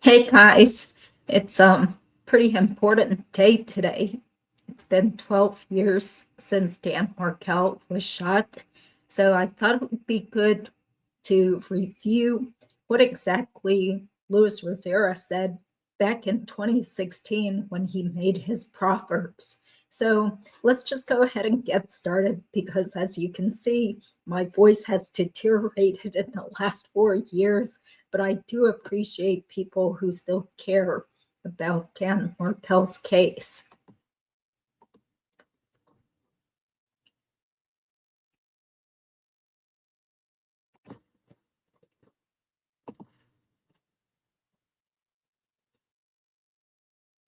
Hey guys, it's pretty important day today. It's been 12 years since Dan Markel was shot, so I thought it would be good to review what exactly Luis Rivera said back in 2016 when he made his proverbs. So let's just go ahead and get started because, as you can see, my voice has deteriorated in the last 4 years, but I do appreciate people who still care about Dan Markel's case.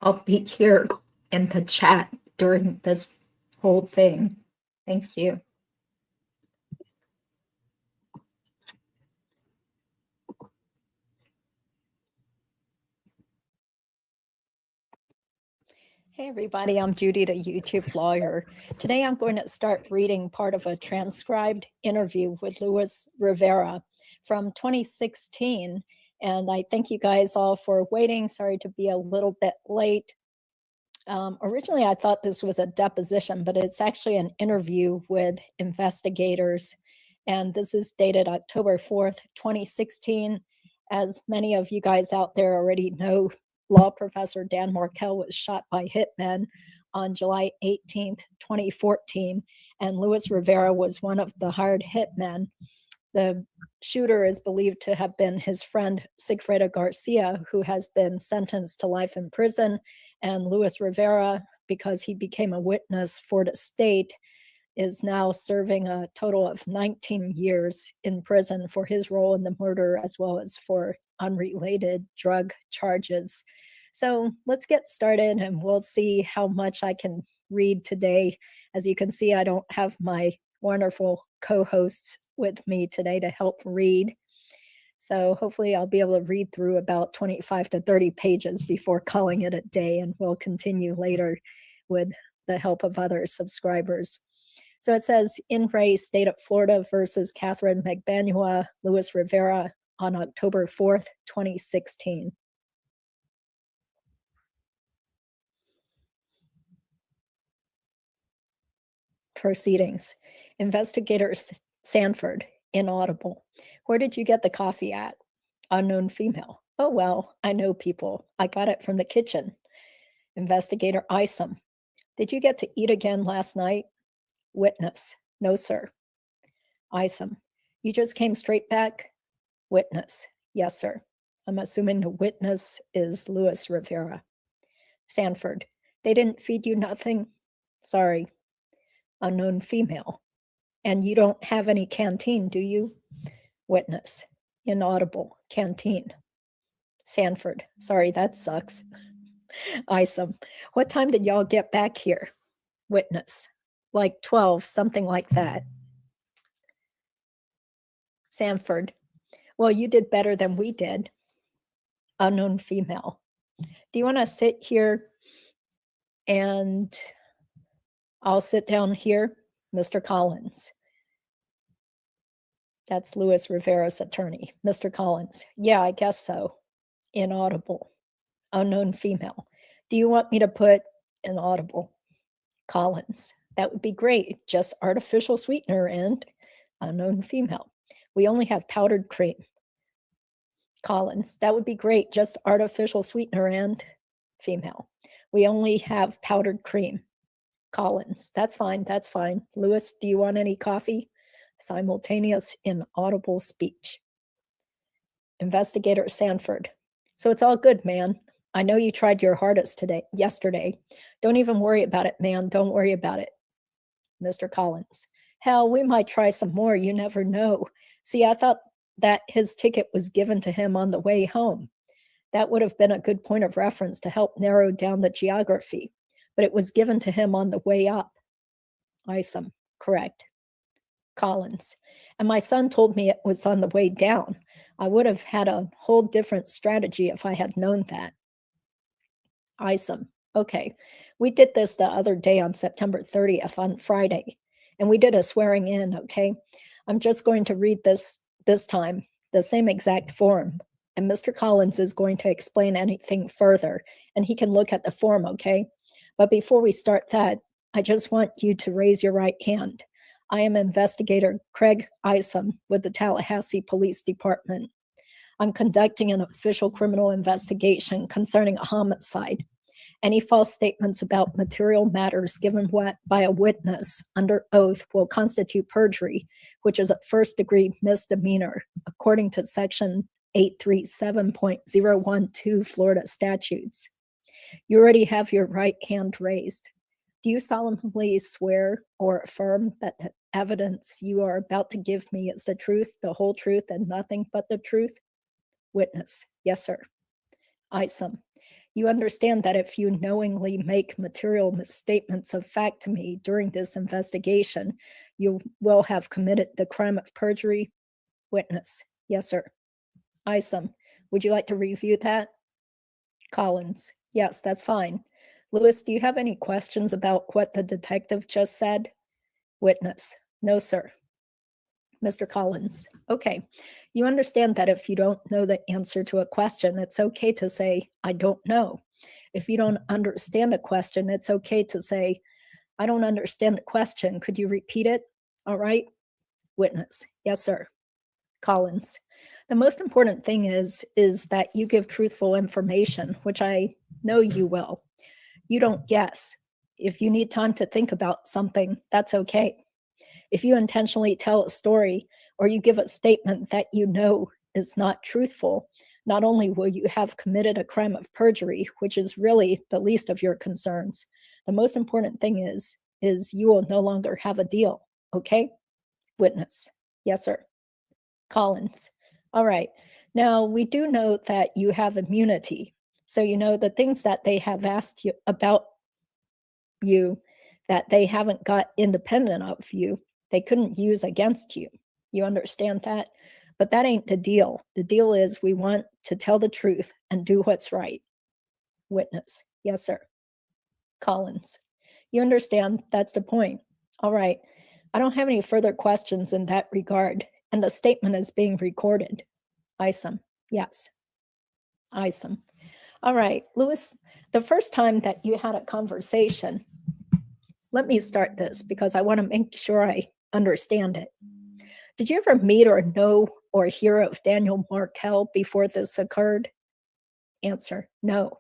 I'll be here in the chat during this whole thing. Thank you. Hey everybody, I'm Judy, the YouTube lawyer. Today I'm going to start reading part of a transcribed interview with Luis Rivera from 2016. And I thank you guys all for waiting. Sorry to be a little bit late. Originally, I thought this was a deposition, but it's actually an interview with investigators. And this is dated October 4th, 2016. As many of you guys out there already know, law professor Dan Markel was shot by hitmen on July 18th, 2014, and Luis Rivera was one of the hired hitmen. The shooter is believed to have been his friend Sigfredo Garcia, who has been sentenced to life in prison, and Luis Rivera, because he became a witness for the state, is now serving a total of 19 years in prison for his role in the murder as well as for unrelated drug charges. So let's get started and we'll see how much I can read today. As you can see, I don't have my wonderful co-hosts with me today to help read. So hopefully I'll be able to read through about 25 to 30 pages before calling it a day, and we'll continue later with the help of other subscribers. So it says, in re State of Florida versus Catherine Magbanua, Luis Rivera on October 4th, 2016. Proceedings. Investigator Sanford, inaudible. Where did you get the coffee at? Unknown female. Oh, well, I know people. I got it from the kitchen. Investigator Isom. Did you get to eat again last night? Witness. No, sir. Isom. You just came straight back? Witness. Yes, sir. I'm assuming the witness is Luis Rivera. Sanford. They didn't feed you nothing? Sorry. Unknown female. And you don't have any canteen, do you? Witness. Inaudible. Canteen. Sanford. Sorry, that sucks. Isom. What time did y'all get back here? Witness. Like 12, something like that. Sanford. Well, you did better than we did. Unknown female. Do you want to sit here and I'll sit down here? Mr. Collins. That's Luis Rivera's attorney. Mr. Collins. Yeah, I guess so. Inaudible. Unknown female. Do you want me to put inaudible? Collins. That would be great. Just artificial sweetener and unknown female. We only have powdered cream. Collins. That would be great. Just artificial sweetener and female. We only have powdered cream. Collins. That's fine. That's fine. Luis, do you want any coffee? Simultaneous inaudible speech. Investigator Sanford. So it's all good, man. I know you tried your hardest yesterday. Don't even worry about it, man. Don't worry about it. Mr. Collins. Hell, we might try some more. You never know. See, I thought that his ticket was given to him on the way home. That would have been a good point of reference to help narrow down the geography, but it was given to him on the way up. Isom. Correct. Collins. And my son told me it was on the way down. I would have had a whole different strategy if I had known that. Isom. Okay. We did this the other day on September 30th on Friday, and we did a swearing in, okay? I'm just going to read this time, the same exact form. and Mr. Collins is going to explain anything further, and he can look at the form, okay? But before we start that, I just want you to raise your right hand. I am investigator Craig Isom with the Tallahassee Police Department. I'm conducting an official criminal investigation concerning a homicide. Any false statements about material matters given by a witness under oath will constitute perjury, which is a first-degree misdemeanor, according to Section 837.012 Florida statutes. You already have your right hand raised. Do you solemnly swear or affirm that the evidence you are about to give me is the truth, the whole truth, and nothing but the truth? Witness: yes, sir. Isom: you understand that if you knowingly make material misstatements of fact to me during this investigation, you will have committed the crime of perjury? Witness: yes, sir. Isom: would you like to review that? Collins: yes, that's fine. Lewis, do you have any questions about what the detective just said? Witness: no, sir. Mr. Collins: okay. You understand that if you don't know the answer to a question, it's okay to say, I don't know. If you don't understand a question, it's okay to say, I don't understand the question. Could you repeat it? All right. Witness: yes, sir. Collins: the most important thing is that you give truthful information, which I know you will. You don't guess. If you need time to think about something, that's okay. If you intentionally tell a story or you give a statement that you know is not truthful, not only will you have committed a crime of perjury, which is really the least of your concerns, the most important thing is you will no longer have a deal, okay? Witness: yes, sir. Collins: all right. Now, we do know that you have immunity, so you know the things that they have asked you about you that they haven't got independent of you, they couldn't use against you. You understand that? But that ain't the deal. The deal is we want to tell the truth and do what's right. Witness: yes, sir. Collins: you understand that's the point. All right. I don't have any further questions in that regard, and the statement is being recorded. Isom: yes. Isom: all right, Lewis, the first time that you had a conversation, let me start this because I want to make sure I understand it. Did you ever meet or know or hear of Daniel Markel before this occurred? Answer: no.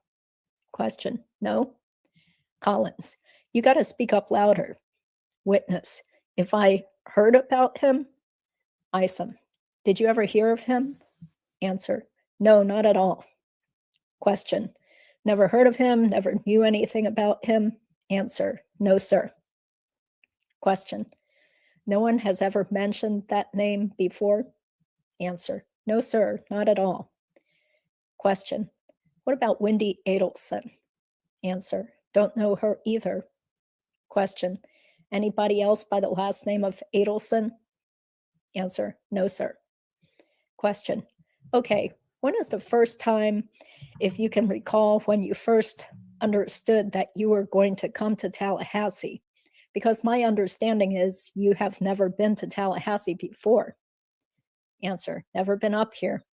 Question: no. Collins: you got to speak up louder. Witness: if I heard about him? Isom: did you ever hear of him? Answer: no, not at all. Question: never heard of him, never knew anything about him? Answer: no, sir. Question: no one has ever mentioned that name before? Answer: no, sir, not at all. Question: what about Wendi Adelson? Answer: don't know her either. Question: anybody else by the last name of Adelson? Answer: no, sir. Question: okay, when is the first time, if you can recall, when you first understood that you were going to come to Tallahassee? Because my understanding is you have never been to Tallahassee before. Answer: never been up here.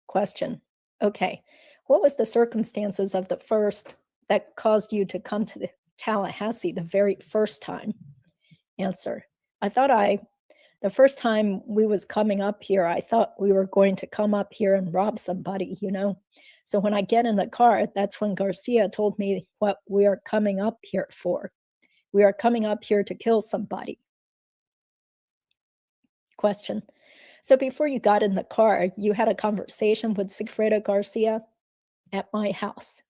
Question: okay, what was the circumstances of the first that caused you to come to Tallahassee the very first time? Answer: the first time we was coming up here, I thought we were going to come up here and rob somebody, you know? So when I get in the car, that's when Garcia told me what we are coming up here for. We are coming up here to kill somebody. Question: so before you got in the car, you had a conversation with Sigfredo Garcia? At my house.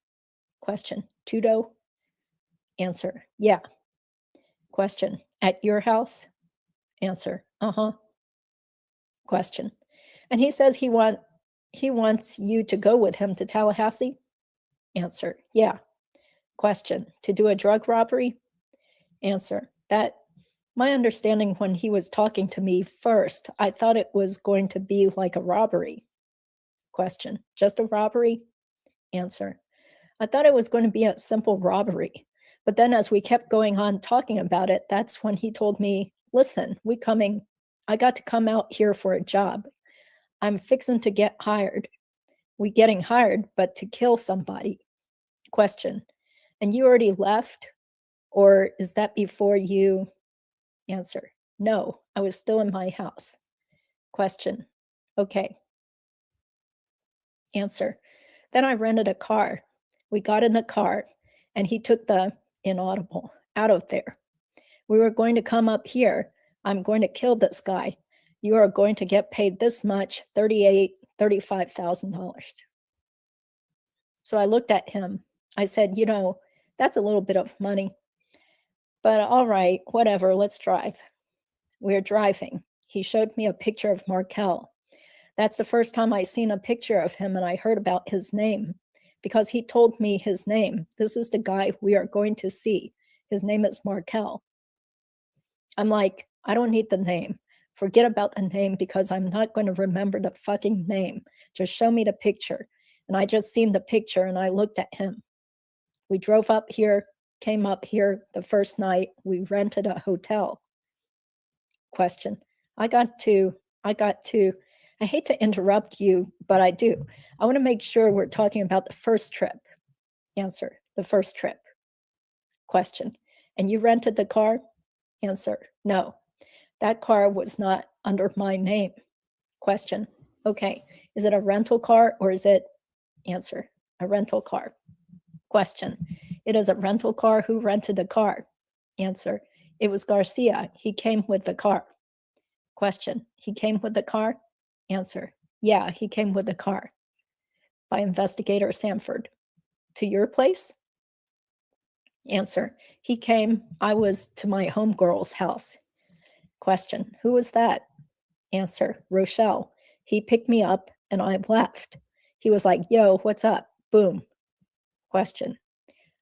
Question: Tudo? Answer: yeah. Question: at your house? Answer: uh-huh. Question: and he says he wants you to go with him to Tallahassee? Answer: yeah. Question: to do a drug robbery? Answer: that my understanding when he was talking to me first, I thought it was going to be like a robbery. Question: just a robbery? Answer: I thought it was going to be a simple robbery. But then as we kept going on talking about it, that's when he told me, listen, I got to come out here for a job. I'm fixing to get hired. we getting hired, but to kill somebody. Question. And you already left? Or is that before you? Answer. No, I was still in my house. Question. Okay. Answer. Then I rented a car. We got in the car and he took the inaudible out of there. We were going to come up here. I'm going to kill this guy. You are going to get paid this much, $35,000. So I looked at him. I said, you know, that's a little bit of money. But all right, whatever, let's drive. We're driving. He showed me a picture of Markel. That's the first time I seen a picture of him and I heard about his name because he told me his name. This is the guy we are going to see. His name is Markel. I'm like, I don't need the name. Forget about the name because I'm not going to remember the fucking name. Just show me the picture. And I just seen the picture and I looked at him. We drove up here, came up here the first night. We rented a hotel. Question. I hate to interrupt you, but I do. I want to make sure we're talking about the first trip. Answer. The first trip. Question. And you rented the car? Answer. No. That car was not under my name. Question. Okay. Is it a rental car or is it? Answer. A rental car. Question. It is a rental car. Who rented the car? Answer. It was Garcia. He came with the car. Question. He came with the car? Answer. Yeah, he came with the car. By investigator Sanford. To your place? Answer. He came. I was to my homegirl's house. Question. Who was that? Answer. Rochelle. He picked me up and I left. He was like, yo, what's up? Boom. Question.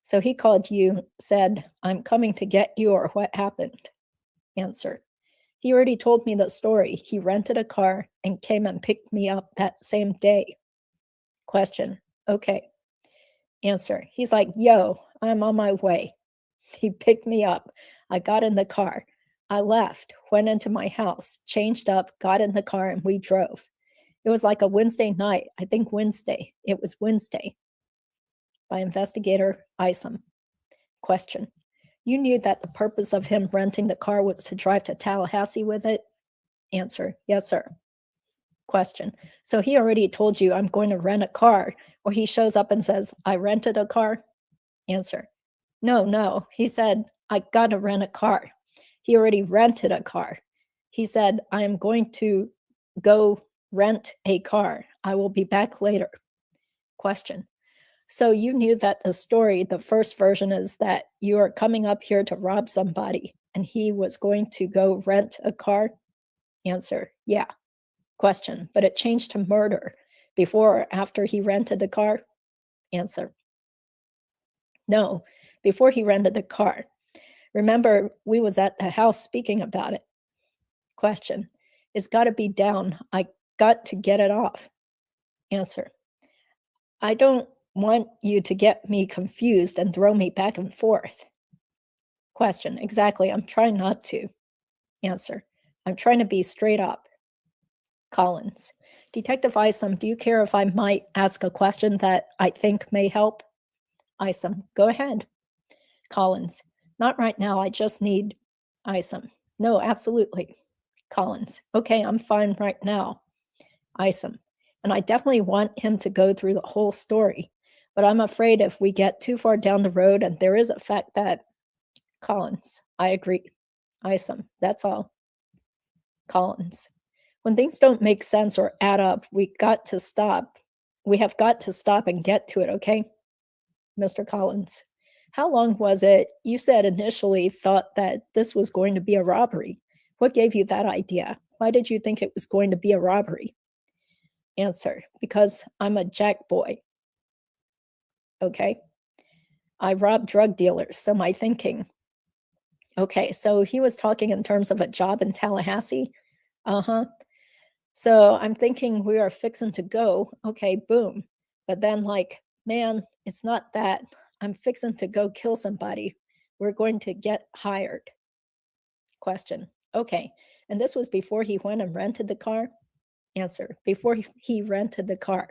So he called you, said, I'm coming to get you, or what happened? Answer. He already told me the story. He rented a car and came and picked me up that same day. Question. Okay. Answer. He's like, yo, I'm on my way. He picked me up. I got in the car. I left, went into my house, changed up, got in the car, and we drove. It was like a Wednesday night. I think Wednesday. It was Wednesday. By investigator Isom. Question. You knew that the purpose of him renting the car was to drive to Tallahassee with it? Answer. Yes, sir. Question. So he already told you I'm going to rent a car, or he shows up and says, I rented a car? Answer. No. He said, I got to rent a car. He already rented a car. He said, I am going to go rent a car. I will be back later. Question. So you knew that the story, the first version is that you are coming up here to rob somebody and he was going to go rent a car? Answer. Yeah. Question. But it changed to murder before or after he rented the car? Answer. No, before he rented the car. Remember, we was at the house speaking about it. Question. It's got to be down. I got to get it off. Answer. I don't want you to get me confused and throw me back and forth. Question. Exactly. I'm trying not to. Answer. I'm trying to be straight up. Collins. Detective Isom, do you care if I might ask a question that I think may help? Isom. Go ahead. Collins. Not right now. I just need. Isom. No, absolutely. Collins. Okay, I'm fine right now. Isom. And I definitely want him to go through the whole story. But I'm afraid if we get too far down the road and there is a fact that. Collins. I agree. Isom. That's all. Collins. When things don't make sense or add up, we got to stop. We have got to stop and get to it, okay? Mr. Collins. How long was it? You said initially thought that this was going to be a robbery. What gave you that idea? Why did you think it was going to be a robbery? Answer. Because I'm a jack boy. Okay. I rob drug dealers, so my thinking. Okay, so he was talking in terms of a job in Tallahassee? Uh-huh. So I'm thinking we are fixing to go. Okay, boom. But then like, man, it's not that. I'm fixing to go kill somebody. We're going to get hired. Question. Okay. And this was before he went and rented the car? Answer. Before he rented the car.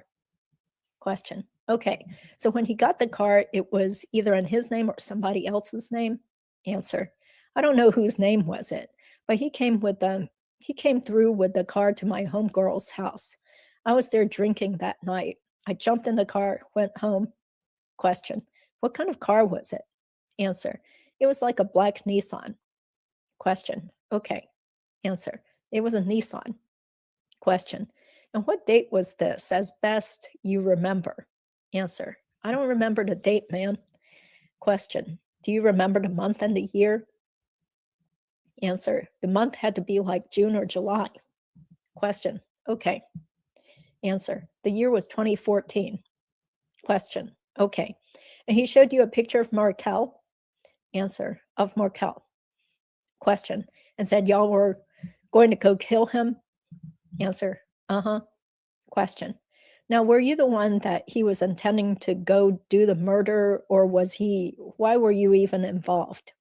Question. Okay. So when he got the car, it was either in his name or somebody else's name? Answer. I don't know whose name was it, but he came through with the car to my homegirl's house. I was there drinking that night. I jumped in the car, went home. Question. What kind of car was it? Answer. It was like a black Nissan. Question. Okay. Answer. It was a Nissan. Question. And what date was this, as best you remember? Answer. I don't remember the date, man. Question. Do you remember the month and the year? Answer. The month had to be like June or July. Question. Okay. Answer. The year was 2014. Question. Okay. And he showed you a picture of Markel? Answer. Of Markel. Question. And said y'all were going to go kill him? Answer. Uh-huh. Question. Now, were you the one that he was intending to go do the murder, or why were you even involved?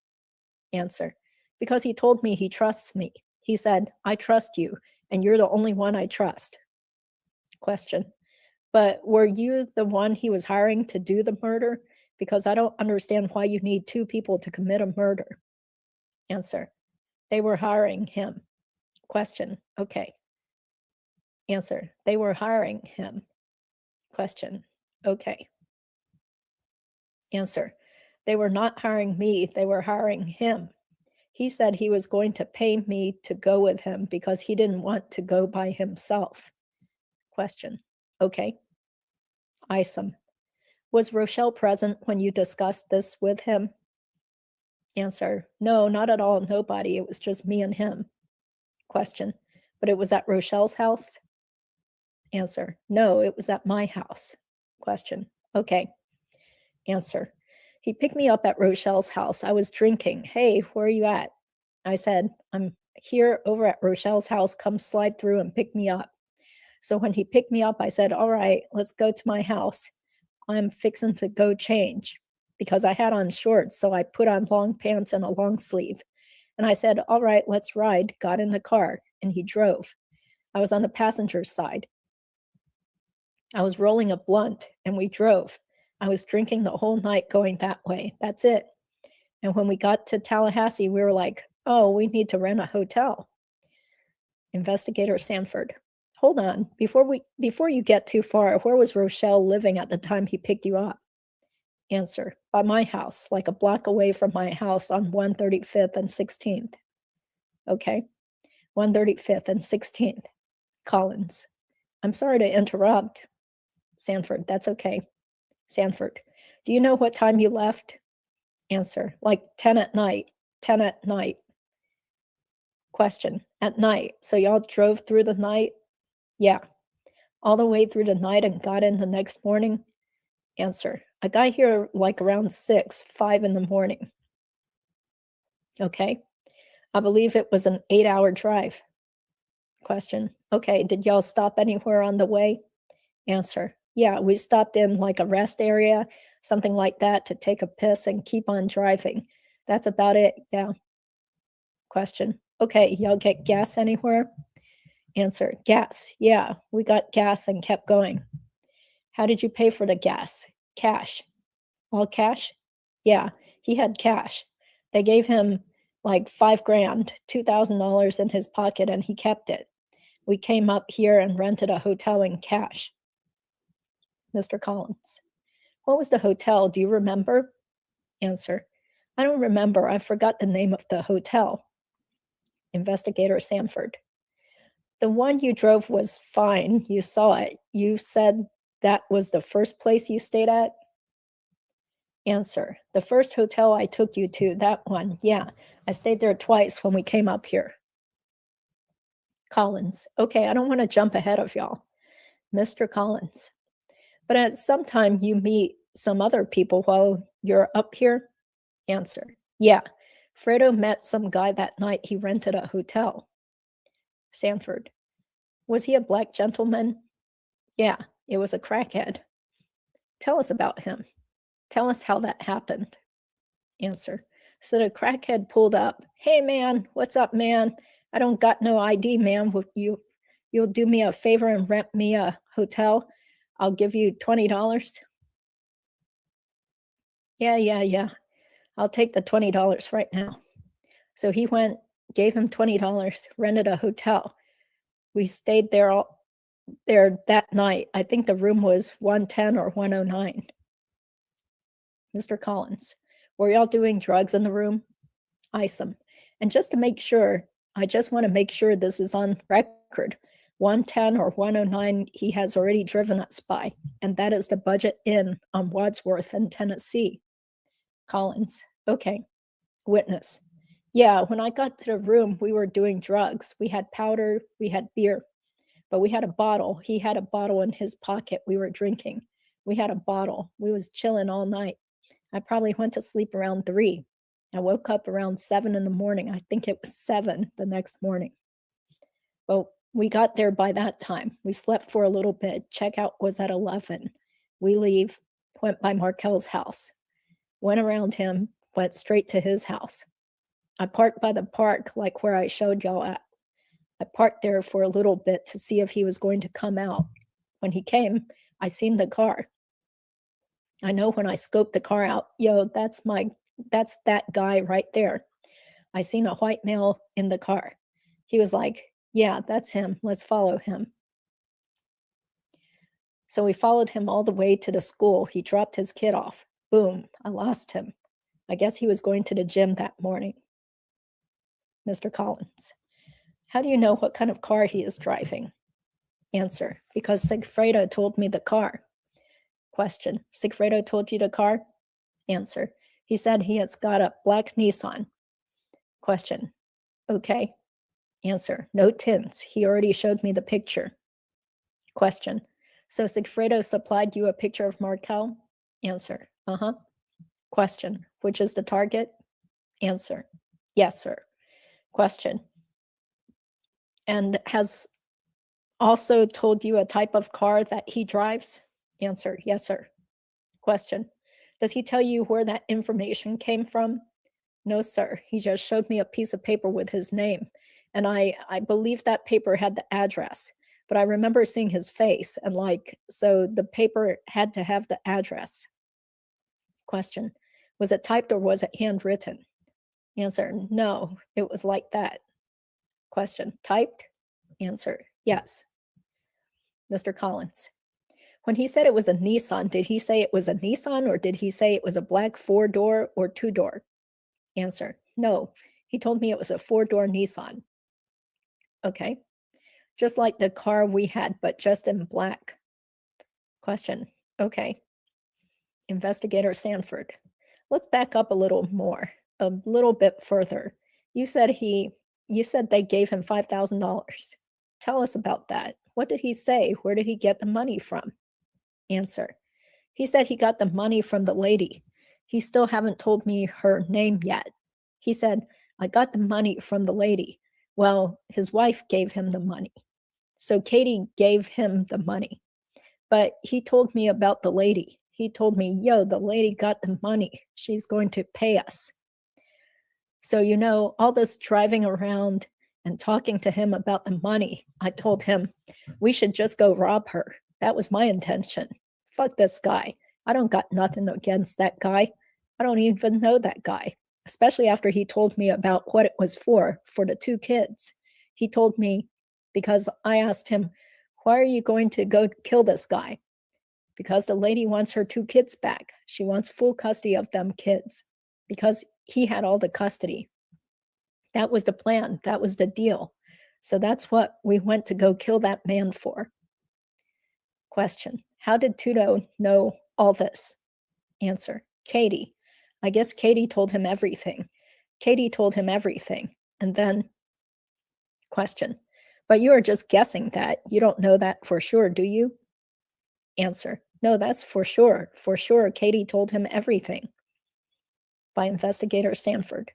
Answer. Because he told me he trusts me. He said, I trust you, and you're the only one I trust. Question. But were you the one he was hiring to do the murder? Because I don't understand why you need two people to commit a murder. Answer. They were hiring him. Question. Okay. Answer. They were hiring him. Question. Okay. Answer. They were not hiring me. They were hiring him. He said he was going to pay me to go with him because he didn't want to go by himself. Question. Okay. Isom. Was Rochelle present when you discussed this with him? Answer. No, not at all. Nobody. It was just me and him. Question. But it was at Rochelle's house? Answer. No, it was at my house. Question. Okay. Answer. He picked me up at Rochelle's house. I was drinking. Hey, where are you at? I said, I'm here over at Rochelle's house. Come slide through and pick me up. So when he picked me up, I said, all right, let's go to my house. I'm fixing to go change because I had on shorts. So I put on long pants and a long sleeve. And I said, all right, let's ride. Got in the car and he drove. I was on the passenger side. I was rolling a blunt and we drove. I was drinking the whole night going that way. That's it. And when we got to Tallahassee, we were like, oh, we need to rent a hotel. Investigator Sanford. Hold on. Before you get too far, where was Rochelle living at the time he picked you up? Answer. By my house, like a block away from my house on 135th and 16th. Okay. 135th and 16th. Collins. I'm sorry to interrupt. Sanford. That's okay. Sanford. Do you know what time you left? Answer. Like 10 at night. 10 at night. Question. At night. So y'all drove through the night? Yeah. All the way through the night and got in the next morning? Answer. I got here like around 5 in the morning. Okay. I believe it was an 8-hour drive. Question. Okay. Did y'all stop anywhere on the way? Answer. Yeah, we stopped in like a rest area, something like that, to take a piss and keep on driving. That's about it. Yeah. Question. Okay. Y'all get gas anywhere? Answer. Gas. Yeah, we got gas and kept going. How did you pay for the gas? Cash. All cash? Yeah, he had cash. They gave him like $5,000, $2,000 in his pocket, and he kept it. We came up here and rented a hotel in cash. Mr. Collins. What was the hotel? Do you remember? Answer. I don't remember. I forgot the name of the hotel. Investigator Sanford. The one you drove was fine. You saw it. You said that was the first place you stayed at? Answer. The first hotel I took you to, that one. Yeah, I stayed there twice when we came up here. Collins. Okay, I don't want to jump ahead of y'all. Mr. Collins. But at some time you meet some other people while you're up here? Answer. Yeah, Fredo met some guy that night he rented a hotel. Sanford. Was he a black gentleman? Yeah, it was a crackhead. Tell us about him. Tell us how that happened. Answer. So the crackhead pulled up. Hey, man, what's up, man? I don't got no ID, man. You'll do me a favor and rent me a hotel? I'll give you $20. Yeah. I'll take the $20 right now. So he went, gave him $20, rented a hotel. We stayed there that night. I think the room was 110 or 109. Mr. Collins, were y'all doing drugs in the room? Isom. And just to make sure, I just want to make sure this is on record. 110 or 109, he has already driven us by, and that is the Budget Inn on Wadsworth in Tennessee. Collins, okay. Witness, yeah, when I got to the room, we were doing drugs. We had powder, we had beer, but we had a bottle. He had a bottle in his pocket. We were drinking. We had a bottle. We was chilling all night. I probably went to sleep around 3. I woke up around 7 in the morning. I think it was 7 the next morning. Well, we got there by that time. We slept for a little bit. Checkout was at 11. We leave, went by Markel's house, went around him, went straight to his house. I parked by the park, like where I showed y'all at. I parked there for a little bit to see if he was going to come out. When he came, I seen the car. I know when I scoped the car out, that's that guy right there. I seen a white male in the car. He was like, yeah, that's him. Let's follow him. So we followed him all the way to the school. He dropped his kid off. Boom, I lost him. I guess he was going to the gym that morning. Mr. Collins, how do you know what kind of car he is driving? Answer, because Sigfredo told me the car. Question, Sigfredo told you the car? Answer, he said he has got a black Nissan. Question, okay. Answer, no tints. He already showed me the picture. Question, so Sigfredo supplied you a picture of Markel? Answer, uh-huh. Question, which is the target? Answer, yes, sir. Question, and has also told you a type of car that he drives? Answer, yes, sir. Question, does he tell you where that information came from? No, sir. He just showed me a piece of paper with his name, and I believe that paper had the address, but I remember seeing his face, and so the paper had to have the address. Question, was it typed or was it handwritten? Answer, no, it was like that. Question, typed? Answer, yes. Mr. Collins, when he said it was a Nissan, did he say it was a Nissan or did he say it was a black 4-door or 2-door? Answer, no, he told me it was a 4-door Nissan. Okay, just like the car we had, but just in black. Question, okay. Investigator Sanford, let's back up a little more, a little bit further. You said they gave him $5,000. Tell us about that. What did he say? Where did he get the money from? Answer, he said he got the money from the lady. He still haven't told me her name yet. He said, I got the money from the lady. Well, his wife gave him the money. So Katie gave him the money. But he told me about the lady. He told me, the lady got the money. She's going to pay us. So, all this driving around and talking to him about the money, I told him we should just go rob her. That was my intention. Fuck this guy. I don't got nothing against that guy. I don't even know that guy, especially after he told me about what it was for the 2 kids. He told me, because I asked him, why are you going to go kill this guy? Because the lady wants her 2 kids back. She wants full custody of them kids because he had all the custody. That was the plan. That was the deal. So that's what we went to go kill that man for. Question, how did Tudo know all this? Answer, Katie. I guess Katie told him everything. Katie told him everything. And then, question, but you are just guessing that. You don't know that for sure, do you? Answer, no, that's for sure. For sure, Katie told him everything. By Investigator Sanford.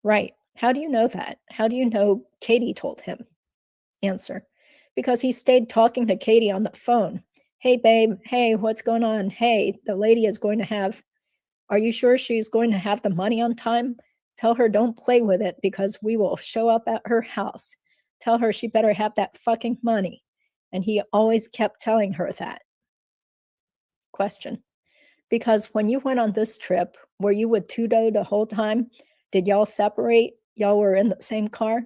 Right. How do you know that? How do you know Katie told him? Answer, because he stayed talking to Katie on the phone. Hey, babe. Hey, what's going on? Hey, the lady is going to have, are you sure she's going to have the money on time? Tell her don't play with it because we will show up at her house. Tell her she better have that fucking money. And he always kept telling her that. Question. Because when you went on this trip, were you with Tudo the whole time? Did y'all separate? Y'all were in the same car?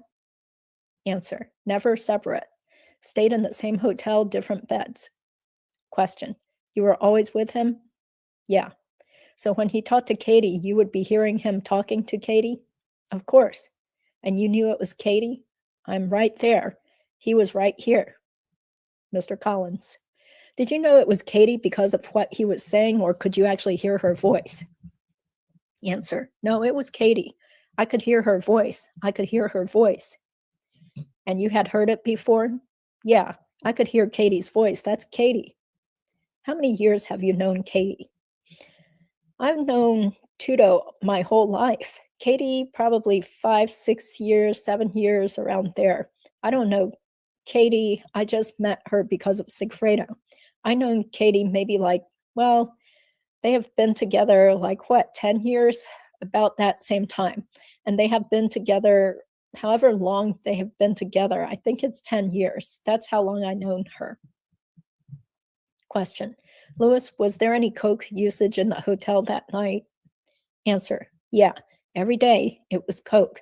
Answer. Never separate. Stayed in the same hotel, different beds. Question. You were always with him? Yeah. So when he talked to Katie, you would be hearing him talking to Katie? Of course. And you knew it was Katie? I'm right there. He was right here. Mr. Collins. Did you know it was Katie because of what he was saying, or could you actually hear her voice? Answer. No, it was Katie. I could hear her voice. I could hear her voice. And you had heard it before? Yeah, I could hear Katie's voice. That's Katie. How many years have you known Katie? I've known Tudo my whole life. Katie, probably 5, 6 years, 7 years, around there. I don't know Katie. I just met her because of Sigfredo. I known Katie maybe they have been together 10 years, about that same time. And they have been together however long they have been together. I think it's 10 years. That's how long I known her. Question. Louis, was there any coke usage in the hotel that night? Answer. Yeah, every day it was coke.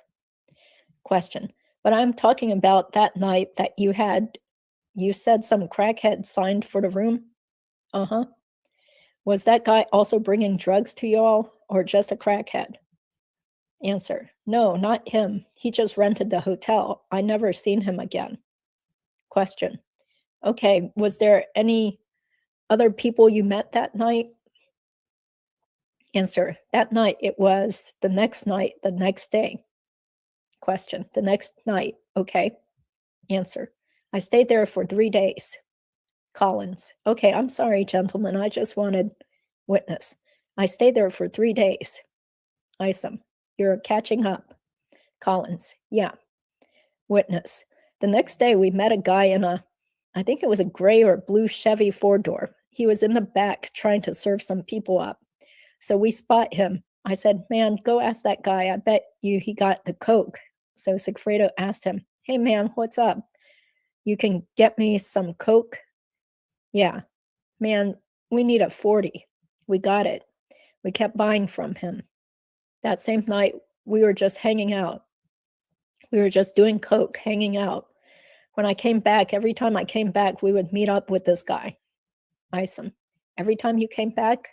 Question. But I'm talking about that night that you said some crackhead signed for the room? Uh-huh. Was that guy also bringing drugs to y'all, or just a crackhead? Answer. No, not him. He just rented the hotel. I never seen him again. Question. Okay, was there any other people you met that night? Answer. That night it was. The next night, the next day. Question. The next night. Okay. Answer. I stayed there for 3 days. Collins. Okay, I'm sorry, gentlemen. I just wanted witness. I stayed there for 3 days. Isom. You're catching up. Collins. Yeah. Witness. The next day we met a guy in I think it was a gray or blue Chevy 4-door. He was in the back trying to serve some people up. So we spot him. I said, man, go ask that guy. I bet you he got the coke. So Sigfredo asked him, hey man, what's up? You can get me some coke? Yeah. Man, we need a 40. We got it. We kept buying from him. That same night, we were just hanging out. We were just doing coke, hanging out. When I came back, every time I came back, we would meet up with this guy. Isom. Every time you came back?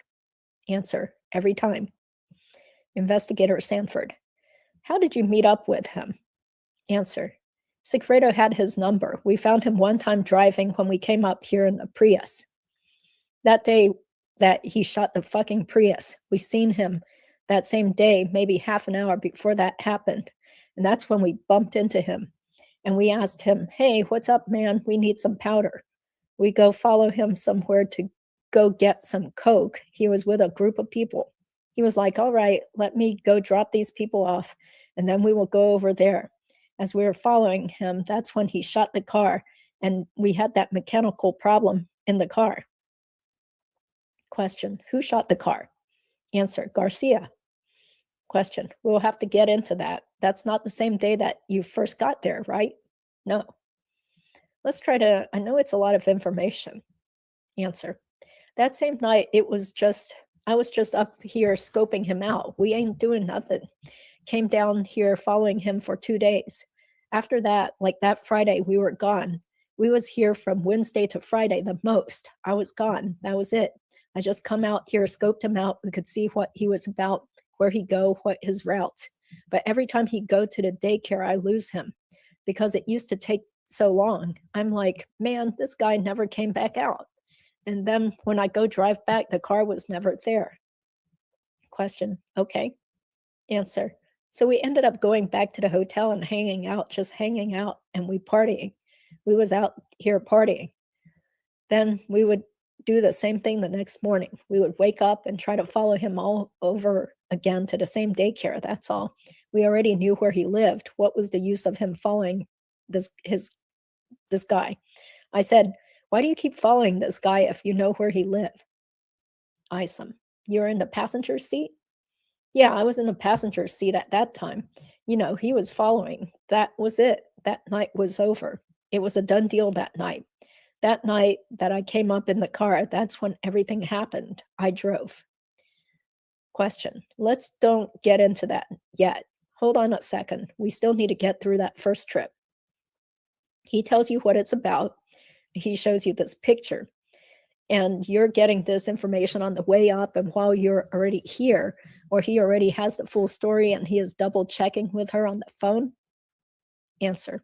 Answer. Every time. Investigator Sanford. How did you meet up with him? Answer. Sigfredo had his number. We found him one time driving when we came up here in the Prius. That day that he shot the fucking Prius, we seen him that same day, maybe half an hour before that happened. And that's when we bumped into him. And we asked him, hey, what's up, man? We need some powder. We go follow him somewhere to go get some coke. He was with a group of people. He was like, all right, let me go drop these people off, and then we will go over there. As we were following him, that's when he shot the car, and we had that mechanical problem in the car. Question. Who shot the car? Answer. Garcia. Question. We'll have to get into that. That's not the same day that you first got there, right? No. Let's try to, I know it's a lot of information. Answer. That same night, I was just up here scoping him out. We ain't doing nothing. Came down here following him for 2 days. After that, that Friday, we were gone. We was here from Wednesday to Friday the most. I was gone. That was it. I just come out here, scoped him out. We could see what he was about, where he go, what his routes. But every time he'd go to the daycare, I lose him because it used to take so long. I'm like, man, this guy never came back out. And then when I go drive back, the car was never there. Question. Okay. Answer. So we ended up going back to the hotel and hanging out, just hanging out, and we partying. We was out here partying. Then we would do the same thing the next morning. We would wake up and try to follow him all over again to the same daycare. That's all. We already knew where he lived. What was the use of him following this guy? I said, why do you keep following this guy if you know where he lived? Isom. You're in the passenger seat? Yeah, I was in the passenger seat at that time. He was following. That was it. That night was over. It was a done deal that night. That night that I came up in the car, that's when everything happened. I drove. Question. Let's don't get into that yet. Hold on a second. We still need to get through that first trip. He tells you what it's about. He shows you this picture. And you're getting this information on the way up, and while you're already here, or he already has the full story and he is double checking with her on the phone? Answer.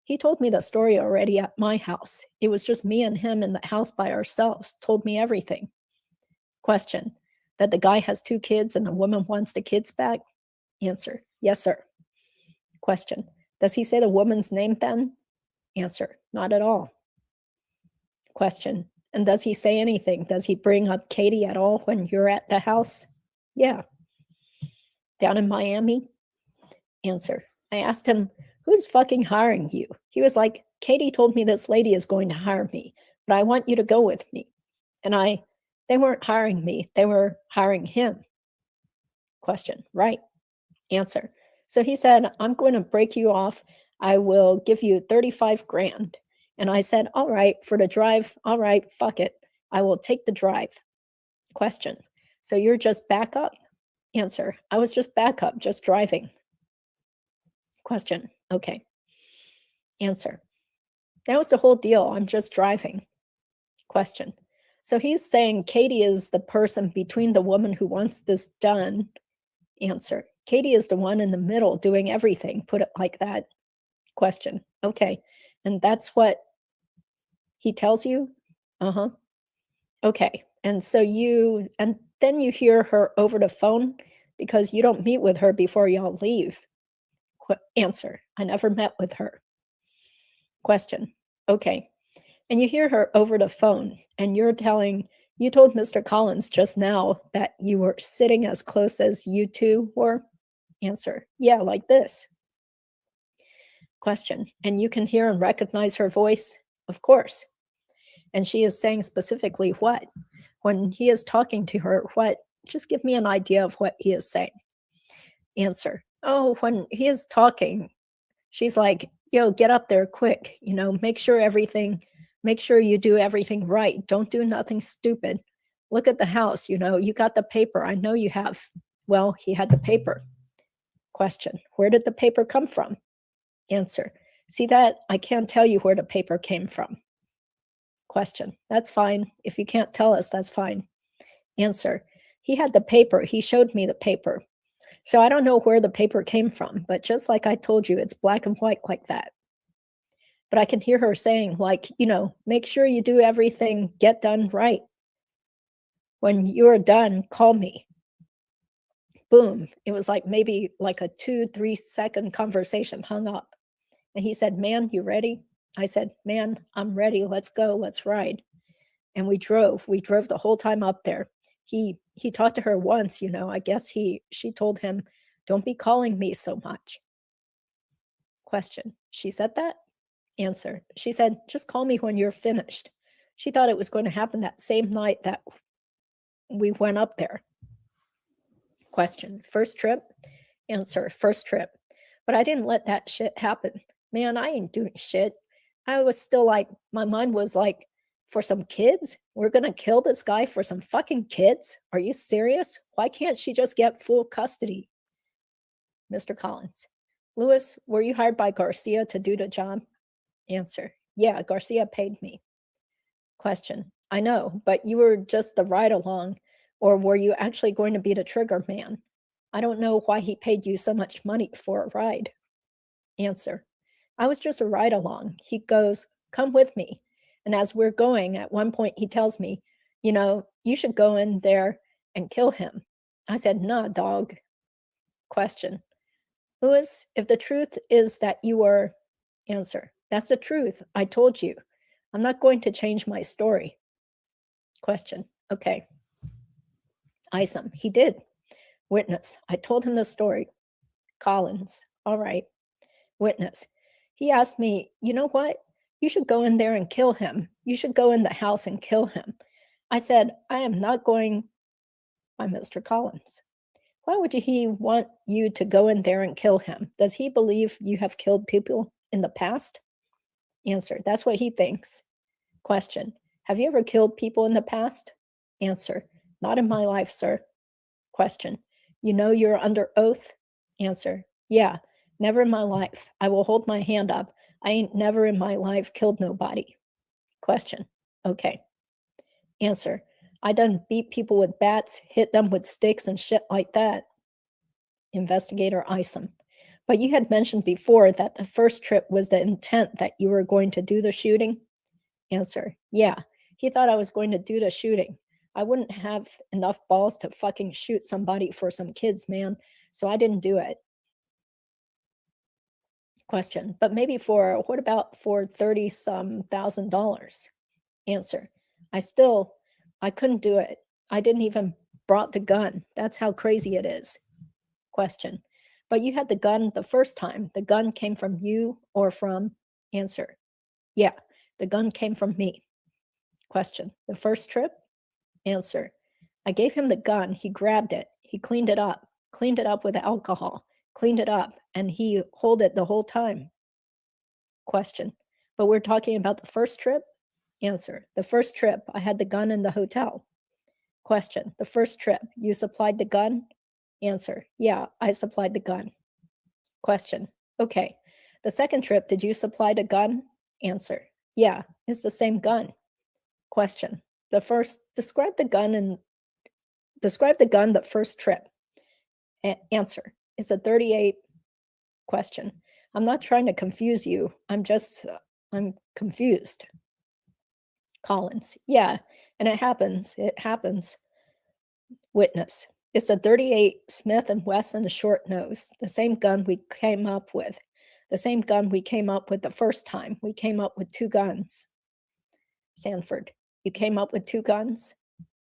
He told me the story already at my house. It was just me and him in the house by ourselves. Told me everything. Question. That the guy has 2 kids and the woman wants the kids back? Answer. Yes, sir. Question. Does he say the woman's name then? Answer. Not at all. Question. And does he say anything? Does he bring up Katie at all when you're at the house? Yeah. Down in Miami? Answer. I asked him, who's fucking hiring you? He was like, Katie told me this lady is going to hire me, but I want you to go with me. And they weren't hiring me, they were hiring him. Question. Right. Answer. So he said, I'm going to break you off. I will give you 35 grand. And I said, all right, for the drive, all right, fuck it. I will take the drive. Question. So you're just backup? Answer. I was just backup, just driving. Question. Okay. Answer. That was the whole deal. I'm just driving. Question. So he's saying Katie is the person between the woman who wants this done. Answer. Katie is the one in the middle doing everything. Put it like that. Question. Okay. And that's what he tells you? Uh-huh. Okay. And so then you hear her over the phone because you don't meet with her before y'all leave. Answer. I never met with her. Question. Okay. And you hear her over the phone and you told Mr. Collins just now that you were sitting as close as you two were? Answer. Yeah, like this. Question. And you can hear and recognize her voice? Of course. And she is saying specifically what? When he is talking to her, what? Just give me an idea of what he is saying. Answer. Oh, when he is talking, she's like, yo, get up there quick. Make sure you do everything right. Don't do nothing stupid. Look at the house. You got the paper. I know you have. Well, he had the paper. Question. Where did the paper come from? Answer. See that? I can't tell you where the paper came from. Question. That's fine. If you can't tell us, that's fine. Answer. He had the paper. He showed me the paper. So I don't know where the paper came from, but just like I told you, it's black and white like that. But I can hear her saying, like, make sure you do everything, get done right. When you're done, call me. Boom. It was like maybe like a 2-3 second conversation, hung up. And he said, man, you ready? I said, man, I'm ready. Let's go. Let's ride. And we drove the whole time up there. He talked to her once, I guess she told him, don't be calling me so much. Question. She said that? Answer. She said, just call me when you're finished. She thought it was going to happen that same night that we went up there. Question. First trip? Answer. First trip. But I didn't let that shit happen. Man, I ain't doing shit. I was still like, my mind was like, for some kids? We're going to kill this guy for some fucking kids? Are you serious? Why can't she just get full custody? Mr. Collins. Luis, were you hired by Garcia to do the job? Answer. Yeah, Garcia paid me. Question. I know, but you were just the ride-along, or were you actually going to be the trigger man? I don't know why he paid you so much money for a ride. Answer. I was just a ride-along. He goes, come with me. And as we're going, at one point he tells me, you should go in there and kill him. I said, nah, dog. Question. Luis, if the truth is that you were... Answer. That's the truth. I told you. I'm not going to change my story. Question. Okay. Isom. He did. Witness. I told him the story. Collins. All right. Witness. He asked me, you know what? You should go in there and kill him. You should go in the house and kill him. I said, I am not going by Mr. Collins. Why would he want you to go in there and kill him? Does he believe you have killed people in the past? Answer. That's what he thinks. Question. Have you ever killed people in the past? Answer. Not in my life, sir. Question. You know you're under oath? Answer. Yeah, never in my life. I will hold my hand up. I ain't never in my life killed nobody. Question. Okay. Answer. I done beat people with bats, hit them with sticks and shit like that. Investigator Isom. But you had mentioned before that the first trip was the intent that you were going to do the shooting? Answer. Yeah, he thought I was going to do the shooting. I wouldn't have enough balls to fucking shoot somebody for some kids, man. So I didn't do it. Question. But maybe what about for 30-some thousand dollars? Answer. I couldn't do it. I didn't even brought the gun. That's how crazy it is. Question. But you had the gun the first time. The gun came from you or from? Answer. Yeah, the gun came from me. Question. The first trip? Answer. I gave him the gun. He grabbed it. He cleaned it up with alcohol, cleaned it up, and he held it the whole time. Question. But we're talking about the first trip? Answer. The first trip, I had the gun in the hotel. Question. The first trip, you supplied the gun? Answer. Yeah, I supplied the gun. Question. Okay. The second trip, did you supply the gun? Answer. Yeah, it's the same gun. Question. Describe the gun the first trip. Answer. It's a 38. Question. I'm not trying to confuse you. I'm confused. Collins. Yeah, and it happens. Witness. It's a 38 Smith & Wesson short nose, the same gun we came up with. The same gun we came up with the first time. We came up with 2 guns. Sanford. You came up with 2 guns?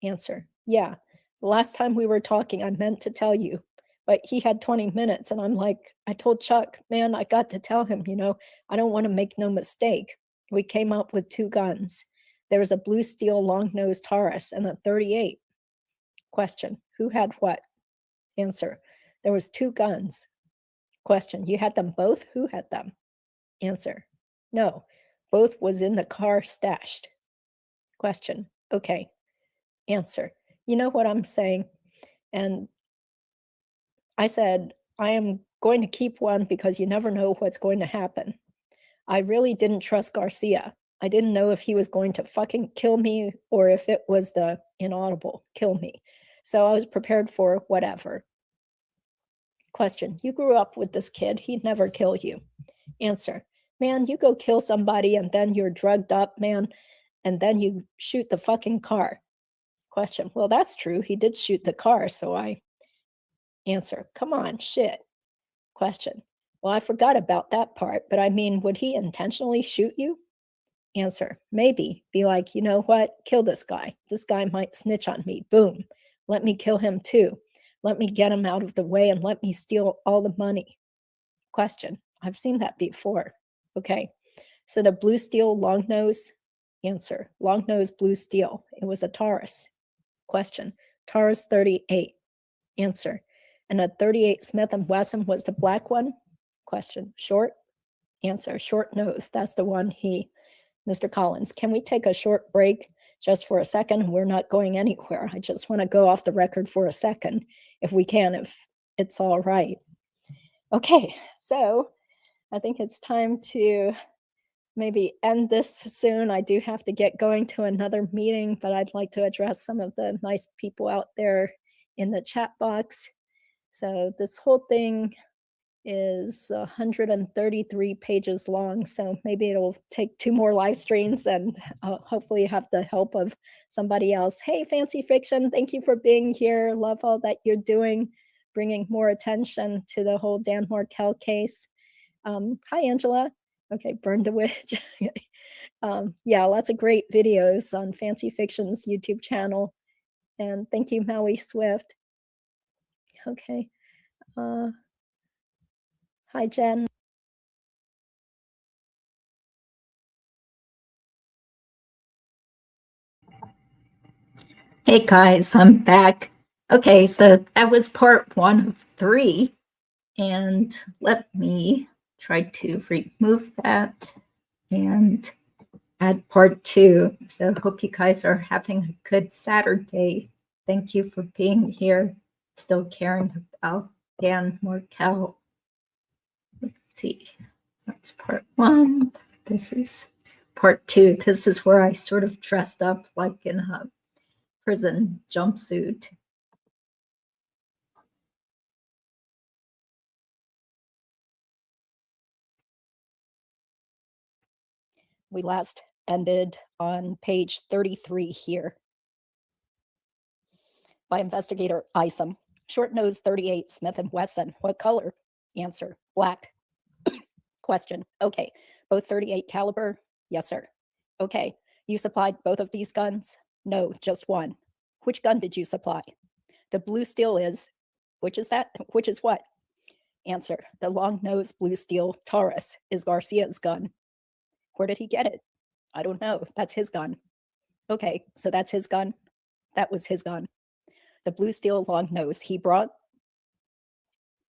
Answer. Yeah. The last time we were talking, I meant to tell you, but he had 20 minutes, and I told Chuck, man, I got to tell him, I don't want to make no mistake. We came up with 2 guns. There was a blue steel long-nosed Taurus and a 38. Question. Who had what? Answer. There was 2 guns. Question. You had them both? Who had them? Answer. No. Both was in the car stashed. Question. Okay. Answer. You know what I'm saying? And I said, I am going to keep one because you never know what's going to happen. I really didn't trust Garcia. I didn't know if he was going to fucking kill me or if it was the inaudible kill me. So I was prepared for whatever. Question. You grew up with this kid. He'd never kill you. Answer. Man, you go kill somebody and then you're drugged up, man, and then you shoot the fucking car. Question. Well, that's true. He did shoot the car, so I... Answer. Come on, shit. Question. Well, I forgot about that part, but I mean, would he intentionally shoot you? Answer. Maybe. Be like, you know what? Kill this guy. This guy might snitch on me. Boom. Let me kill him too. Let me get him out of the way and let me steal all the money. Question. I've seen that before. Okay. So the blue steel long nose? Answer. Long nose blue steel. It was a Taurus. Question. Taurus 38. Answer. And a 38 Smith & Wesson was the black one? Question. Short? Answer. Short nose. That's the one Mr. Collins, can we take a short break just for a second? We're not going anywhere. I just want to go off the record for a second, if we can, if it's all right. Okay, so I think it's time to maybe end this soon. I do have to get going to another meeting, but I'd like to address some of the nice people out there in the chat box. So this whole thing is 133 pages long, so maybe it'll take 2 more live streams and hopefully have the help of somebody else. Hey, Fancy Fiction, thank you for being here. Love all that you're doing, bringing more attention to the whole Dan Markel case. Hi, Angela. Okay, Burn the Witch. Yeah, lots of great videos on Fancy Fiction's YouTube channel. And thank you, Maui Swift. Okay. Hi, Jen. Hey guys, I'm back. Okay, so that was part 1 of 3. And let me try to remove that and at part 2. So hope you guys are having a good Saturday. Thank you for being here, still caring about Dan Markel. Let's see. That's part 1. This is part 2. This is where I sort of dressed up like in a prison jumpsuit. We last ended on page 33 here. By investigator Isom. Short nose 38 Smith & Wesson. What color? Answer, black. Question, okay. Both 38 caliber? Yes, sir. Okay. You supplied both of these guns? No, just one. Which gun did you supply? The blue steel is, which is that? Which is what? Answer, the long nose blue steel Taurus is Garcia's gun. Where did he get it? I don't know. That's his gun. Okay, so that's his gun. That was his gun. The blue steel long nose he brought.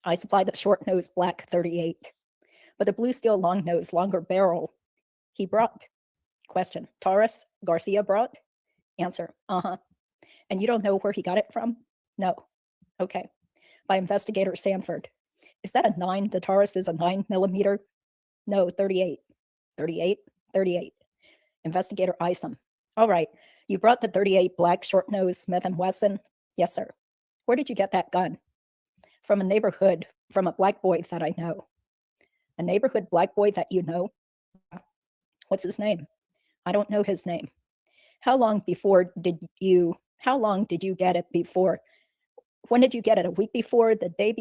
I supplied the short nose black 38. But the blue steel long nose longer barrel he brought. Question, Taurus Garcia brought? Answer, uh-huh. And you don't know where he got it from? No. Okay. By investigator Sanford. Is that a 9? The Taurus is a 9mm? No, 38. 38? 38. Investigator Isom. All right. You brought the 38 black short nose Smith & Wesson? Yes, sir. Where did you get that gun? From a neighborhood, from a black boy that I know. A neighborhood black boy that you know? What's his name? I don't know his name. How long did you get it before? When did you get it? A week before, the day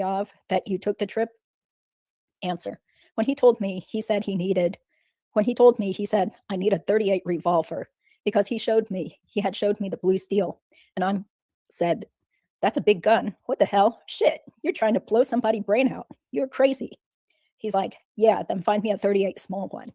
of that you took the trip? Answer. When he told me, he said I need a 38 revolver because he had showed me the blue steel. And I said, that's a big gun. What the hell? Shit, you're trying to blow somebody's brain out. You're crazy. He's like, yeah, then find me a 38 small one.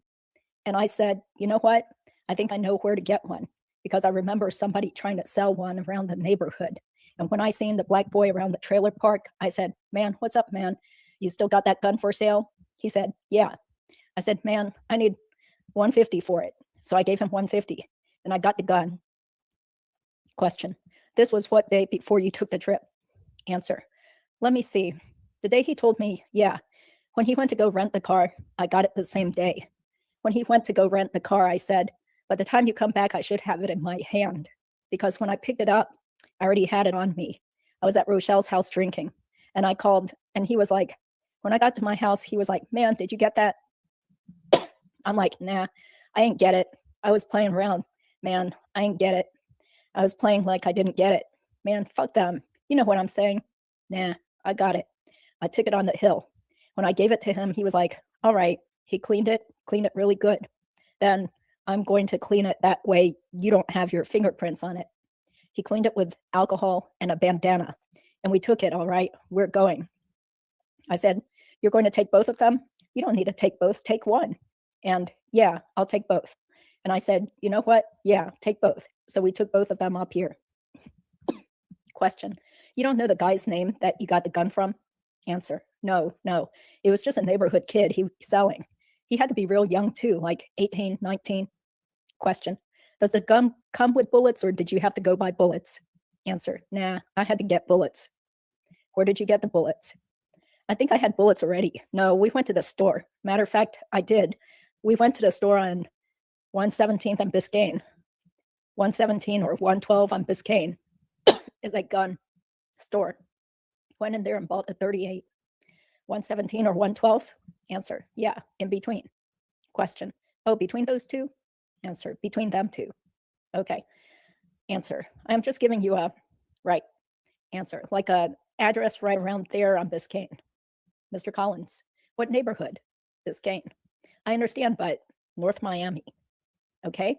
And I said, you know what? I think I know where to get one because I remember somebody trying to sell one around the neighborhood. And when I seen the black boy around the trailer park, I said, man, what's up, man? You still got that gun for sale? He said, yeah. I said, man, I need $150 for it. So I gave him $150 and I got the gun. Question, this was what day before you took the trip? Answer, let me see. The day he told me, yeah. When he went to go rent the car, I got it the same day. When he went to go rent the car, I said, by the time you come back, I should have it in my hand. Because when I picked it up, I already had it on me. I was at Rochelle's house drinking. And I called, and he was like, when I got to my house, he was like, man, did you get that? I'm like, nah, I ain't get it. I was playing around. Man, I ain't get it. I was playing like I didn't get it. Man, fuck them. You know what I'm saying? Nah, I got it. I took it on the hill. When I gave it to him, he was like, all right. He cleaned it really good. Then I'm going to clean it that way you don't have your fingerprints on it. He cleaned it with alcohol and a bandana. And we took it, all right, we're going. I said, you're going to take both of them? You don't need to take both, take one. And yeah, I'll take both. And I said, you know what? Yeah, take both. So we took both of them up here. Question, you don't know the guy's name that you got the gun from? Answer, no. It was just a neighborhood kid he was selling. He had to be real young too, like 18, 19. Question, does the gun come with bullets or did you have to go buy bullets? Answer, nah, I had to get bullets. Where did you get the bullets? I think I had bullets already. No, we went to the store. Matter of fact, I did. We went to the store on 117th and Biscayne. 117 or 112 on Biscayne is a gun store. Went in there and bought the 38. 117 or 112? Answer, yeah, in between. Question, oh, between those two? Answer, between them two. Okay. Answer, I'm just giving you a right answer, like a address right around there on Biscayne. Mr. Collins, what neighborhood? Biscayne. I understand, but North Miami. Okay.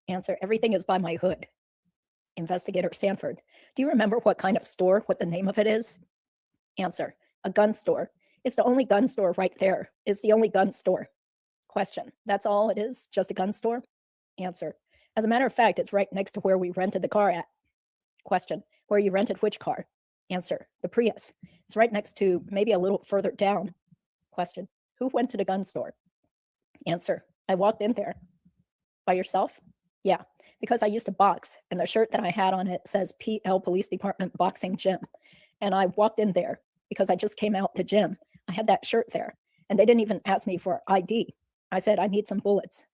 Answer, everything is by my hood. Investigator Sanford, do you remember what kind of store, what the name of it is? Answer, a gun store. It's the only gun store right there. It's the only gun store. Question, that's all it is? Just a gun store? Answer, as a matter of fact, it's right next to where we rented the car at. Question, where you rented which car? Answer, the Prius. It's right next to, maybe a little further down. Question, who went to the gun store? Answer, I walked in there. By yourself? Yeah, because I used to box, and the shirt that I had on it says PL Police Department Boxing Gym. And I walked in there because I just came out the gym. I had that shirt there, and they didn't even ask me for ID. I said, I need some bullets.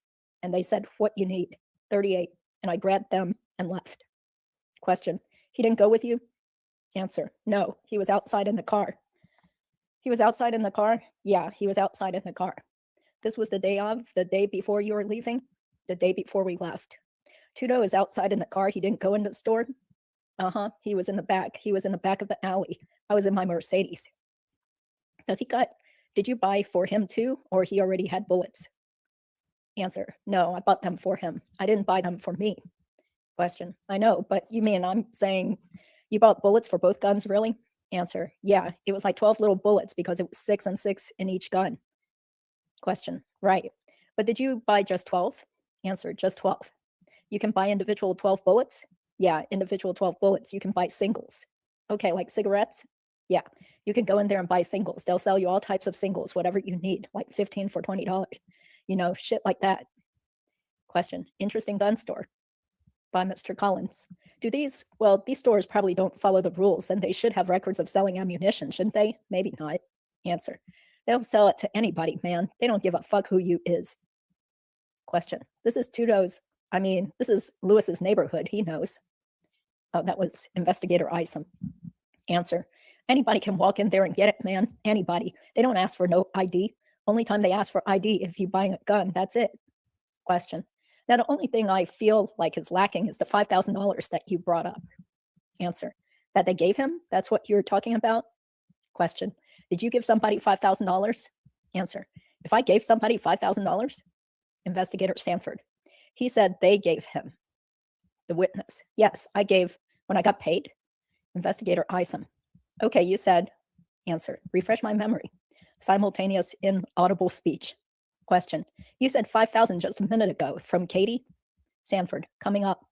And they said, what you need? 38. And I grabbed them and left. Question, he didn't go with you? Answer, no, he was outside in the car. He was outside in the car? Yeah, he was outside in the car. This was the day before you were leaving? The day before we left. Tudo is outside in the car. He didn't go into the store? Uh-huh, he was in the back. He was in the back of the alley. I was in my Mercedes. Did you buy for him too, or he already had bullets? Answer, no, I bought them for him. I didn't buy them for me. Question, I know, but you mean I'm saying you bought bullets for both guns, really? Answer, yeah, it was like 12 little bullets because it was 6 and 6 in each gun. Question, right. But did you buy just 12? Answer, just 12. You can buy individual 12 bullets? Yeah, individual 12 bullets. You can buy singles. Okay, like cigarettes? Yeah, you can go in there and buy singles. They'll sell you all types of singles, whatever you need, like 15 for $20. You know, shit like that. Question, interesting gun store. By Mr. Collins. These stores probably don't follow the rules, and they should have records of selling ammunition, shouldn't they? Maybe not. Answer, they'll sell it to anybody, man. They don't give a fuck who you is. Question, this is Lewis's neighborhood. He knows. Oh, that was Investigator Isom. Answer, anybody can walk in there and get it, man. Anybody. They don't ask for no ID. Only time they ask for ID if you're buying a gun, that's it. Question, now the only thing I feel like is lacking is the $5,000 that you brought up. Answer, that they gave him? That's what you're talking about? Question, did you give somebody $5,000? Answer, if I gave somebody $5,000? Investigator Sanford, he said they gave him. The witness, yes, I gave when I got paid. Investigator Isom, okay, you said. Answer, refresh my memory. Simultaneous inaudible speech. Question, you said 5,000 just a minute ago from Katie? Sanford, coming up.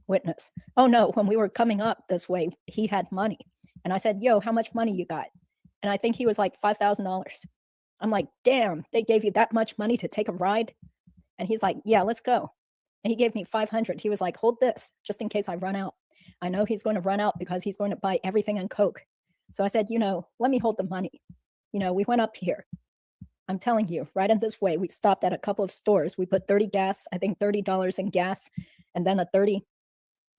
Witness, oh no, when we were coming up this way, he had money. And I said, yo, how much money you got? And I think he was like $5,000. I'm like, damn, they gave you that much money to take a ride? And he's like, yeah, let's go. And he gave me 500. He was like, hold this just in case I run out. I know he's going to run out because he's going to buy everything in Coke. So I said, let me hold the money. We went up here. I'm telling you, right in this way, we stopped at a couple of stores. We put $30 in gas, and then the 30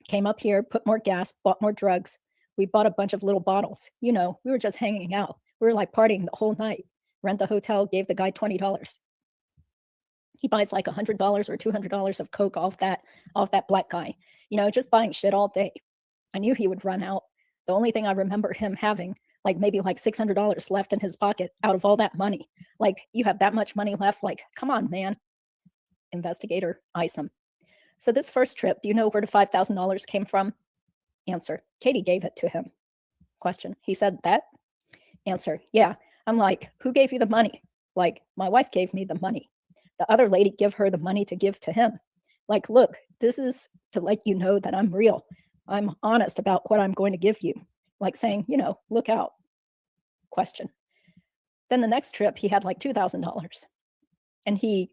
came up here, put more gas, bought more drugs. We bought a bunch of little bottles. We were just hanging out. We were like partying the whole night. Rent the hotel, gave the guy $20. He buys like $100 or $200 of Coke off that black guy, just buying shit all day. I knew he would run out. The only thing I remember him having, maybe $600 left in his pocket out of all that money. You have that much money left? Come on, man. Investigator Isom. So this first trip, do you know where the $5,000 came from? Answer, Katie gave it to him. Question, he said that? Answer, yeah. I'm like, who gave you the money? My wife gave me the money. The other lady give her the money to give to him. Look, this is to let you know that I'm real. I'm honest about what I'm going to give you. Saying, look out. Question. Then the next trip, he had $2,000. And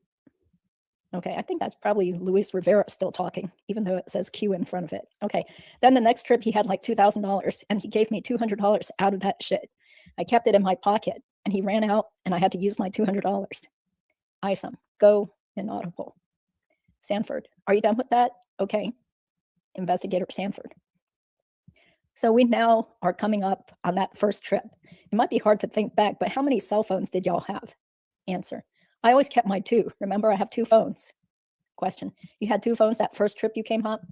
okay, I think that's probably Luis Rivera still talking, even though it says Q in front of it. Okay, then the next trip, he had $2,000, and he gave me $200 out of that shit. I kept it in my pocket, and he ran out, and I had to use my $200. Isom, go inaudible. Sanford, are you done with that? Okay. Investigator Sanford. So we now are coming up on that first trip. It might be hard to think back, but how many cell phones did y'all have? Answer, I always kept my 2. Remember, I have 2 phones. Question, you had 2 phones that first trip you came up?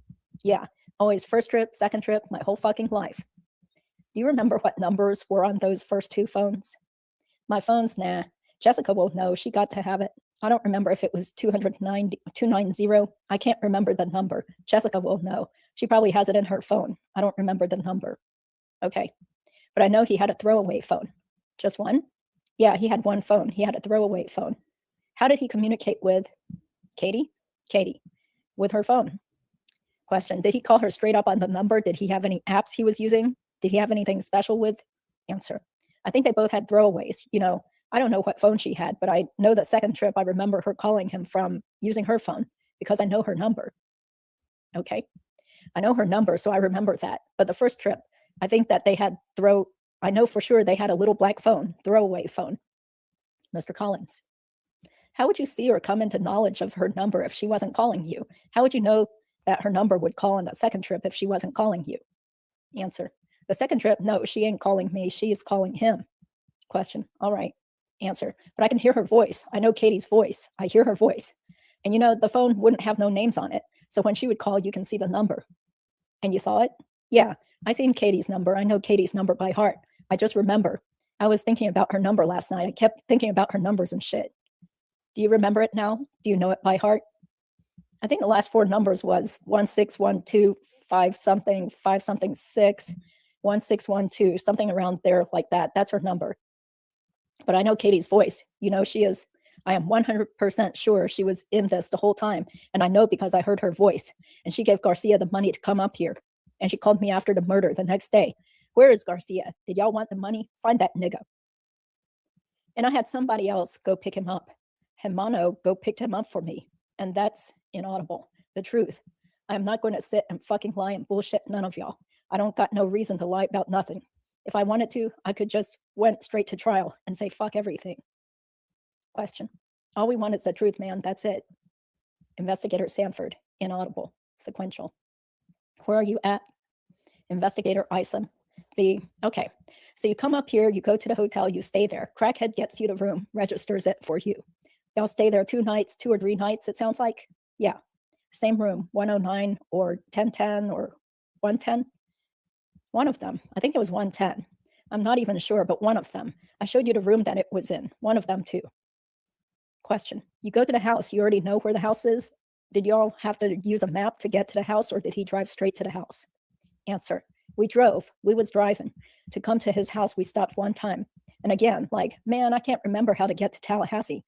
Yeah, always first trip, second trip, my whole fucking life. Do you remember what numbers were on those first 2 phones? My phones, nah. Jessica will know, she got to have it. I don't remember if it was 290. I can't remember the number. Jessica will know. She probably has it in her phone. I don't remember the number. Okay. But I know he had a throwaway phone. Just one? Yeah, he had one phone. He had a throwaway phone. How did he communicate with Katie? Katie, with her phone. Question, did he call her straight up on the number? Did he have any apps he was using? Did he have anything special with? Answer, I think they both had throwaways. I don't know what phone she had, but I know the second trip I remember her calling him from using her phone because I know her number. Okay. I know her number, so I remember that. But the first trip, I think that I know for sure they had a little black phone, throwaway phone. Mr. Collins, how would you see or come into knowledge of her number if she wasn't calling you? How would you know that her number would call on the second trip if she wasn't calling you? Answer, the second trip, no, she ain't calling me. She is calling him. Question, all right. Answer, but I can hear her voice. I know Katie's voice. I hear her voice. And the phone wouldn't have no names on it. So when she would call, you can see the number. And you saw it? Yeah, I seen Katie's number. I know Katie's number by heart. I just remember. I was thinking about her number last night. I kept thinking about her numbers and shit. Do you remember it now? Do you know it by heart? I think the last four numbers was 1612 5 something 5 something 6 1612, something around there like that. That's her number. But I know Katie's voice. She is. I am 100% sure she was in this the whole time. And I know because I heard her voice. And she gave Garcia the money to come up here. And she called me after the murder the next day. Where is Garcia? Did y'all want the money? Find that nigga. And I had somebody else go pick him up. Hermano go picked him up for me. And that's inaudible. The truth. I am not going to sit and fucking lie and bullshit none of y'all. I don't got no reason to lie about nothing. If I wanted to, I could just went straight to trial and say fuck everything. Question. All we want is the truth, man. That's it. Investigator Sanford. Inaudible. Sequential. Where are you at? Investigator Isom. Okay. So you come up here, you go to the hotel, you stay there. Crackhead gets you the room, registers it for you. Y'all stay there 2 nights, 2 or 3 nights, it sounds like? Yeah. Same room, 109 or 1010 or 110. One of them. I think it was 110. I'm not even sure, but one of them. I showed you the room that it was in. One of them too. Question. You go to the house. You already know where the house is? Did y'all have to use a map to get to the house, or did he drive straight to the house? Answer. We drove. We was driving. To come to his house, we stopped one time. And again, man, I can't remember how to get to Tallahassee.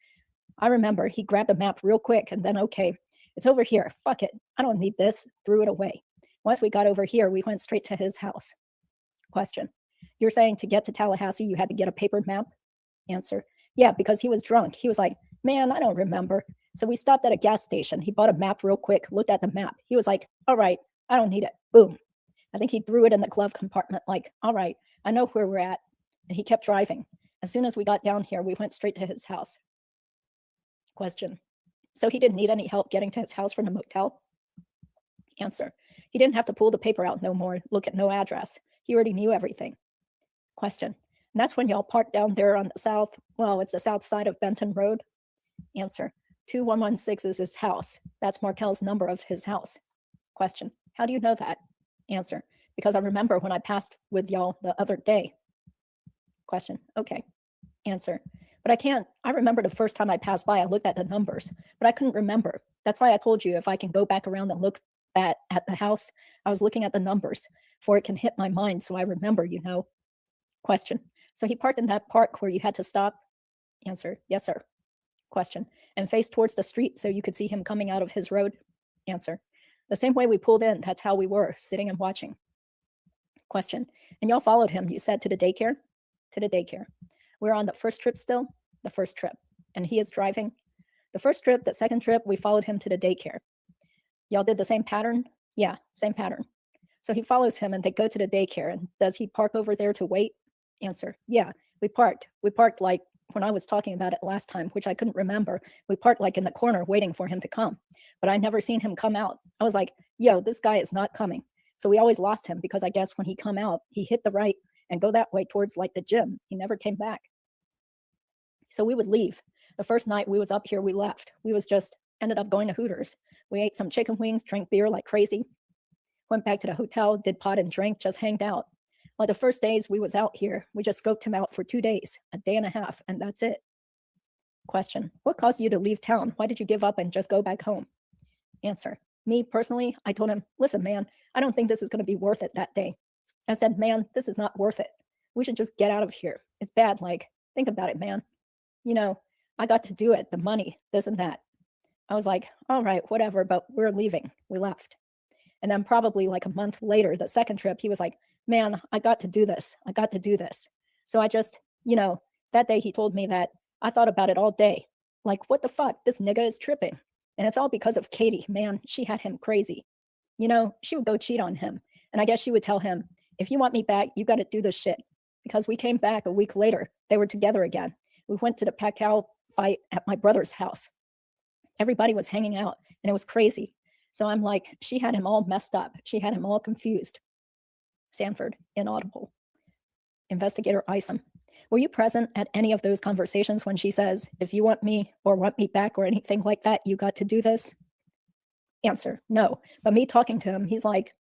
I remember he grabbed a map real quick and then, okay, it's over here. Fuck it. I don't need this. Threw it away. Once we got over here, we went straight to his house. Question. You're saying to get to Tallahassee, you had to get a paper map? Answer. Yeah, because he was drunk. He was like, man, I don't remember. So we stopped at a gas station. He bought a map real quick, looked at the map. He was like, all right, I don't need it. Boom. I think he threw it in the glove compartment like, all right, I know where we're at. And he kept driving. As soon as we got down here, we went straight to his house. Question. So he didn't need any help getting to his house from the motel? Answer. He didn't have to pull the paper out no more, look at no address. He already knew everything. Question. And that's when y'all parked down there on it's the south side of Benton Road? Answer. 2116 is his house. That's Markel's number of his house. Question. How do you know that? Answer. Because I remember when I passed with y'all the other day. Question. Okay. Answer. But I remember the first time I passed by, I looked at the numbers, but I couldn't remember. That's why I told you if I can go back around and look at the house, I was looking at the numbers for it can hit my mind so I remember, Question. So he parked in that park where you had to stop? Answer. Yes, sir. Question. And faced towards the street so you could see him coming out of his road? Answer. The same way we pulled in, that's how we were, sitting and watching. Question. And y'all followed him, you said, to the daycare? To the daycare. We're on the first trip still? The first trip. And he is driving? The first trip, the second trip, we followed him to the daycare. Y'all did the same pattern? Yeah, same pattern. So he follows him and they go to the daycare. And does he park over there to wait? Answer. Yeah, we parked. We parked like when I was talking about it last time, which I couldn't remember. We parked like in the corner waiting for him to come. But I never seen him come out. I was like, yo, this guy is not coming. So we always lost him because I guess when he come out, he hit the right and go that way towards like the gym. He never came back. So we would leave. The first night we was up here, we left. We was just ended up going to Hooters. We ate some chicken wings, drank beer like crazy. Went back to the hotel, did pot and drink, just hanged out. Like the first days we was out here, we just scoped him out for 2 days, a day and a half, and that's it. Question. What caused you to leave town? Why did you give up and just go back home? Answer. Me personally, I told him, listen, man, I don't think this is going to be worth it that day. I said, man, this is not worth it. We should just get out of here. It's bad. Like, think about it, man. I got to do it, the money, this and that. I was like, all right, whatever, but we're leaving. We left. And then probably like a month later, the second trip, he was like, man, I got to do this. I got to do this. So I just, that day he told me that I thought about it all day. Like, what the fuck? This nigga is tripping. And it's all because of Katie. Man, she had him crazy. You know, she would go cheat on him. And I guess she would tell him, if you want me back, you got to do this shit. Because we came back a week later. They were together again. We went to the Pacquiao fight at my brother's house. Everybody was hanging out and it was crazy. So I'm like, she had him all messed up. She had him all confused. Sanford, inaudible. Investigator Isom. Were you present at any of those conversations when she says, if you want me or want me back or anything like that, you got to do this? Answer, no. But me talking to him, he's like,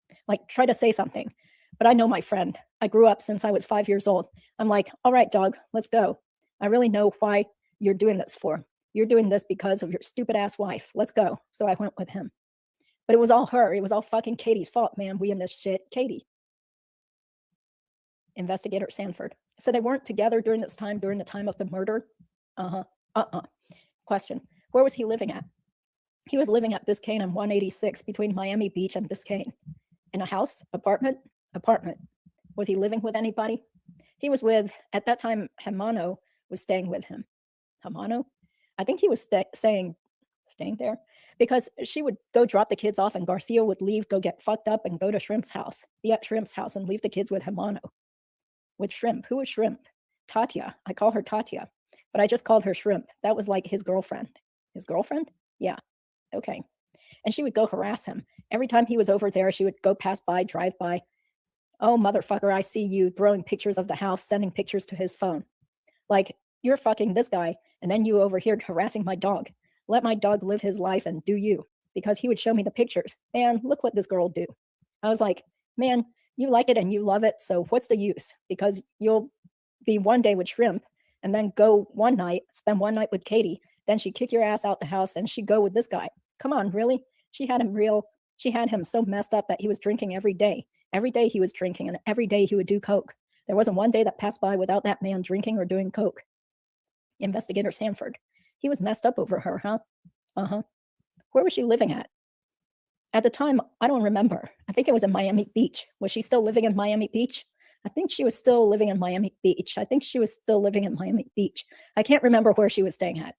try to say something. But I know my friend. I grew up since I was 5 years old. I'm like, all right, dog, let's go. I really know why you're doing this for. You're doing this because of your stupid ass wife. Let's go. So I went with him. But it was all her. It was all fucking Katie's fault, man. We in this shit. Katie. Investigator Sanford. So they weren't together during this time, during the time of the murder? Question. Where was he living at? He was living at Biscayne and 186 between Miami Beach and Biscayne. In a house? Apartment? Apartment. Was he living with anybody? He was with, at that time, Hermano was staying with him. Hermano? I think he was staying there because she would go drop the kids off and Garcia would leave, go get fucked up and go to Shrimp's house, be at Shrimp's house and leave the kids with Hermano. With Shrimp. Who was Shrimp? Tatia. I call her Tatia, but I just called her Shrimp. That was like his girlfriend. His girlfriend? Yeah. Okay. And she would go harass him. Every time he was over there, she would go pass by, drive by. Oh, motherfucker, I see you throwing pictures of the house, sending pictures to his phone. Like, you're fucking this guy, and then you over here harassing my dog. Let my dog live his life and do you. Because he would show me the pictures. Man, look what this girl do. I was like, man, you like it and you love it, so what's the use? Because you'll be one day with Shrimp, and then go one night, spend one night with Katie, then she'd kick your ass out the house, and she'd go with this guy. Come on, really? She had him so messed up that he was drinking every day. Every day he was drinking, and every day he would do coke. There wasn't one day that passed by without that man drinking or doing coke. Investigator Sanford. He was messed up over her, huh? Uh-huh. Where was she living at? At the time, I don't remember. I think it was in Miami Beach. Was she still living in Miami Beach? I think she was still living in Miami Beach. I can't remember where she was staying at.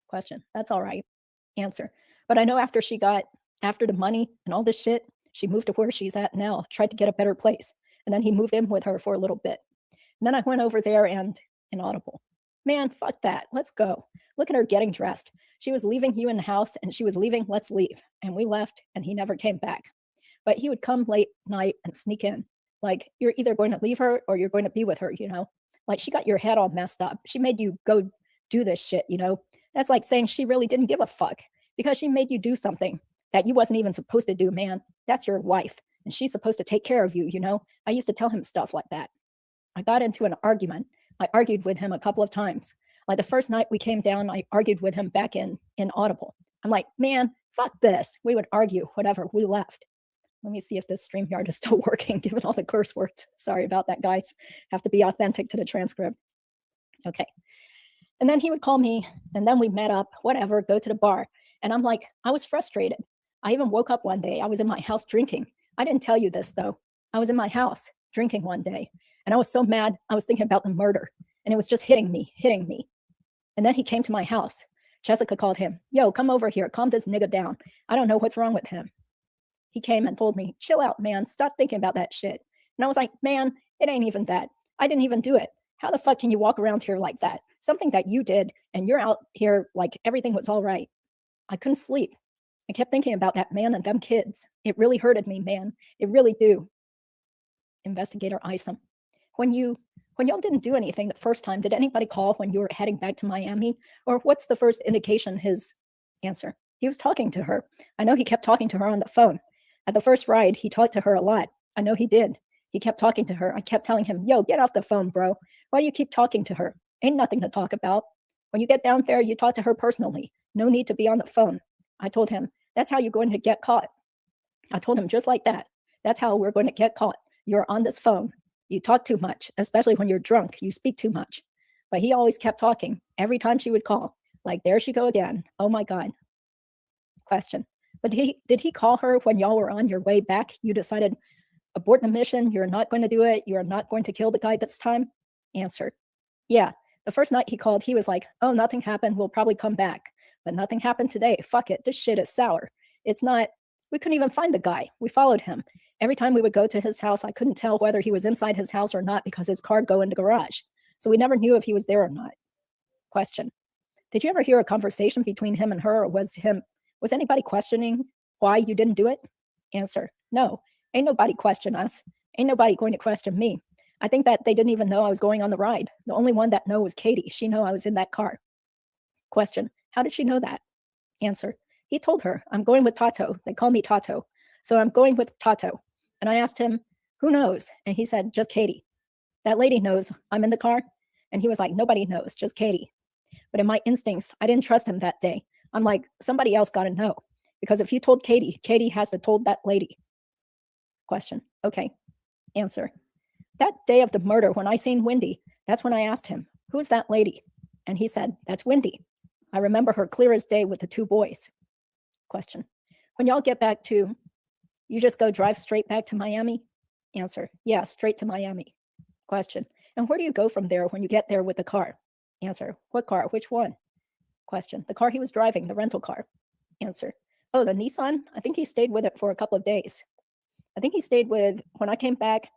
Question. That's all right. Answer. But I know after the money and all this shit, she moved to where she's at now, tried to get a better place. And then he moved in with her for a little bit. And then I went over there and inaudible. Man, fuck that. Let's go. Look at her getting dressed. She was leaving you in the house and she was leaving, let's leave. And we left and he never came back. But he would come late night and sneak in. Like, you're either going to leave her or you're going to be with her, you know? Like, she got your head all messed up. She made you go do this shit, you know? That's like saying she really didn't give a fuck because she made you do something that you wasn't even supposed to do, man. That's your wife, and she's supposed to take care of you, you know? I used to tell him stuff like that. I got into an argument. I argued with him a couple of times. Like the first night we came down, I argued with him back in Audible. I'm like, man, fuck this. We would argue, whatever. We left. Let me see if this StreamYard is still working, given all the curse words. Sorry about that, guys. Have to be authentic to the transcript. Okay. And then he would call me, and then we met up, whatever, go to the bar. And I'm like, I was frustrated. I even woke up one day. I was in my house drinking. I didn't tell you this, though. I was in my house drinking one day. And I was so mad. I was thinking about the murder. And it was just hitting me. And then he came to my house. Jessica called him. Yo, come over here. Calm this nigga down. I don't know what's wrong with him. He came and told me, chill out, man. Stop thinking about that shit. And I was like, man, it ain't even that. I didn't even do it. How the fuck can you walk around here like that? Something that you did, and you're out here like everything was all right. I couldn't sleep. I kept thinking about that man and them kids. It really hurted me, man. It really do. Investigator Isom. When y'all didn't do anything the first time, did anybody call when you were heading back to Miami? Or what's the first indication? His answer. He was talking to her. I know he kept talking to her on the phone. At the first ride, he talked to her a lot. I know he did. He kept talking to her. I kept telling him, yo, get off the phone, bro. Why do you keep talking to her? Ain't nothing to talk about. When you get down there, you talk to her personally. No need to be on the phone. I told him, that's how you're going to get caught. I told him just like that. That's how we're going to get caught. You're on this phone. You talk too much, especially when you're drunk. You speak too much. But he always kept talking every time she would call. Like, there she go again. Oh my God. Question. But did he call her when y'all were on your way back? You decided, abort the mission. You're not going to do it. You're not going to kill the guy this time? Answer. Yeah. The first night he called, he was like, oh, nothing happened. We'll probably come back. but nothing happened today. Fuck it. This shit is sour. It's not, we couldn't even find the guy. We followed him. Every time we would go to his house, I couldn't tell whether he was inside his house or not because his car would go in the garage. So we never knew if he was there or not. Question. Did you ever hear a conversation between him and her, or was anybody questioning why you didn't do it? Answer. No, ain't nobody question us. Ain't nobody going to question me. I think that they didn't even know I was going on the ride. The only one that knew was Katie. She knew I was in that car. Question. How did she know that? Answer. He told her, I'm going with Tato. They call me Tato. So I'm going with Tato. And I asked him, who knows? And he said, just Katie. That lady knows I'm in the car. And he was like, nobody knows, just Katie. But in my instincts, I didn't trust him that day. I'm like, somebody else got to know. Because if you told Katie, Katie has to told that lady. Question. Okay. Answer. That day of the murder, when I seen Wendi, that's when I asked him, who's that lady? And he said, that's Wendi. I remember her clear as day with the two boys. Question. When y'all get back to, you just go drive straight back to Miami? Answer. Yeah, straight to Miami. Question. And where do you go from there when you get there with the car? Answer. What car? Which one? Question. The car he was driving, the rental car. Answer. Oh, the Nissan? I think he stayed with it for a couple of days. I think he stayed with, when I came back,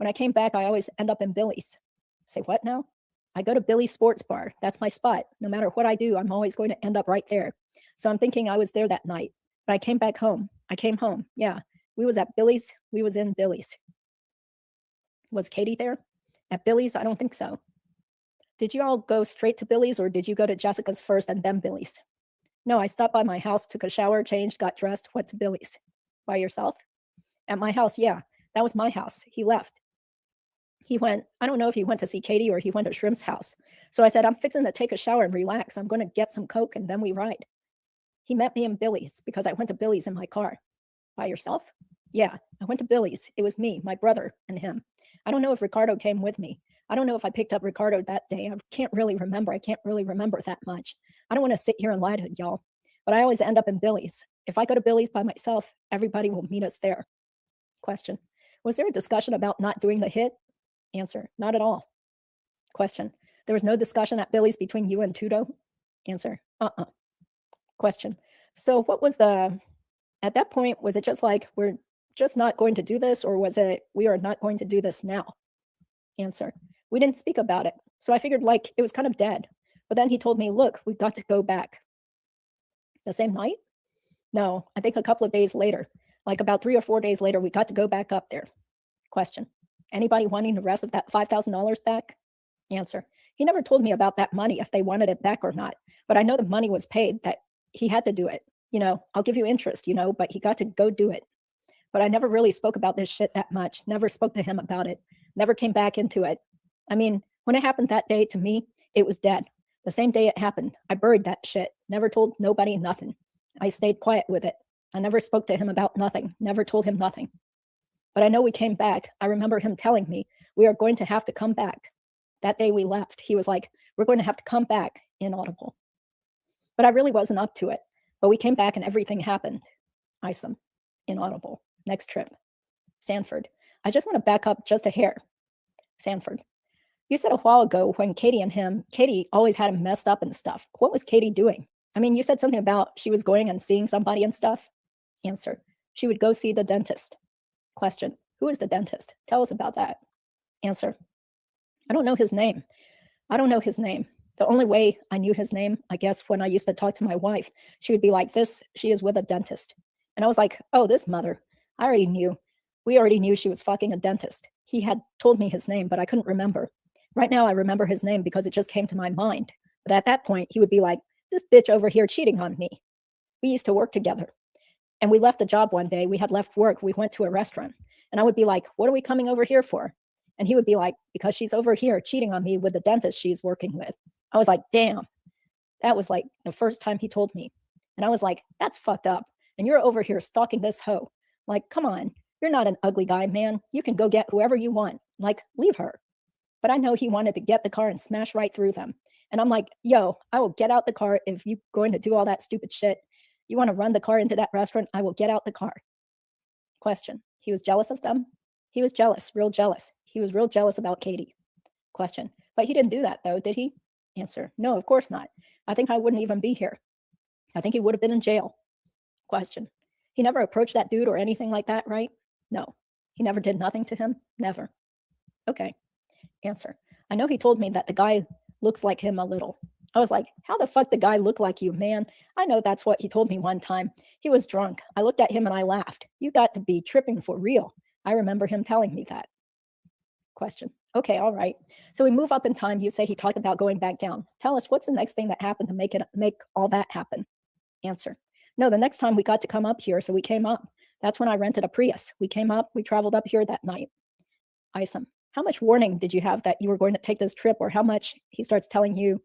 I always end up in Billy's. Say what now? I go to Billy's Sports Bar. That's my spot. No matter what I do, I'm always going to end up right there. So I'm thinking I was there that night. But I came back home. I came home. Yeah. We was at Billy's. We was in Billy's. Was Katie there? At Billy's? I don't think so. Did you all go straight to Billy's, or did you go to Jessica's first and then Billy's? No, I stopped by my house, took a shower, changed, got dressed, went to Billy's. By yourself? At my house, yeah. That was my house. He left. He went, I don't know if he went to see Katie or he went to Shrimp's house. So I said, I'm fixing to take a shower and relax. I'm going to get some Coke and then we ride. He met me in Billy's because I went to Billy's in my car. By yourself? Yeah, I went to Billy's. It was me, my brother, and him. I don't know if Ricardo came with me. I don't know if I picked up Ricardo that day. I can't really remember. I can't really remember that much. I don't want to sit here and lie to y'all, but I always end up in Billy's. If I go to Billy's by myself, everybody will meet us there. Question. Was there a discussion about not doing the hit? Answer. Not at all. Question. There was no discussion at Billy's between you and Tudo? Answer. Question. So what was at that point, was it just like, we're just not going to do this, or was it, we are not going to do this now? Answer. We didn't speak about it. So I figured like it was kind of dead. But then he told me, look, we've got to go back. The same night? No, I think a couple of days later, like about 3 or 4 days later, we got to go back up there. Question. Anybody wanting the rest of that $5,000 back? Answer. He never told me about that money, if they wanted it back or not. But I know the money was paid, that he had to do it. I'll give you interest, but he got to go do it. But I never really spoke about this shit that much. Never spoke to him about it. Never came back into it. I mean, when it happened that day, to me, it was dead. The same day it happened, I buried that shit. Never told nobody nothing. I stayed quiet with it. I never spoke to him about nothing. Never told him nothing. But I know we came back. I remember him telling me, we are going to have to come back. That day we left, he was like, we're going to have to come back, inaudible. But I really wasn't up to it. But we came back and everything happened. Isom, inaudible. Next trip. Sanford. I just want to back up just a hair. Sanford. You said a while ago when Katie always had him messed up and stuff. What was Katie doing? I mean, you said something about she was going and seeing somebody and stuff. Answer. She would go see the dentist. Question. Who is the dentist? Tell us about that. Answer. I don't know his name. The only way I knew his name, I guess, when I used to talk to my wife, she would be like, she is with a dentist. And I was like, oh, this mother. I already knew. We already knew she was fucking a dentist. He had told me his name, but I couldn't remember. Right now, I remember his name because it just came to my mind. But at that point, he would be like, this bitch over here cheating on me. We used to work together. And we left the job one day. We had left work. We went to a restaurant. And I would be like, what are we coming over here for? And he would be like, because she's over here cheating on me with the dentist she's working with. I was like, damn. That was like the first time he told me. And I was like, that's fucked up. And you're over here stalking this hoe. Like, come on. You're not an ugly guy, man. You can go get whoever you want. Like, leave her. But I know he wanted to get the car and smash right through them. And I'm like, yo, I will get out the car if you're going to do all that stupid shit. You want to run the car into that restaurant? I will get out the car. Question. He was jealous of them? He was jealous, real jealous. He was real jealous about Katie. Question. But he didn't do that though, did he? Answer. No, of course not. I think I wouldn't even be here. I think he would have been in jail. Question. He never approached that dude or anything like that, right? No. He never did nothing to him? Never. Okay. Answer. I know he told me that the guy looks like him a little. I was like, how the fuck the guy look like you, man? I know that's what he told me one time. He was drunk. I looked at him and I laughed. You got to be tripping for real. I remember him telling me that. Question. Okay, all right. So we move up in time. You say he talked about going back down. Tell us, what's the next thing that happened to make all that happen? Answer. No, the next time we got to come up here, so we came up. That's when I rented a Prius. We came up, we traveled up here that night. Isom. How much warning did you have that you were going to take this trip, or how much? He starts telling you.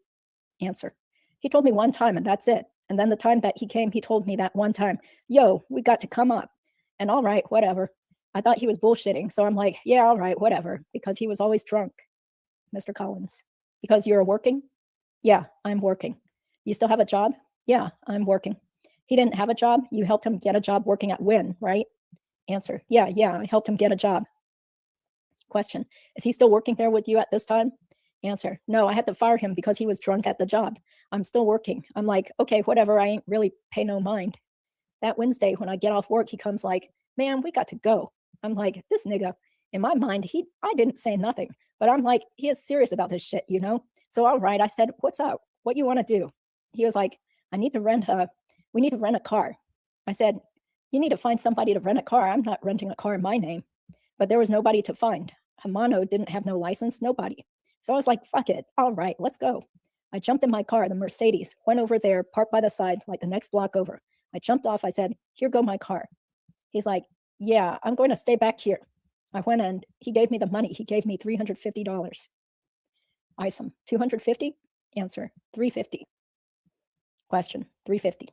Answer. He told me one time and that's it. And then the time that he came, he told me that one time, yo, we got to come up. And all right, whatever. I thought he was bullshitting. So I'm like, yeah, all right, whatever. Because he was always drunk. Mr. Collins. Because you're working? Yeah, I'm working. You still have a job? Yeah, I'm working. He didn't have a job. You helped him get a job working at Wynn, right? Answer. Yeah, I helped him get a job. Question. Is he still working there with you at this time? Answer. No, I had to fire him because he was drunk at the job. I'm still working. I'm like, okay, whatever. I ain't really pay no mind. That Wednesday when I get off work, he comes like, man, we got to go. I'm like, this nigga, in my mind, I didn't say nothing, but I'm like, he is serious about this shit, you know? So, all right, I said, what's up? What you want to do? He was like, we need to rent a car. I said, you need to find somebody to rent a car. I'm not renting a car in my name, but there was nobody to find. Hamano didn't have no license, nobody. So I was like, fuck it. All right, let's go. I jumped in my car, the Mercedes, went over there, parked by the side, like the next block over. I jumped off. I said, here go my car. He's like, yeah, I'm going to stay back here. I went and he gave me the money. He gave me $350. Isom, 250? Answer, 350. Question, 350.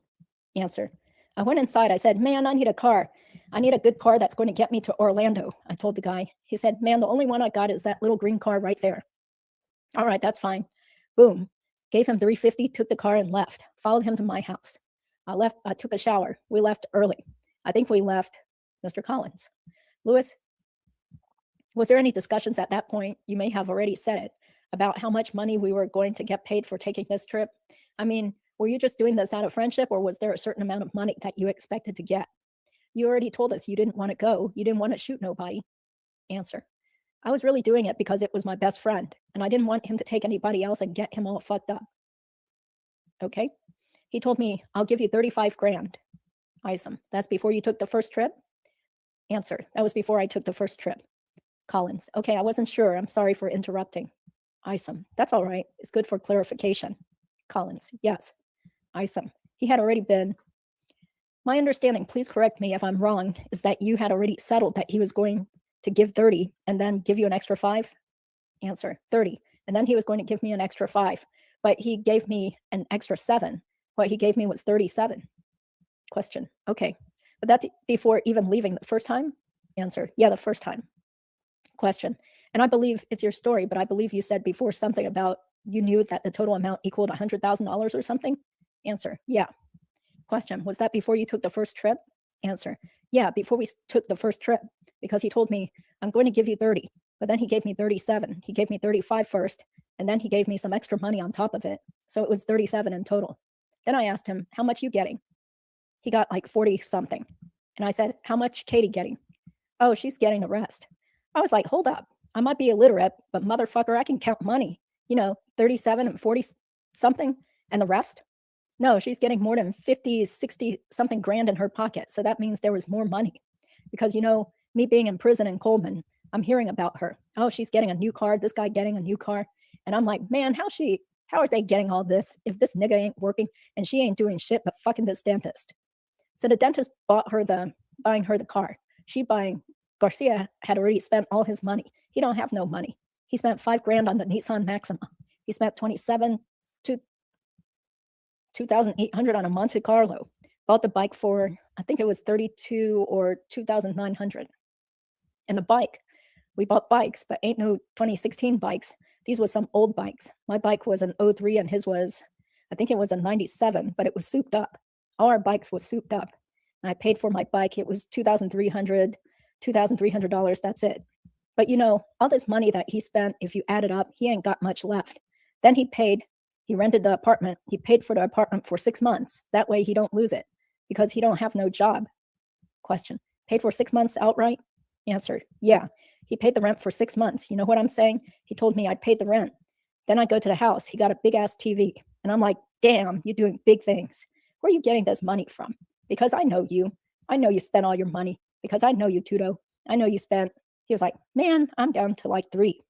Answer. I went inside. I said, man, I need a car. I need a good car that's going to get me to Orlando. I told the guy. He said, man, the only one I got is that little green car right there. All right, that's fine. Boom. Gave him $350, took the car and left. Followed him to my house. I took a shower. We left early. I think we left Mr. Collins. Louis, was there any discussions at that point? You may have already said it, about how much money we were going to get paid for taking this trip. I mean, were you just doing this out of friendship, or was there a certain amount of money that you expected to get? You already told us you didn't want to go. You didn't want to shoot nobody. Answer. I was really doing it because it was my best friend, and I didn't want him to take anybody else and get him all fucked up. Okay. He told me, I'll give you 35 grand. Isom. That's before you took the first trip? Answer. That was before I took the first trip. Collins. Okay, I wasn't sure. I'm sorry for interrupting. Isom. That's all right. It's good for clarification. Collins. Yes. Isom. He had already been. My understanding, please correct me if I'm wrong, is that you had already settled that he was going to give 30 and then give you an extra 5? Answer. 30. And then he was going to give me an extra 5, but he gave me an extra 7. What he gave me was 37. Question. Okay. But that's before even leaving the first time? Answer. Yeah, the first time. Question. And I believe it's your story, but I believe you said before something about you knew that the total amount equaled $100,000 or something? Answer. Yeah. Question. Was that before you took the first trip? Answer. Yeah, before we took the first trip, because he told me, I'm going to give you 30, but then he gave me 37. He gave me 35 first, and then he gave me some extra money on top of it. So it was 37 in total. Then I asked him, how much you getting? He got like 40 something. And I said, how much Katie getting? Oh, she's getting the rest. I was like, hold up. I might be illiterate, but motherfucker, I can count money. 37 and 40 something, and the rest? No, she's getting more than 50, 60 something grand in her pocket. So that means there was more money. Because, me being in prison in Coleman, I'm hearing about her. Oh, she's getting a new car. This guy getting a new car. And I'm like, man, how are they getting all this if this nigga ain't working and she ain't doing shit but fucking this dentist? So the dentist buying her the car. Garcia had already spent all his money. He don't have no money. He spent $5 grand on the Nissan Maxima. He spent 2,800 on a Monte Carlo. Bought the bike for, I think it was 32 or 2,900. And the bike, we bought bikes, but ain't no 2016 bikes. These was some old bikes. My bike was an 03 and his was, I think it was a 97, but it was souped up. All our bikes was souped up. And I paid for my bike. It was $2,300. That's it. But all this money that he spent, if you add it up, he ain't got much left. Then he He rented the apartment. He paid for the apartment for 6 months. That way he don't lose it because he don't have no job. Question. Paid for 6 months outright? Answer. Yeah. He paid the rent for 6 months. You know what I'm saying? He told me I paid the rent. Then I go to the house. He got a big ass TV. And I'm like, damn, you're doing big things. Where are you getting this money from? Because I know you. I know you spent all your money. Because I know you, Tudo. I know you spent. He was like, man, I'm down to like 3.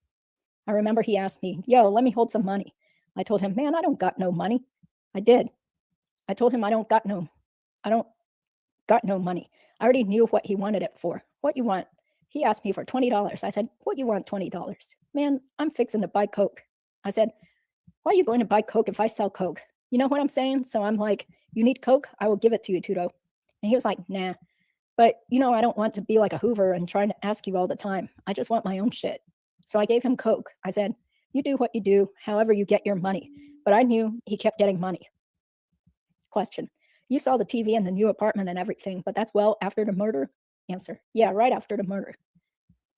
I remember he asked me, yo, let me hold some money. I told him, man, I don't got no money. I did. I told him I don't got no money. I already knew what he wanted it for. What you want? He asked me for $20. I said, what you want $20? Man, I'm fixing to buy Coke. I said, why are you going to buy Coke if I sell Coke? You know what I'm saying? So I'm like, you need Coke? I will give it to you, Tudo. And he was like, nah. But, I don't want to be like a Hoover and trying to ask you all the time. I just want my own shit. So I gave him Coke. I said, you do what you do, however you get your money. But I knew he kept getting money. Question. You saw the TV in the new apartment and everything, but that's well after the murder? Answer. Yeah, right after the murder.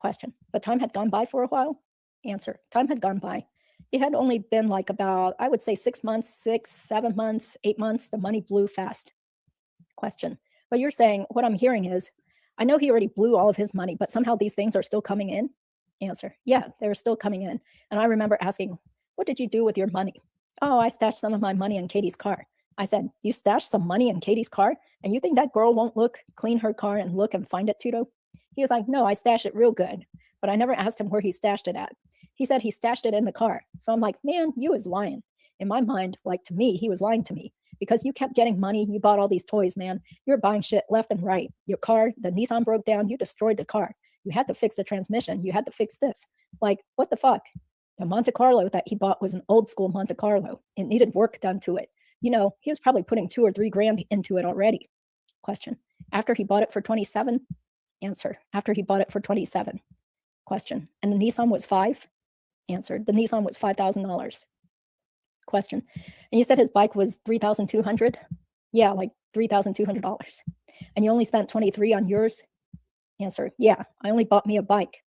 Question. But time had gone by for a while? Answer. Time had gone by. It had only been like about, I would say 6 months, 6, 7 months, 8 months. The money blew fast. Question. But you're saying, what I'm hearing is, I know he already blew all of his money, but somehow these things are still coming in? Answer. Yeah, they're still coming in. And I remember asking, what did you do with your money? Oh, I stashed some of my money in Katie's car. I said, you stashed some money in Katie's car? And you think that girl won't clean her car and look and find it, Tudo? He was like, no, I stashed it real good. But I never asked him where he stashed it at. He said he stashed it in the car. So I'm like, man, you is lying. In my mind, like to me, he was lying to me because you kept getting money. You bought all these toys, man. You're buying shit left and right. Your car, the Nissan broke down. You destroyed the car. You had to fix the transmission. You had to fix this. Like, what the fuck? The Monte Carlo that he bought was an old school Monte Carlo. It needed work done to it. He was probably putting 2 or 3 grand into it already. Question. After he bought it for 27? Answer. After he bought it for 27. Question. And the Nissan was 5? Answer. The Nissan was $5,000. Question. And you said his bike was $3,200? Yeah, like $3,200. And you only spent 23 on yours? Answer. Yeah, I only bought me a bike.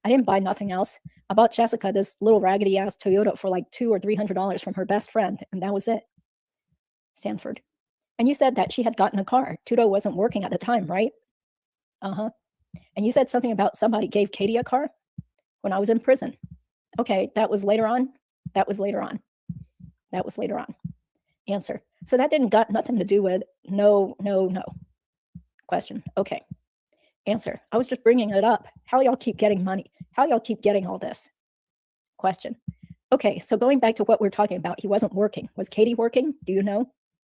I didn't buy nothing else. I bought Jessica this little raggedy ass Toyota for like $200 or $300 from her best friend, and that was it. Sanford. And you said that she had gotten a car. Tudo wasn't working at the time, right? Uh-huh. And you said something about somebody gave Katie a car when I was in prison. Okay, that was later on? That was later on. That was later on. Answer. So that didn't got nothing to do with no. Question. Okay. Answer. I was just bringing it up. How y'all keep getting money? How y'all keep getting all this? Question. Okay, so going back to what we're talking about, he wasn't working. Was Katie working? Do you know?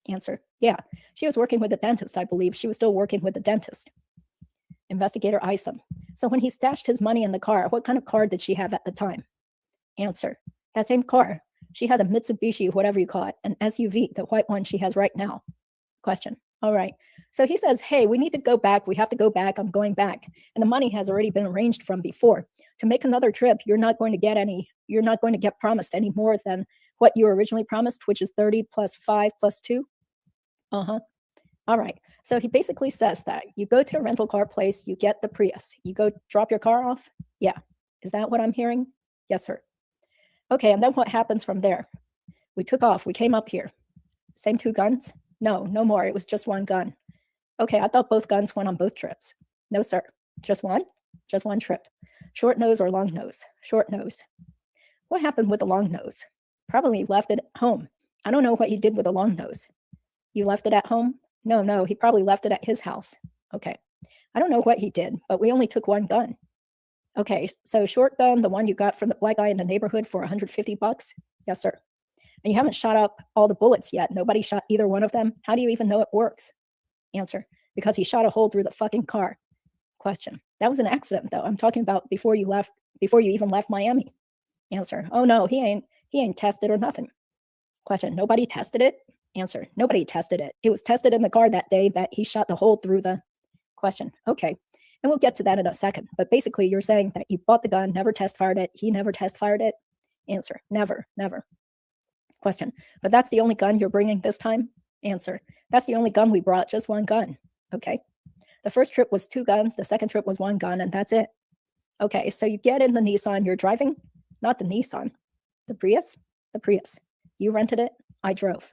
Answer. Yeah, she was working with the dentist, I believe. She was still working with the dentist. Investigator Isom. So when he stashed his money in the car, what kind of car did she have at the time? Answer. That same car. She has a Mitsubishi, whatever you call it, an SUV, the white one she has right now. Question. All right. So he says, hey, we need to go back. We have to go back. I'm going back. And the money has already been arranged from before. To make another trip, you're not going to get promised any more than what you originally promised, which is 30 plus 5 plus 2. Uh-huh. All right. So he basically says that you go to a rental car place, you get the Prius, you go drop your car off. Yeah. Is that what I'm hearing? Yes, sir. Okay. And then what happens from there? We took off. We came up here. Same 2 guns? No, no more. It was just 1 gun. Okay. I thought both guns went on both trips. No, sir. Just one? Just 1 trip. Short nose or long nose? Short nose. What happened with the long nose? Probably left it at home. I don't know what he did with the long nose. You left it at home? No, he probably left it at his house. Okay. I don't know what he did, but we only took 1 gun. Okay, so short gun, the one you got from the black guy in the neighborhood for $150? Yes, sir. And you haven't shot up all the bullets yet. Nobody shot either one of them. How do you even know it works? Answer. Because he shot a hole through the fucking car. Question. That was an accident, though. I'm talking about before you even left Miami. Answer. Oh, no, he ain't tested or nothing. Question. Nobody tested it? Answer. Nobody tested it. It was tested in the car that day that he shot the hole through the question. Okay. And we'll get to that in a second. But basically, you're saying that you bought the gun, never test fired it. He never test fired it? Answer. Never. Question. But that's the only gun you're bringing this time? Answer. That's the only gun we brought, just 1 gun. Okay. The first trip was 2 guns. The second trip was 1 gun, and that's it. Okay. So you get in the Nissan. You're driving? Not the Nissan. The Prius? The Prius. You rented it? I drove.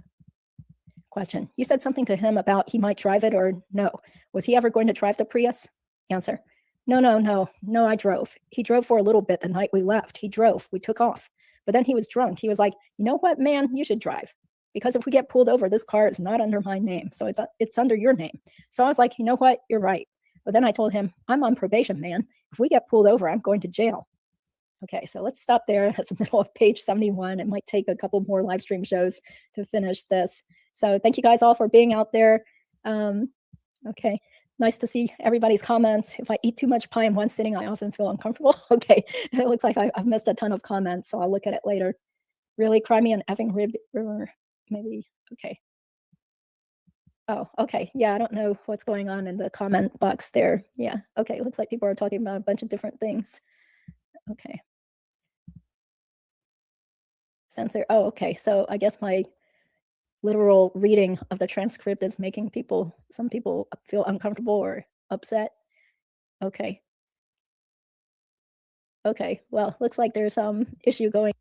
Question. You said something to him about he might drive it or no. Was he ever going to drive the Prius? Answer. No, I drove. He drove for a little bit the night we left. He drove. We took off. But then he was drunk. He was like, you know what, man, you should drive. Because if we get pulled over, this car is not under my name. So it's under your name. So I was like, you know what, you're right. But then I told him, I'm on probation, man. If we get pulled over, I'm going to jail. Okay, so let's stop there. That's the middle of page 71. It might take a couple more live stream shows to finish this. So thank you guys all for being out there. Okay, nice to see everybody's comments. If I eat too much pie in one sitting, I often feel uncomfortable. Okay, it looks like I've missed a ton of comments, so I'll look at it later. Really, cry me an effing river, maybe, okay. Oh, okay, yeah, I don't know what's going on in the comment box there. Yeah, okay, looks like people are talking about a bunch of different things. Okay. Censor, oh, okay, so I guess my literal reading of the transcript is making some people feel uncomfortable or upset. Okay. Okay, well, looks like there's some issue going.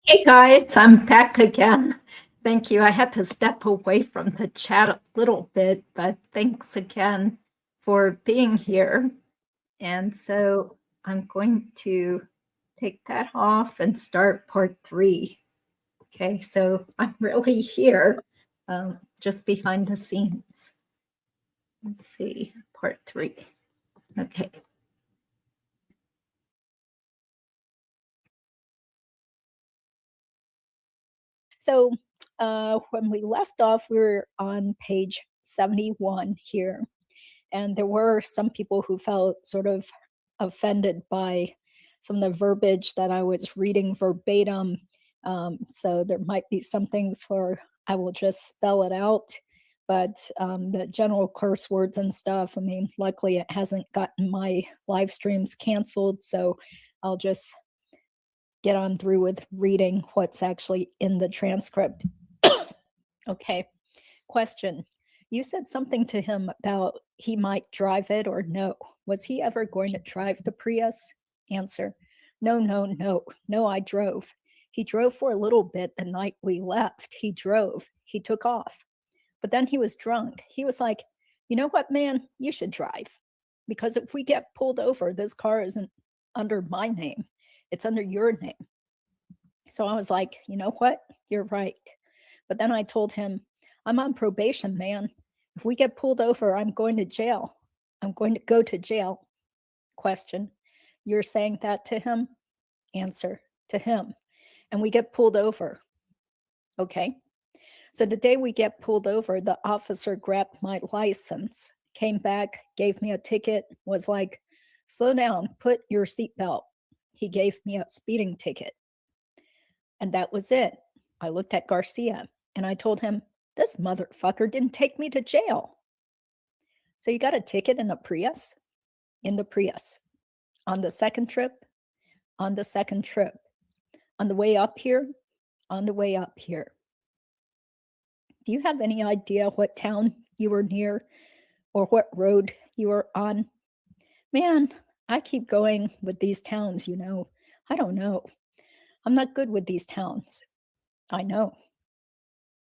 Hey guys, I'm back again. Thank you. I had to step away from the chat a little bit, but thanks again for being here. And so I'm going to take that off and start part 3. Okay, so I'm really here, just behind the scenes. Let's see, part 3. Okay. So when we left off, we were on page 71 here. And there were some people who felt sort of offended by some of the verbiage that I was reading verbatim. So there might be some things where I will just spell it out. But the general curse words and stuff, I mean, luckily it hasn't gotten my live streams canceled. So I'll just get on through with reading what's actually in the transcript. Okay. Question. You said something to him about he might drive it or no. Was he ever going to drive the Prius? Answer. No, I drove. He drove for a little bit the night we left. He drove. He took off. But then he was drunk. He was like, you know what, man, you should drive. Because if we get pulled over, this car isn't under my name. It's under your name. So I was like, you know what? You're right. But then I told him, I'm on probation, man. If we get pulled over, I'm going to jail. I'm going to go to jail. Question. You're saying that to him? Answer. To him. And we get pulled over. Okay. So the day we get pulled over, the officer grabbed my license, came back, gave me a ticket, was like, slow down, put your seatbelt. He gave me a speeding ticket. And that was it. I looked at Garcia and I told him, this motherfucker didn't take me to jail. So you got a ticket in a Prius? In the Prius. On the second trip? On the second trip. On the way up here? On the way up here. Do you have any idea what town you were near or what road you were on? Man, I keep going with these towns, you know. I don't know. I'm not good with these towns. I know.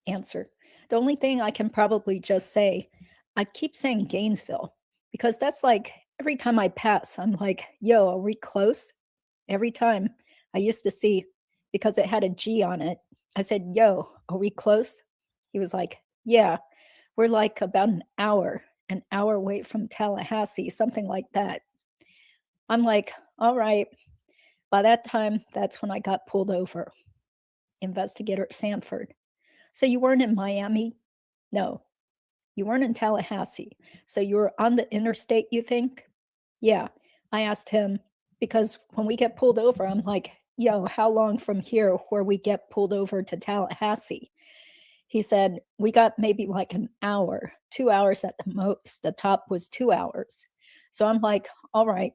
Answer. The only thing I can probably just say, I keep saying Gainesville because that's like every time I pass, I'm like, yo, are we close? Every time I used to see, because it had a G on it, I said, yo, are we close? He was like, yeah, we're like about an hour away from Tallahassee, something like that. I'm like, all right. By that time, that's when I got pulled over. Investigator Sanford. So you weren't in Miami? No, you weren't in Tallahassee. So you were on the interstate, you think? Yeah. I asked him, because when we get pulled over, I'm like, yo, how long from here where we get pulled over to Tallahassee? He said, we got maybe like an hour, 2 hours at the most. The top was 2 hours. So I'm like, all right,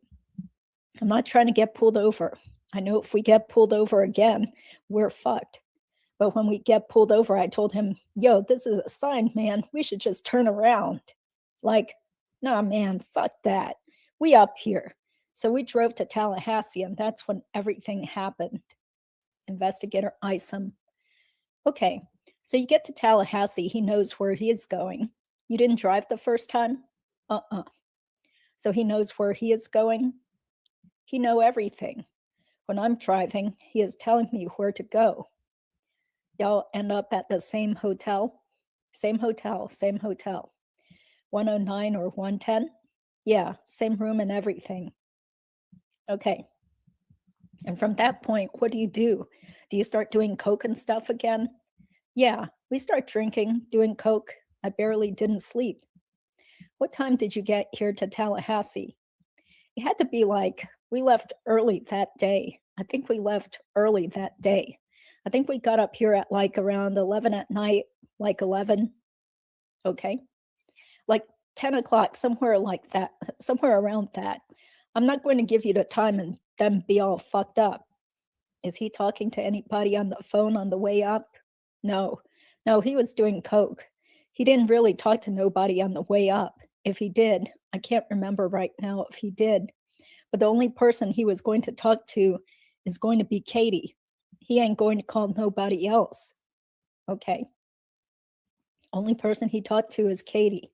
I'm not trying to get pulled over. I know if we get pulled over again, we're fucked. But when we get pulled over, I told him, yo, this is a sign, man. We should just turn around. Like, nah, man, fuck that. We up here. So we drove to Tallahassee, and that's when everything happened. Investigator Isom. Okay, so you get to Tallahassee, he knows where he is going. You didn't drive the first time? So he knows where he is going? He know everything. When I'm driving, he is telling me where to go. Y'all end up at the same hotel? Same hotel, same hotel. 109 or 110? Yeah, same room and everything. Okay. And from that point, what do? Do you start doing coke and stuff again? Yeah, we start drinking, doing coke. I barely didn't sleep. What time did you get here to Tallahassee? It had to be like, we left early that day. I think we left early that day. I think we got up here at like around 11 at night, like 11. Okay. Like 10 o'clock, somewhere like that, somewhere around that. I'm not going to give you the time and then be all fucked up. Is he talking to anybody on the phone on the way up? No, he was doing coke. He didn't really talk to nobody on the way up. If he did, I can't remember right now if he did. But the only person he was going to talk to is going to be Katie. He ain't going to call nobody else. Okay. Only person he talked to is Katie.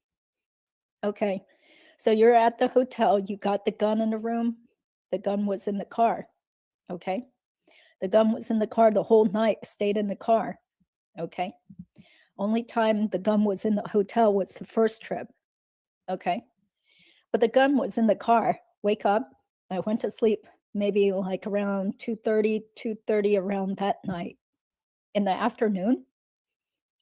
Okay. So you're at the hotel. You got the gun in the room. The gun was in the car. Okay. The gun was in the car the whole night, stayed in the car. Okay. Only time the gun was in the hotel was the first trip. Okay. But the gun was in the car. Wake up. I went to sleep maybe like around 2:30 around that night. In the afternoon?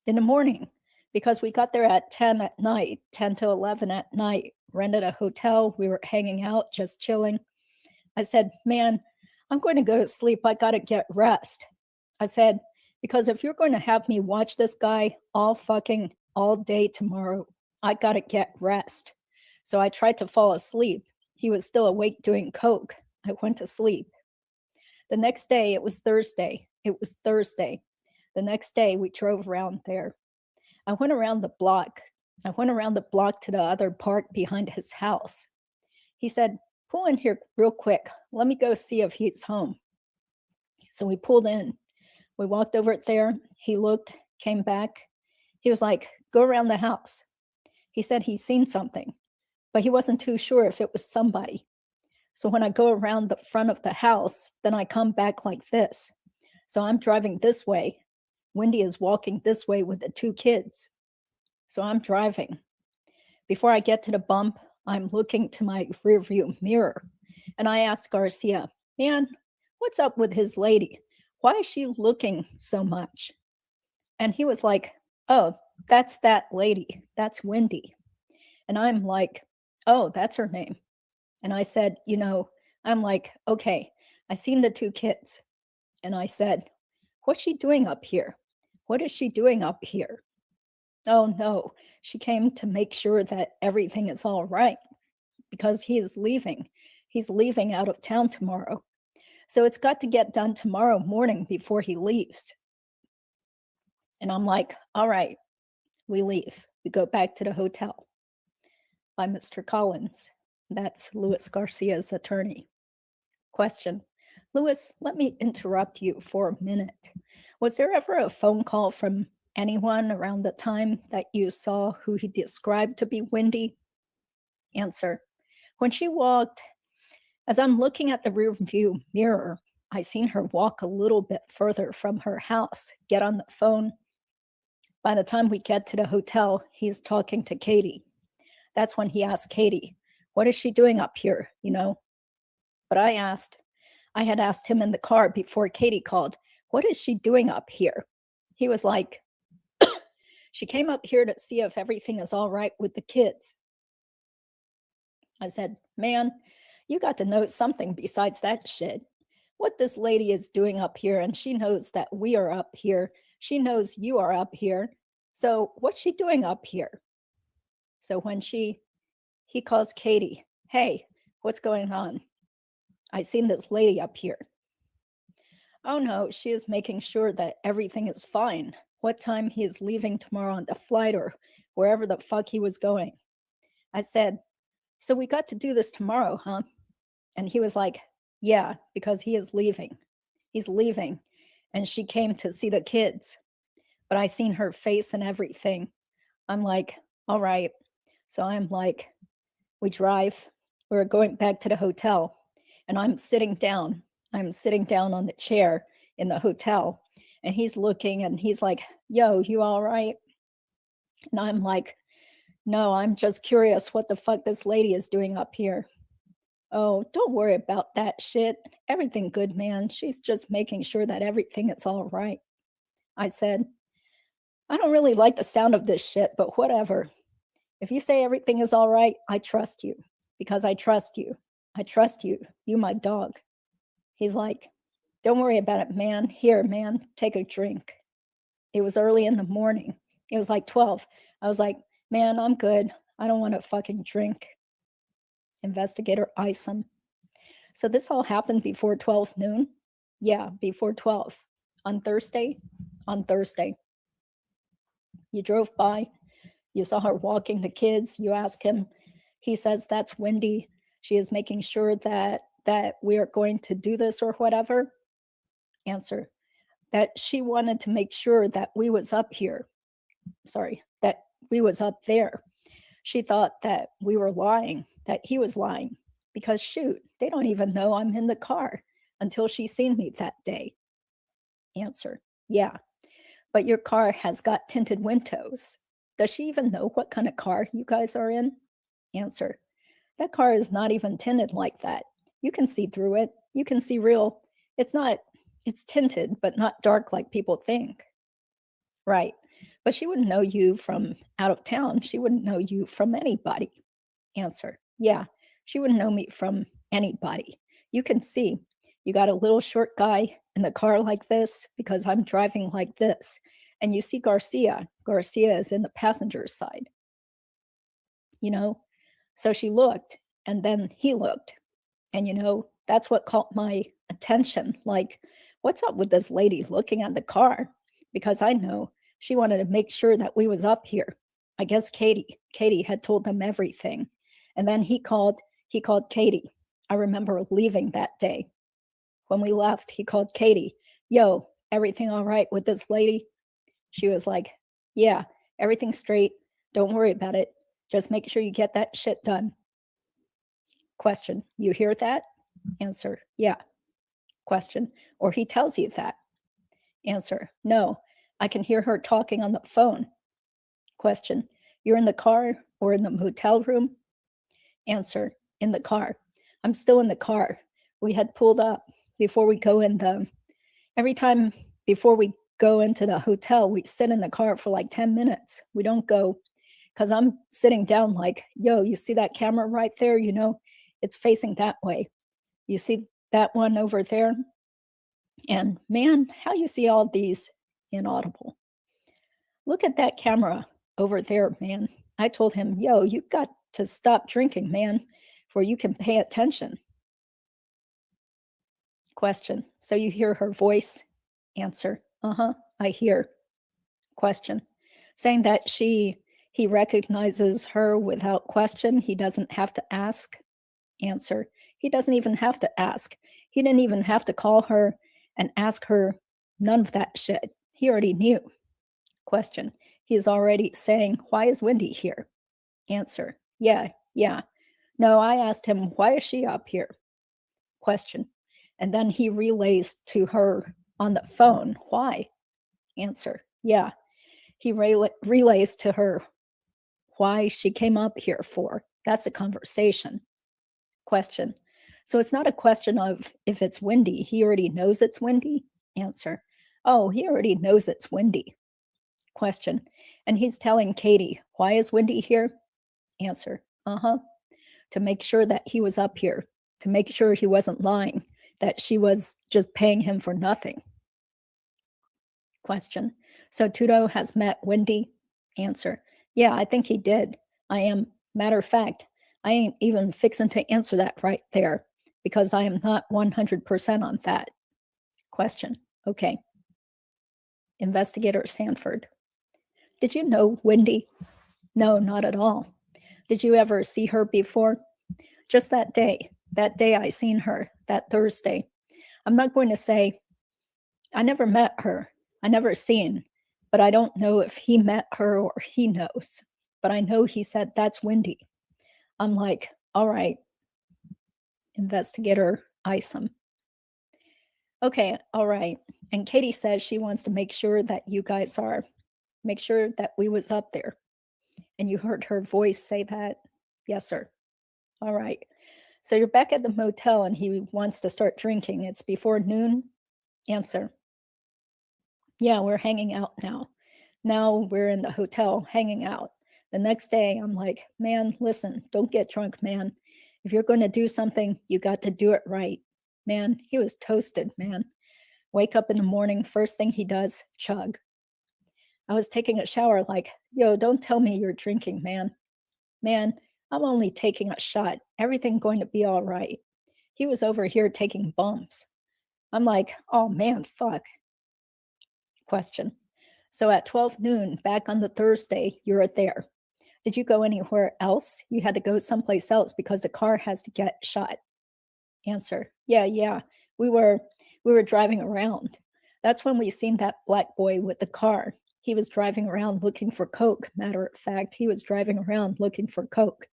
In the morning. Because we got there at 10 at night, 10 to 11 at night, rented a hotel. We were hanging out, just chilling. I said, man, I'm going to go to sleep. I got to get rest. I said, because if you're going to have me watch this guy all day tomorrow, I got to get rest. So I tried to fall asleep. He was still awake doing coke. I went to sleep. The next day, it was Thursday. The next day, we drove around there. I went around the block. To the other park behind his house. He said, pull in here real quick. Let me go see if he's home. So we pulled in. We walked over there. He looked, came back. He was like, go around the house. He said he's seen something, but he wasn't too sure if it was somebody. So when I go around the front of the house, then I come back like this. So I'm driving this way. Wendi is walking this way with the two kids. So I'm driving. Before I get to the bump, I'm looking to my rearview mirror. And I asked Garcia, man, what's up with his lady? Why is she looking so much? And he was like, oh, that's that lady. That's Wendi. And I'm like, oh, that's her name. And I said, I'm like, okay, I seen the two kids. And I said, what's she doing up here? What is she doing up here? Oh, no, she came to make sure that everything is all right because he is leaving. He's leaving out of town tomorrow. So it's got to get done tomorrow morning before he leaves. And I'm like, all right, we leave. We go back to the hotel. By Mr. Collins. That's Luis Garcia's attorney. Question. Luis, let me interrupt you for a minute. Was there ever a phone call from anyone around the time that you saw who he described to be Wendi? Answer. When she walked, as I'm looking at the rearview mirror, I seen her walk a little bit further from her house, get on the phone. By the time we get to the hotel, he's talking to Katie. That's when he asked Katie, what is she doing up here, But I had asked him in the car before Katie called, what is she doing up here? He was like, she came up here to see if everything is all right with the kids. I said, man, you got to know something besides that shit. What this lady is doing up here, and she knows that we are up here. She knows you are up here. So what's she doing up here? So when he calls Katie, hey, what's going on? I seen this lady up here. Oh no, she is making sure that everything is fine. What time he is leaving tomorrow on the flight or wherever the fuck he was going. I said, so we got to do this tomorrow, huh? And he was like, yeah, because he is leaving. He's leaving. And she came to see the kids. But I seen her face and everything. I'm like, all right. So I'm like, we drive. We're going back to the hotel. And I'm sitting down. I'm sitting down on the chair in the hotel. And he's looking and he's like, yo, you all right? And I'm like, no, I'm just curious what the fuck this lady is doing up here. Oh, don't worry about that shit. Everything good, man. She's just making sure that everything is all right. I said, I don't really like the sound of this shit, but whatever. If you say everything is all right, I trust you because I trust you. I trust you. You, my dog. He's like, don't worry about it, man. Here, man, take a drink. It was early in the morning. It was like 12. I was like, man, I'm good. I don't want to fucking drink. Investigator Isom. So this all happened before 12 noon? Yeah, before 12. On Thursday? On Thursday. You drove by, you saw her walking the kids, you ask him, he says, that's Wendi. She is making sure that we are going to do this or whatever. Answer, that she wanted to make sure that we was up here. Sorry, that we was up there. She thought that we were lying, that he was lying, because shoot, they don't even know I'm in the car until she seen me that day. Answer, yeah, but your car has got tinted windows. Does she even know what kind of car you guys are in? Answer, that car is not even tinted like that. You can see through it. You can see real. It's tinted, but not dark like people think. Right. But she wouldn't know you from out of town. She wouldn't know you from anybody. Answer, yeah, she wouldn't know me from anybody. You can see, you got a little short guy in the car like this because I'm driving like this. And you see Garcia. Garcia is in the passenger side. You know, so she looked and then he looked. And, you know, that's what caught my attention. Like, what's up with this lady looking at the car? Because I know she wanted to make sure that we was up here. I guess Katie had told them everything. And then he called Katie. I remember leaving that day. When we left, he called Katie. Yo, everything all right with this lady? She was like, yeah, everything's straight. Don't worry about it. Just make sure you get that shit done. Question, you hear that? Answer, yeah. Question, or he tells you that? Answer, no, I can hear her talking on the phone. Question, you're in the car or in the hotel room? Answer, in the car. I'm still in the car. We had pulled up before we go in every time before we go into the hotel, we sit in the car for like 10 minutes. We don't go, because I'm sitting down like, yo, you see that camera right there? You know, it's facing that way. You see that one over there? And man, how you see all these inaudible. Look at that camera over there, man. I told him, yo, you got to stop drinking, man, for you can pay attention. Question, so you hear her voice? Answer, I hear. Question, saying that he recognizes her without question, he doesn't have to ask? Answer, he doesn't even have to ask. He didn't even have to call her and ask her none of that shit. He already knew. Question, he's already saying, why is Wendi here? Answer, yeah. No, I asked him, why is she up here? Question, and then he relays to her on the phone, why? Answer, yeah. He relays to her why she came up here for. That's a conversation. Question, so it's not a question of if it's Wendi. He already knows it's Wendi? Answer, oh, he already knows it's Wendi. Question, and he's telling Katie, why is Wendi here? Answer, to make sure that he was up here, to make sure he wasn't lying, that she was just paying him for nothing. Question, so Tudo has met Wendi? Answer, yeah, I think he did. Matter of fact, I ain't even fixing to answer that right there because I am not 100% on that. Question, okay. Investigator Sanford, did you know Wendi? No, not at all. Did you ever see her before? Just that day. that day I seen her, that Thursday. I'm not going to say I never met her. I never seen, but I don't know if he met her or he knows. But I know he said, that's Wendi. I'm like, all right, investigator Isom. Okay, all right. And Katie says she wants to make sure that you guys make sure that we was up there. And you heard her voice say that? Yes, sir. All right. So you're back at the motel and he wants to start drinking. It's before noon? Answer. Yeah, we're hanging out now. Now we're in the hotel hanging out. The next day, I'm like, man, listen, don't get drunk, man. If you're going to do something, you got to do it right. Man, he was toasted, man. Wake up in the morning, first thing he does, chug. I was taking a shower like, yo, don't tell me you're drinking, man. Man, I'm only taking a shot. Everything going to be all right. He was over here taking bumps. I'm like, oh man, fuck. Question. So at 12 noon, back on the Thursday, you're there. Did you go anywhere else? You had to go someplace else because the car has to get shot. Answer. Yeah. We were driving around. That's when we seen that black boy with the car. He was driving around looking for coke. Matter of fact, he was driving around looking for coke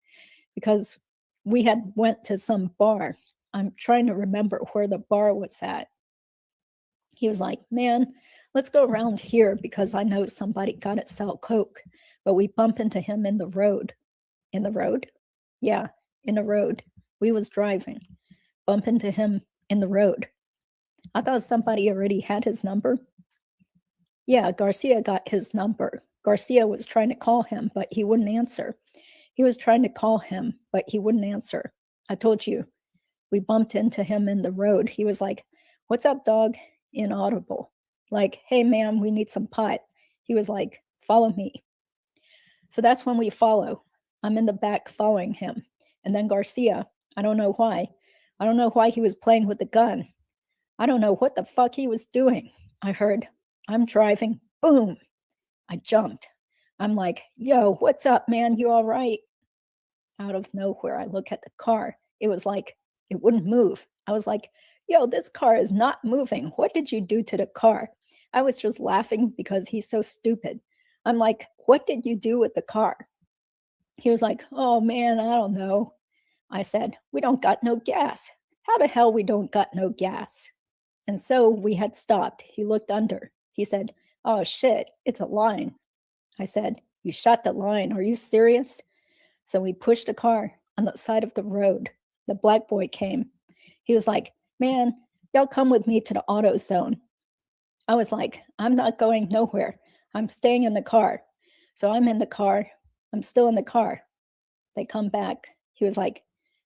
because we had went to some bar. I'm trying to remember where the bar was at. He was like, man, let's go around here because I know somebody got to sell coke. But we bump into him in the road. In the road? Yeah, in the road. We was driving. Bump into him in the road. I thought somebody already had his number. Yeah, Garcia got his number. Garcia was trying to call him, but he wouldn't answer. He was trying to call him, but he wouldn't answer. I told you, we bumped into him in the road. He was like, what's up, dog? Inaudible. Like, hey, man, we need some pot. He was like, follow me. So that's when we follow. I'm in the back following him. And then Garcia, I don't know why. I don't know why he was playing with the gun. I don't know what the fuck he was doing. I heard, I'm driving. Boom. I jumped. I'm like, yo, what's up, man? You all right? Out of nowhere, I look at the car. It was like, it wouldn't move. I was like, yo, this car is not moving. What did you do to the car? I was just laughing because he's so stupid. I'm like, what did you do with the car? He was like, oh man, I don't know. I said, we don't got no gas. How the hell we don't got no gas? And so we had stopped. He looked under. He said, oh shit, it's a line. I said, you shot the line. Are you serious? So we pushed the car on the side of the road. The black boy came. He was like, man, y'all come with me to the auto zone. I was like, I'm not going nowhere. I'm staying in the car. So I'm in the car. I'm still in the car. They come back. He was like,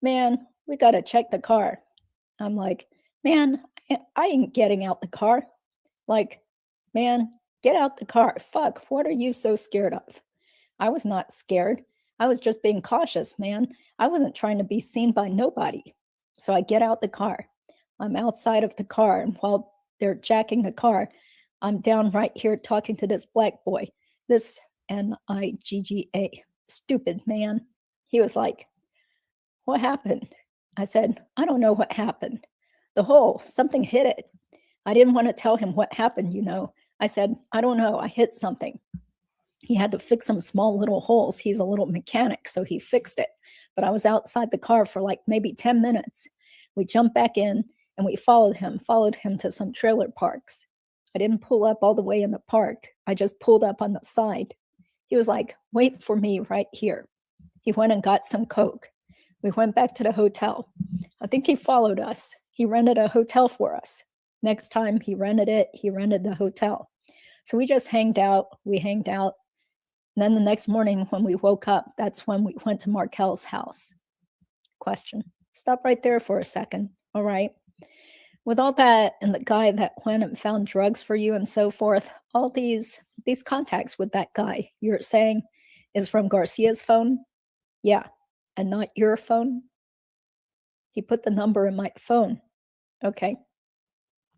man, we got to check the car. I'm like, man, I ain't getting out the car. Like, man, get out the car. Fuck, what are you so scared of? I was not scared. I was just being cautious, man. I wasn't trying to be seen by nobody. So I get out the car. I'm outside of the car. And while they're jacking the car, I'm down right here talking to this black boy, this Nigga, stupid man. He was like, what happened? I said, I don't know what happened. The hole, something hit it. I didn't want to tell him what happened, you know. I said, I don't know, I hit something. He had to fix some small little holes. He's a little mechanic, so he fixed it. But I was outside the car for like maybe 10 minutes. We jumped back in and we followed him to some trailer parks. I didn't pull up all the way in the park. I just pulled up on the side. He was like, wait for me right here. He went and got some coke. We went back to the hotel. I think he followed us. He rented a hotel for us. Next time he rented the hotel. So we just hanged out. We hanged out. And then the next morning when we woke up, that's when we went to Markel's house. Question. Stop right there for a second. All right. With all that and the guy that went and found drugs for you and so forth, all these contacts with that guy you're saying is from Garcia's phone? Yeah. And not your phone? He put the number in my phone. Okay.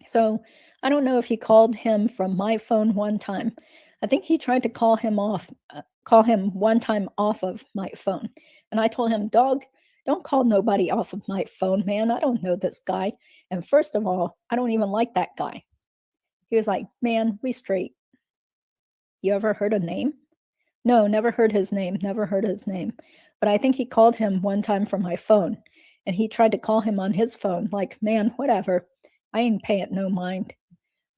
So I don't know if he called him from my phone one time. I think he tried to call him one time off of my phone. And I told him, dog, Don't call nobody off of my phone, man. I don't know this guy. And first of all, I don't even like that guy. He was like, man, we straight. You ever heard a name? No, never heard his name, never heard his name. But I think he called him one time from my phone, and he tried to call him on his phone, like, man, whatever. I ain't paying no mind.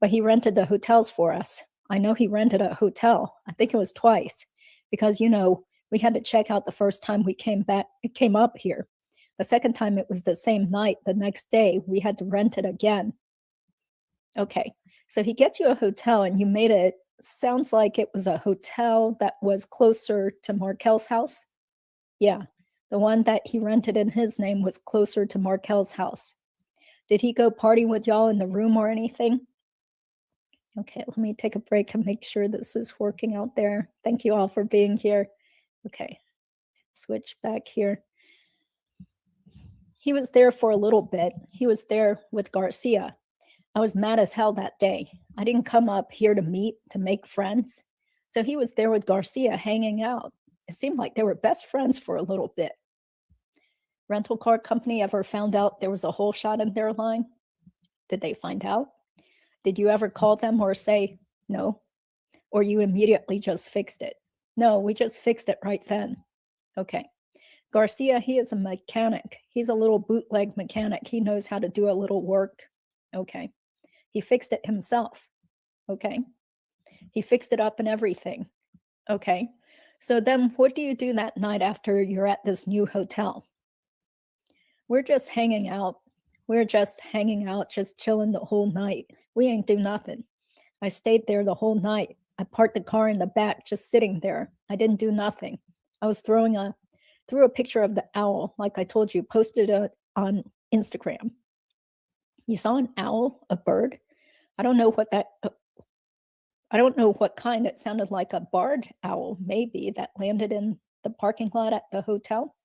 But he rented the hotels for us. I know he rented a hotel. I think it was twice, because, we had to check out the first time we came up here. The second time it was the same night. The next day we had to rent it again. Okay, so he gets you a hotel and you made it sounds like it was a hotel that was closer to Markel's house. Yeah, the one that he rented in his name was closer to Markel's house. Did he go party with y'all in the room or anything? Okay, let me take a break and make sure this is working out there. Thank you all for being here. Okay, switch back here. He was there for a little bit. He was there with Garcia. I was mad as hell that day. I didn't come up here to meet, to make friends. So he was there with Garcia hanging out. It seemed like they were best friends for a little bit. Rental car company ever found out there was a hole shot in their line? Did they find out? Did you ever call them or say no? Or you immediately just fixed it? No, we just fixed it right then. Okay. Garcia, he is a mechanic. He's a little bootleg mechanic. He knows how to do a little work. Okay. He fixed it himself. Okay. He fixed it up and everything. Okay. So then what do you do that night after you're at this new hotel? We're just hanging out. Just chilling the whole night. We ain't do nothing. I stayed there the whole night. I parked the car in the back, just sitting there. I didn't do nothing. I was threw a picture of the owl, like I told you, posted it on Instagram. You saw an owl, a bird? I don't know what kind. It sounded like a barred owl, maybe, that landed in the parking lot at the hotel.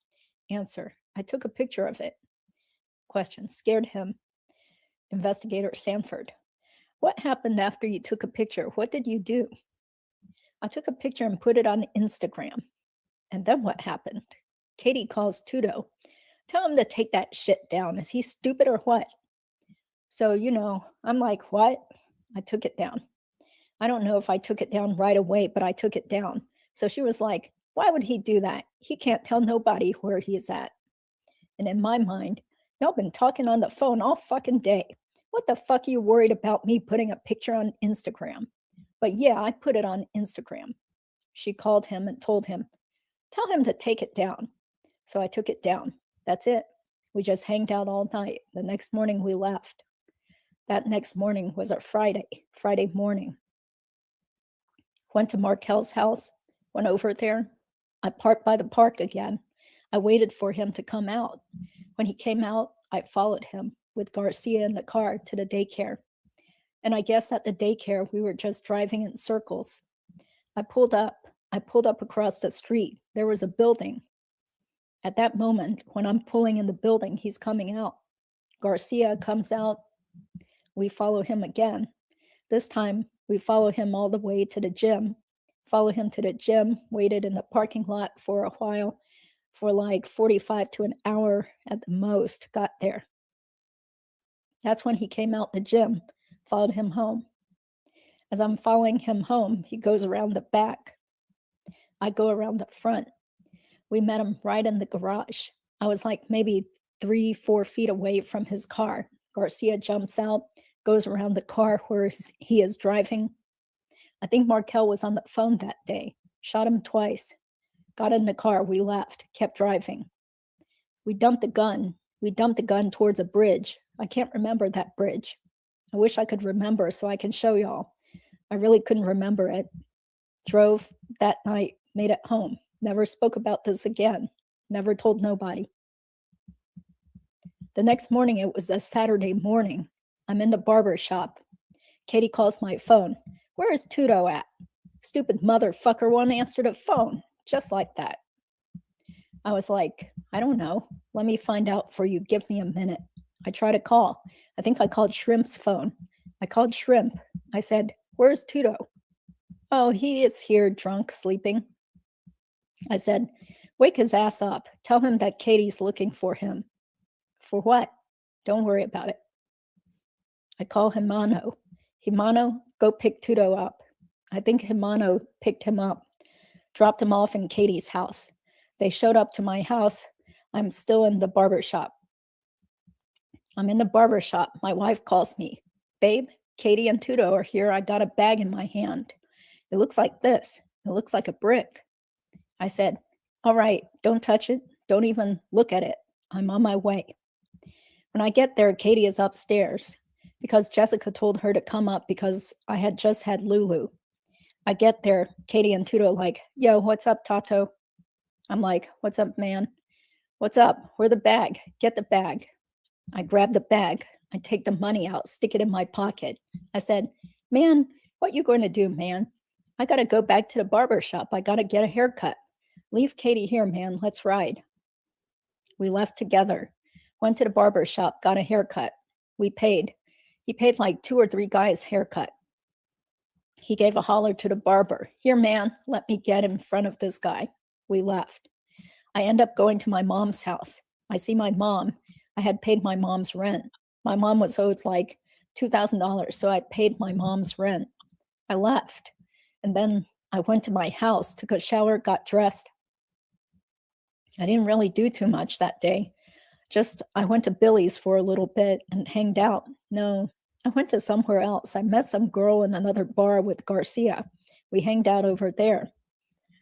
Answer, I took a picture of it. Question, scared him. Investigator Sanford, what happened after you took a picture? What did you do? I took a picture and put it on Instagram. And then what happened? Katie calls Tudo. Tell him to take that shit down. Is he stupid or what? So, I'm like, what? I took it down. I don't know if I took it down right away, but I took it down. So she was like, why would he do that? He can't tell nobody where he is at. And in my mind, y'all been talking on the phone all fucking day. What the fuck are you worried about me putting a picture on Instagram? But yeah, I put it on Instagram. She called him and told him, tell him to take it down. So I took it down. That's it. We just hanged out all night. The next morning we left. That next morning was a Friday morning. Went to Markel's house, went over there. I parked by the park again. I waited for him to come out. When he came out, I followed him with Garcia in the car to the daycare. And I guess at the daycare, we were just driving in circles. I pulled up across the street. There was a building. At that moment, when I'm pulling in the building, he's coming out. Garcia comes out. We follow him again. This time, we follow him all the way to the gym. Follow him to the gym, waited in the parking lot for a while, for like 45 to an hour at the most, got there. That's when he came out the gym, followed him home. As I'm following him home, he goes around the back. I go around the front. We met him right in the garage. I was like maybe 3-4 feet away from his car. Garcia jumps out, goes around the car where he is driving. I think Markel was on the phone that day. Shot him twice. Got in the car, we left, kept driving. We dumped the gun towards a bridge. I can't remember that bridge. I wish I could remember so I can show y'all. I really couldn't remember it. Drove that night, made it home. Never spoke about this again. Never told nobody. The next morning, it was a Saturday morning. I'm in the barber shop. Katie calls my phone. Where is Tudo at? Stupid motherfucker won't answer the phone. Just like that. I was like, I don't know. Let me find out for you. Give me a minute. I try to call. I think I called Shrimp's phone. I called Shrimp. I said, where's Tudo? Oh, he is here, drunk, sleeping. I said, Wake his ass up. Tell him that Katie's looking for him. For what? Don't worry about it. I call Himano. Himano, go pick Tudo up. I think Himano picked him up, dropped him off in Katie's house. They showed up to my house. I'm still in the barber shop. I'm in the barber shop. My wife calls me. Babe, Katie and Tudo are here. I got a bag in my hand. It looks like this. It looks like a brick. I said, all right, don't touch it. Don't even look at it. I'm on my way. When I get there, Katie is upstairs because Jessica told her to come up because I had just had Lulu. I get there, Katie and Tudo like, yo, what's up, Tato? I'm like, what's up, man? What's up? Where the bag? Get the bag. I grab the bag. I take the money out, stick it in my pocket. I said, man, what you going to do, man? I got to go back to the barber shop. I got to get a haircut. Leave Katie here, man. Let's ride. We left together, went to the barber shop, got a haircut. We paid. He paid like 2 or 3 guys' haircut. He gave a holler to the barber. Here, man, let me get in front of this guy. We left. I end up going to my mom's house. I see my mom. I had paid my mom's rent. My mom was owed like $2,000, so I paid my mom's rent. I left. And then I went to my house, took a shower, got dressed. I didn't really do too much that day. Just I went to Billy's for a little bit and hanged out. No, I went to somewhere else. I met some girl in another bar with Garcia. We hanged out over there.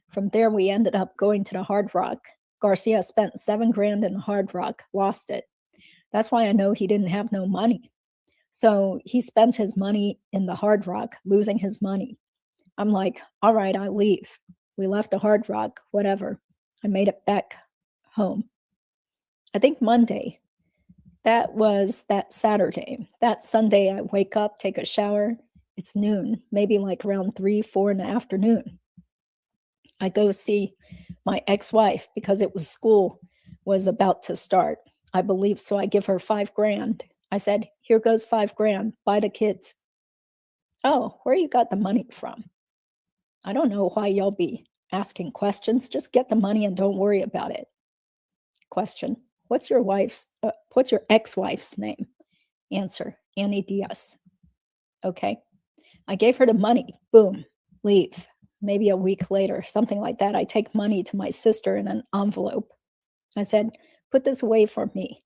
From there, we ended up going to the Hard Rock. Garcia spent $7,000 in the Hard Rock, lost it. That's why I know he didn't have no money. So he spent his money in the Hard Rock, losing his money. I'm like, all right, I leave. We left the Hard Rock, whatever. I made it back home. I think Monday. That was that Saturday. That Sunday, I wake up, take a shower. It's noon, maybe like around 3, 4 in the afternoon. I go see my ex-wife because it was school was about to start, I believe. So I give her $5,000. I said, here goes $5,000, buy the kids. Oh, where you got the money from? I don't know why y'all be asking questions. Just get the money and don't worry about it. Question. What's your ex-wife's name? Answer. Annie Diaz. Okay. I gave her the money. Boom. Leave. Maybe a week later, something like that. I take money to my sister in an envelope. I said, put this away for me.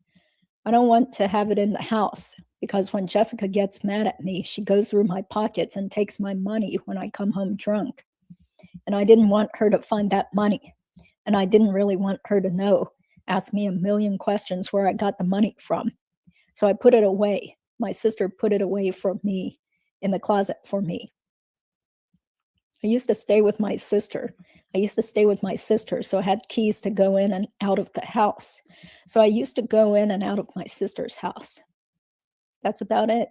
I don't want to have it in the house because when Jessica gets mad at me, she goes through my pockets and takes my money when I come home drunk. And I didn't want her to find that money. And I didn't really want her to know, ask me a million questions where I got the money from. So I put it away. My sister put it away for me in the closet for me. I used to stay with my sister. So I had keys to go in and out of the house. So I used to go in and out of my sister's house. That's about it.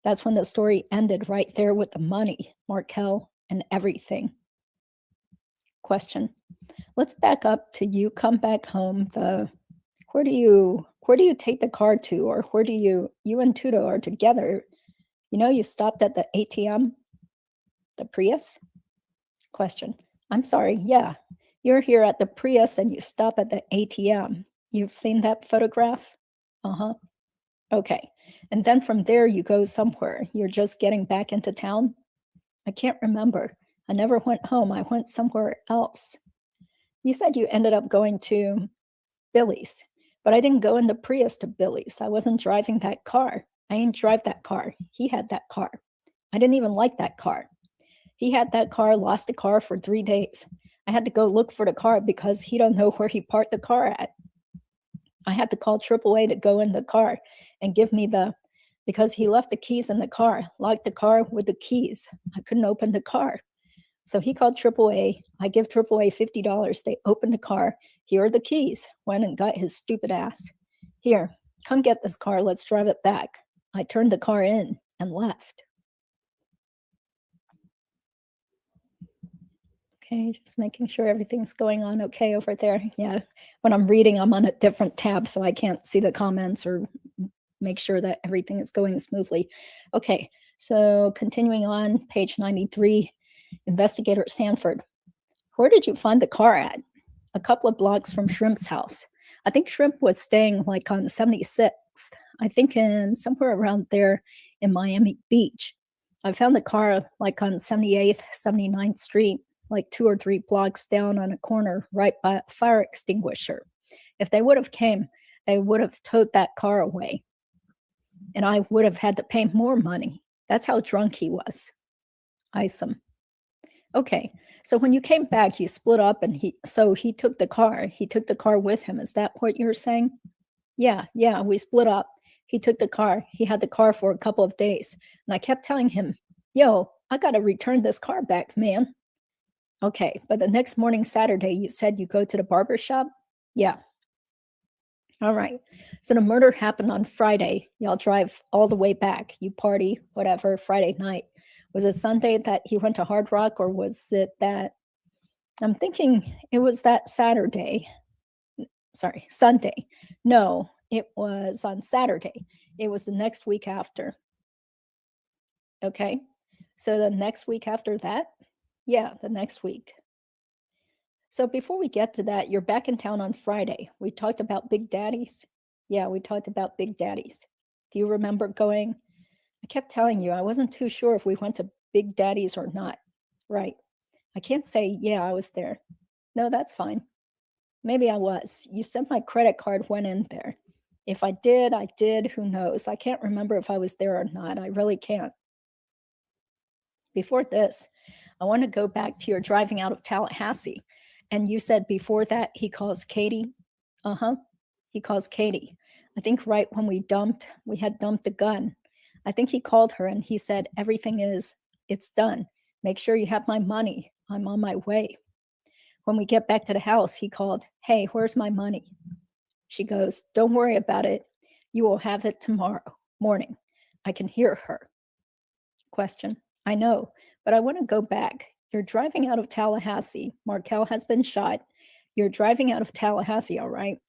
That's when the story ended, right there with the money, Markel, and everything. Question. Let's back up to you come back home. Where do you take the car to, or where do you and Tudo are together? You stopped at the ATM, the Prius? Question. I'm sorry, yeah. You're here at the Prius and you stop at the ATM. You've seen that photograph? Uh-huh. Okay. And then from there you go somewhere. You're just getting back into town? I can't remember. I never went home. I went somewhere else. You said you ended up going to Billy's, but I didn't go in the Prius to Billy's. I wasn't driving that car. I didn't drive that car. He had that car. I didn't even like that car. He had that car, lost the car for 3 days. I had to go look for the car because he don't know where he parked the car at. I had to call AAA to go in the car and give me because he left the keys in the car, locked the car with the keys. I couldn't open the car. So he called AAA. I give AAA $50. They opened the car. Here are the keys. Went and got his stupid ass. Here, come get this car. Let's drive it back. I turned the car in and left. Okay, just making sure everything's going on okay over there. Yeah, when I'm reading, I'm on a different tab, so I can't see the comments or make sure that everything is going smoothly. Okay, so continuing on, page 93, Investigator Sanford. Where did you find the car at? a couple of blocks from Shrimp's house. I think Shrimp was staying like on 76th, I think in somewhere around there in Miami Beach. I found the car like on 78th, 79th Street, like 2 or 3 blocks down on a corner right by a fire extinguisher. If they would have came, they would have towed that car away. And I would have had to pay more money. That's how drunk he was. Isom. Okay, so when you came back, you split up and he took the car. He took the car with him. Is that what you're saying? Yeah, we split up. He took the car. He had the car for a couple of days. And I kept telling him, yo, I got to return this car back, man. Okay, but the next morning, Saturday, you said you go to the barber shop? Yeah. All right. So the murder happened on Friday. Y'all drive all the way back. You party, whatever, Friday night. Was it Sunday that he went to Hard Rock, or was it that? I'm thinking it was that Saturday. Sorry, Sunday. No, it was on Saturday. It was the next week after. Okay. So the next week after that? Yeah, the next week. So before we get to that, you're back in town on Friday. We talked about Big Daddy's. Yeah, we talked about Big Daddy's. Do you remember going? I kept telling you I wasn't too sure if we went to Big Daddy's or not. Right. I can't say, yeah, I was there. No, that's fine. Maybe I was. You said my credit card went in there. If I did, I did. Who knows? I can't remember if I was there or not. I really can't. Before this, I want to go back to your driving out of Tallahassee. And you said before that he calls Katie. He calls Katie. I think right when we had dumped the gun. I think he called her and he said, it's done. Make sure you have my money. I'm on my way. When we get back to the house, he called, hey, where's my money? She goes, don't worry about it. You will have it tomorrow morning. I can hear her. Question. I know, but I want to go back. You're driving out of Tallahassee. Markel has been shot. You're driving out of Tallahassee, all right?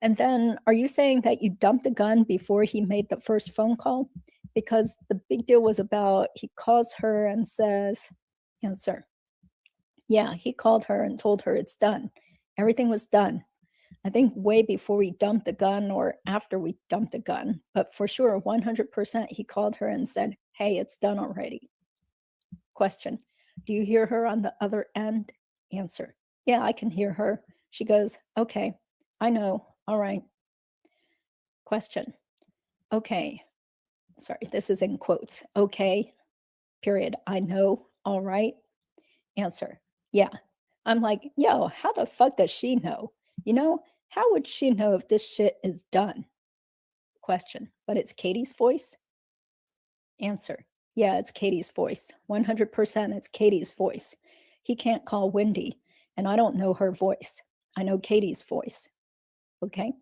And then are you saying that you dumped the gun before he made the first phone call? Because the big deal was about he calls her and says, answer. Yeah, he called her and told her it's done. Everything was done. I think way before we dumped the gun or after we dumped the gun, but for sure, 100% he called her and said, hey, it's done already. Question. Do you hear her on the other end? Answer. Yeah, I can hear her. She goes, okay, I know. All right. Question. Okay. Sorry, this is in quotes. Okay, period. I know. All right. Answer. Yeah. I'm like, yo, how the fuck does she know? How would she know if this shit is done? Question. But it's Katie's voice? Answer. Yeah, it's Katie's voice. 100% it's Katie's voice. He can't call Wendi, and I don't know her voice. I know Katie's voice. Okay?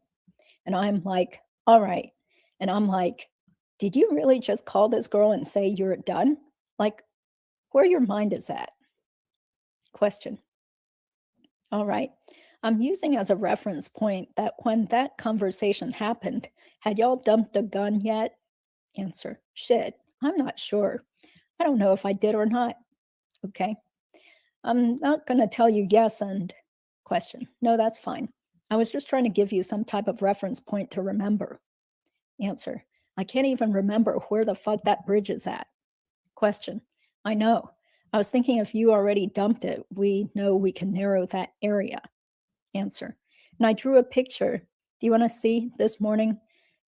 And I'm like, all right. And I'm like, did you really just call this girl and say you're done? Like, where your mind is at? Question. All right. I'm using as a reference point that when that conversation happened, had y'all dumped the gun yet? Answer. Shit, I'm not sure. I don't know if I did or not. Okay. I'm not going to tell you yes and question. No, that's fine. I was just trying to give you some type of reference point to remember. Answer. I can't even remember where the fuck that bridge is at. Question. I know. I was thinking if you already dumped it, we know we can narrow that area. Answer. And I drew a picture. Do you want to see this morning?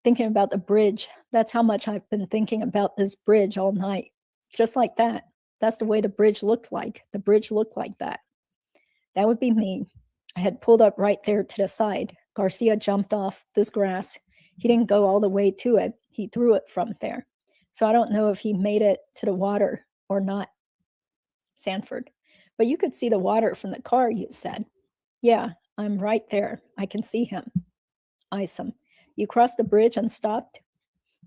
Thinking about the bridge. That's how much I've been thinking about this bridge all night. Just like that. That's the way the bridge looked like. The bridge looked like that. That would be me. I had pulled up right there to the side. Garcia jumped off this grass. He didn't go all the way to it. He threw it from there. So I don't know if he made it to the water or not. Sanford. But you could see the water from the car, you said. Yeah, I'm right there. I can see him. Isom. You crossed the bridge and stopped?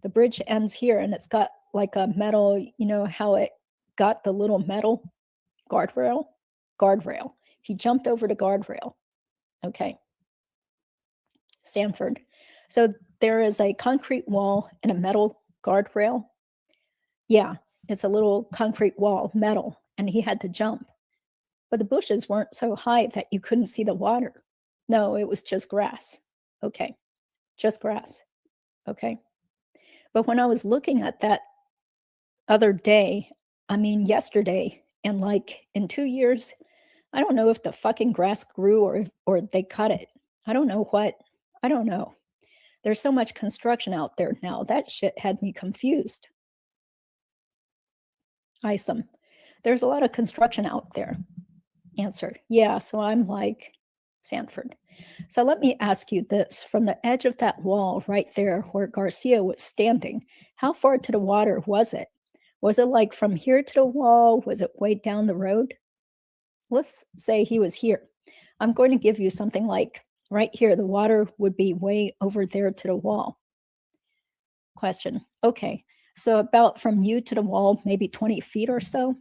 The bridge ends here and it's got like a metal, you know how it got the little metal guardrail? Guardrail. He jumped over the guardrail. Okay. Sanford. So there is a concrete wall and a metal guardrail? Yeah, it's a little concrete wall, metal, and he had to jump. But the bushes weren't so high that you couldn't see the water. No, it was just grass. Okay, just grass. Okay. But when I was looking at that other day, I mean, yesterday, and like in 2 years, I don't know if the fucking grass grew or they cut it. I don't know what. I don't know. There's so much construction out there now. That shit had me confused. Isom. There's a lot of construction out there. Answer. Yeah, so I'm like Sanford. So let me ask you this. From the edge of that wall right there where Garcia was standing, how far to the water was it? Was it like from here to the wall? Was it way down the road? Let's say he was here. I'm going to give you something like right here. The water would be way over there to the wall. Question. Okay. So about from you to the wall, maybe 20 feet or so?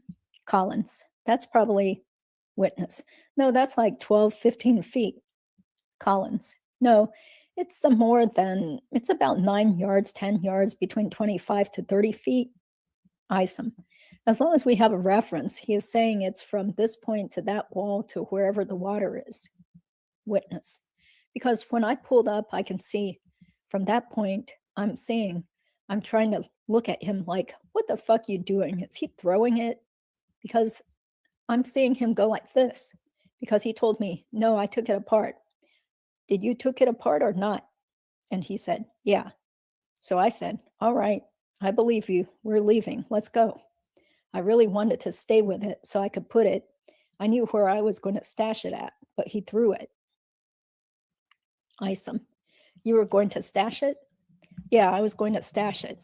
Collins. That's probably witness. No, that's like 12, 15 feet. Collins. No, it's it's about 9 yards, 10 yards, between 25 to 30 feet. Isom. As long as we have a reference, he is saying it's from this point to that wall to wherever the water is. Witness. Because when I pulled up, I can see from that point, I'm trying to look at him like, what the fuck you doing? Is he throwing it? Because I'm seeing him go like this. Because he told me, no, I took it apart. Did you took it apart or not? And he said, yeah. So I said, all right, I believe you. We're leaving. Let's go. I really wanted to stay with it so I could put it. I knew where I was going to stash it at, but he threw it. Isom. You were going to stash it? Yeah, I was going to stash it.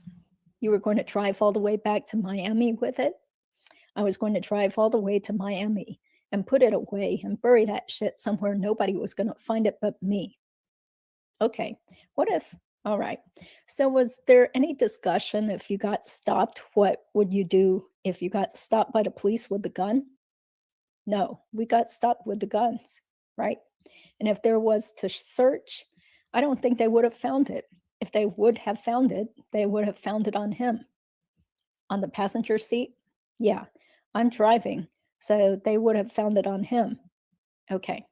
You were going to drive all the way back to Miami with it? I was going to drive all the way to Miami and put it away and bury that shit somewhere nobody was going to find it but me. Okay, all right. So was there any discussion if you got stopped, what would you do if you got stopped by the police with the gun? No, we got stopped with the guns, right? And if there was to search, I don't think they would have found it. If they would have found it, they would have found it on him. On the passenger seat? Yeah, I'm driving, so they would have found it on him. Okay.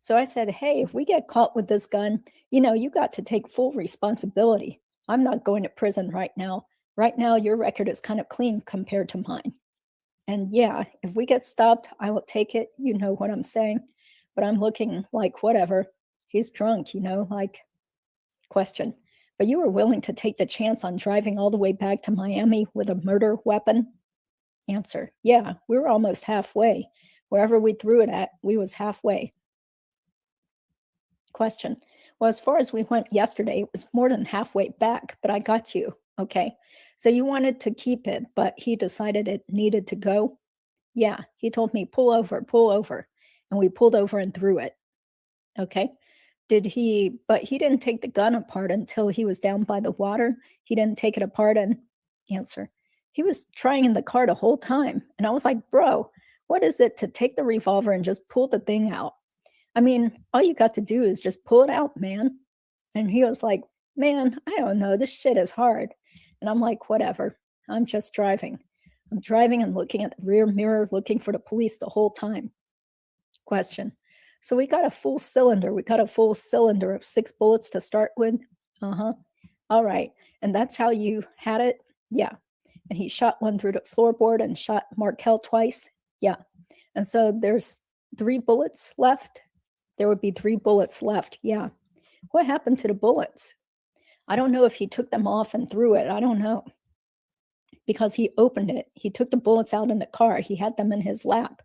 So I said, hey, if we get caught with this gun, you got to take full responsibility. I'm not going to prison right now. Right now, your record is kind of clean compared to mine. And yeah, if we get stopped, I will take it. You know what I'm saying? But I'm looking like whatever. He's drunk, like question. But you were willing to take the chance on driving all the way back to Miami with a murder weapon? Answer. Yeah, we were almost halfway. Wherever we threw it at, we was halfway. Question. Well, as far as we went yesterday, it was more than halfway back, but I got you. Okay. So you wanted to keep it, but he decided it needed to go? Yeah. He told me, pull over, pull over. And we pulled over and threw it. Okay. But he didn't take the gun apart until he was down by the water. He didn't take it apart and answer. He was trying in the car the whole time. And I was like, bro, what is it to take the revolver and just pull the thing out? I mean, all you got to do is just pull it out, man. And he was like, man, I don't know. This shit is hard. And I'm like, whatever. I'm just driving. I'm driving and looking at the rear mirror, looking for the police the whole time. Question. So we got a full cylinder. We got a full cylinder of 6 bullets to start with. Uh-huh. All right. And that's how you had it? Yeah. And he shot one through the floorboard and shot Markel twice? Yeah. And so there's 3 bullets left? There would be 3 bullets left. Yeah. What happened to the bullets? I don't know if he took them off and threw it. I don't know. Because he opened it. He took the bullets out in the car. He had them in his lap.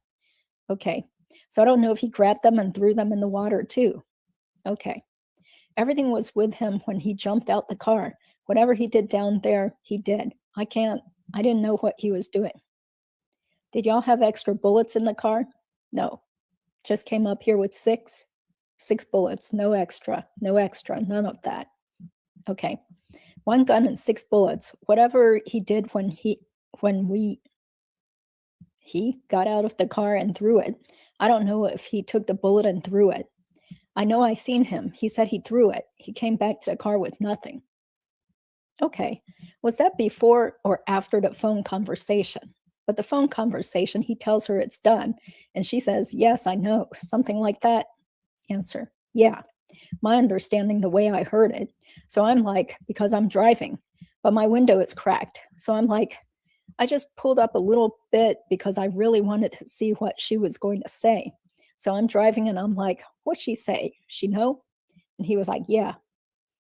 Okay. So I don't know if he grabbed them and threw them in the water too. Okay. Everything was with him when he jumped out the car. Whatever he did down there, he did. I didn't know what he was doing. Did y'all have extra bullets in the car? No. Just came up here with 6 bullets, no extra, none of that. Okay. 1 gun and 6 bullets. Whatever he did when he got out of the car and threw it. I don't know if he took the bullet and threw it. I know I seen him. He said he threw it. He came back to the car with nothing. Okay. Was that before or after the phone conversation? But the phone conversation, he tells her it's done. And she says, yes, I know. Something like that. Answer. Yeah, my understanding the way I heard it. So I'm like, because I'm driving, but my window is cracked. So I'm like, I just pulled up a little bit because I really wanted to see what she was going to say. So I'm driving and I'm like, what'd she say? She know? And he was like, yeah.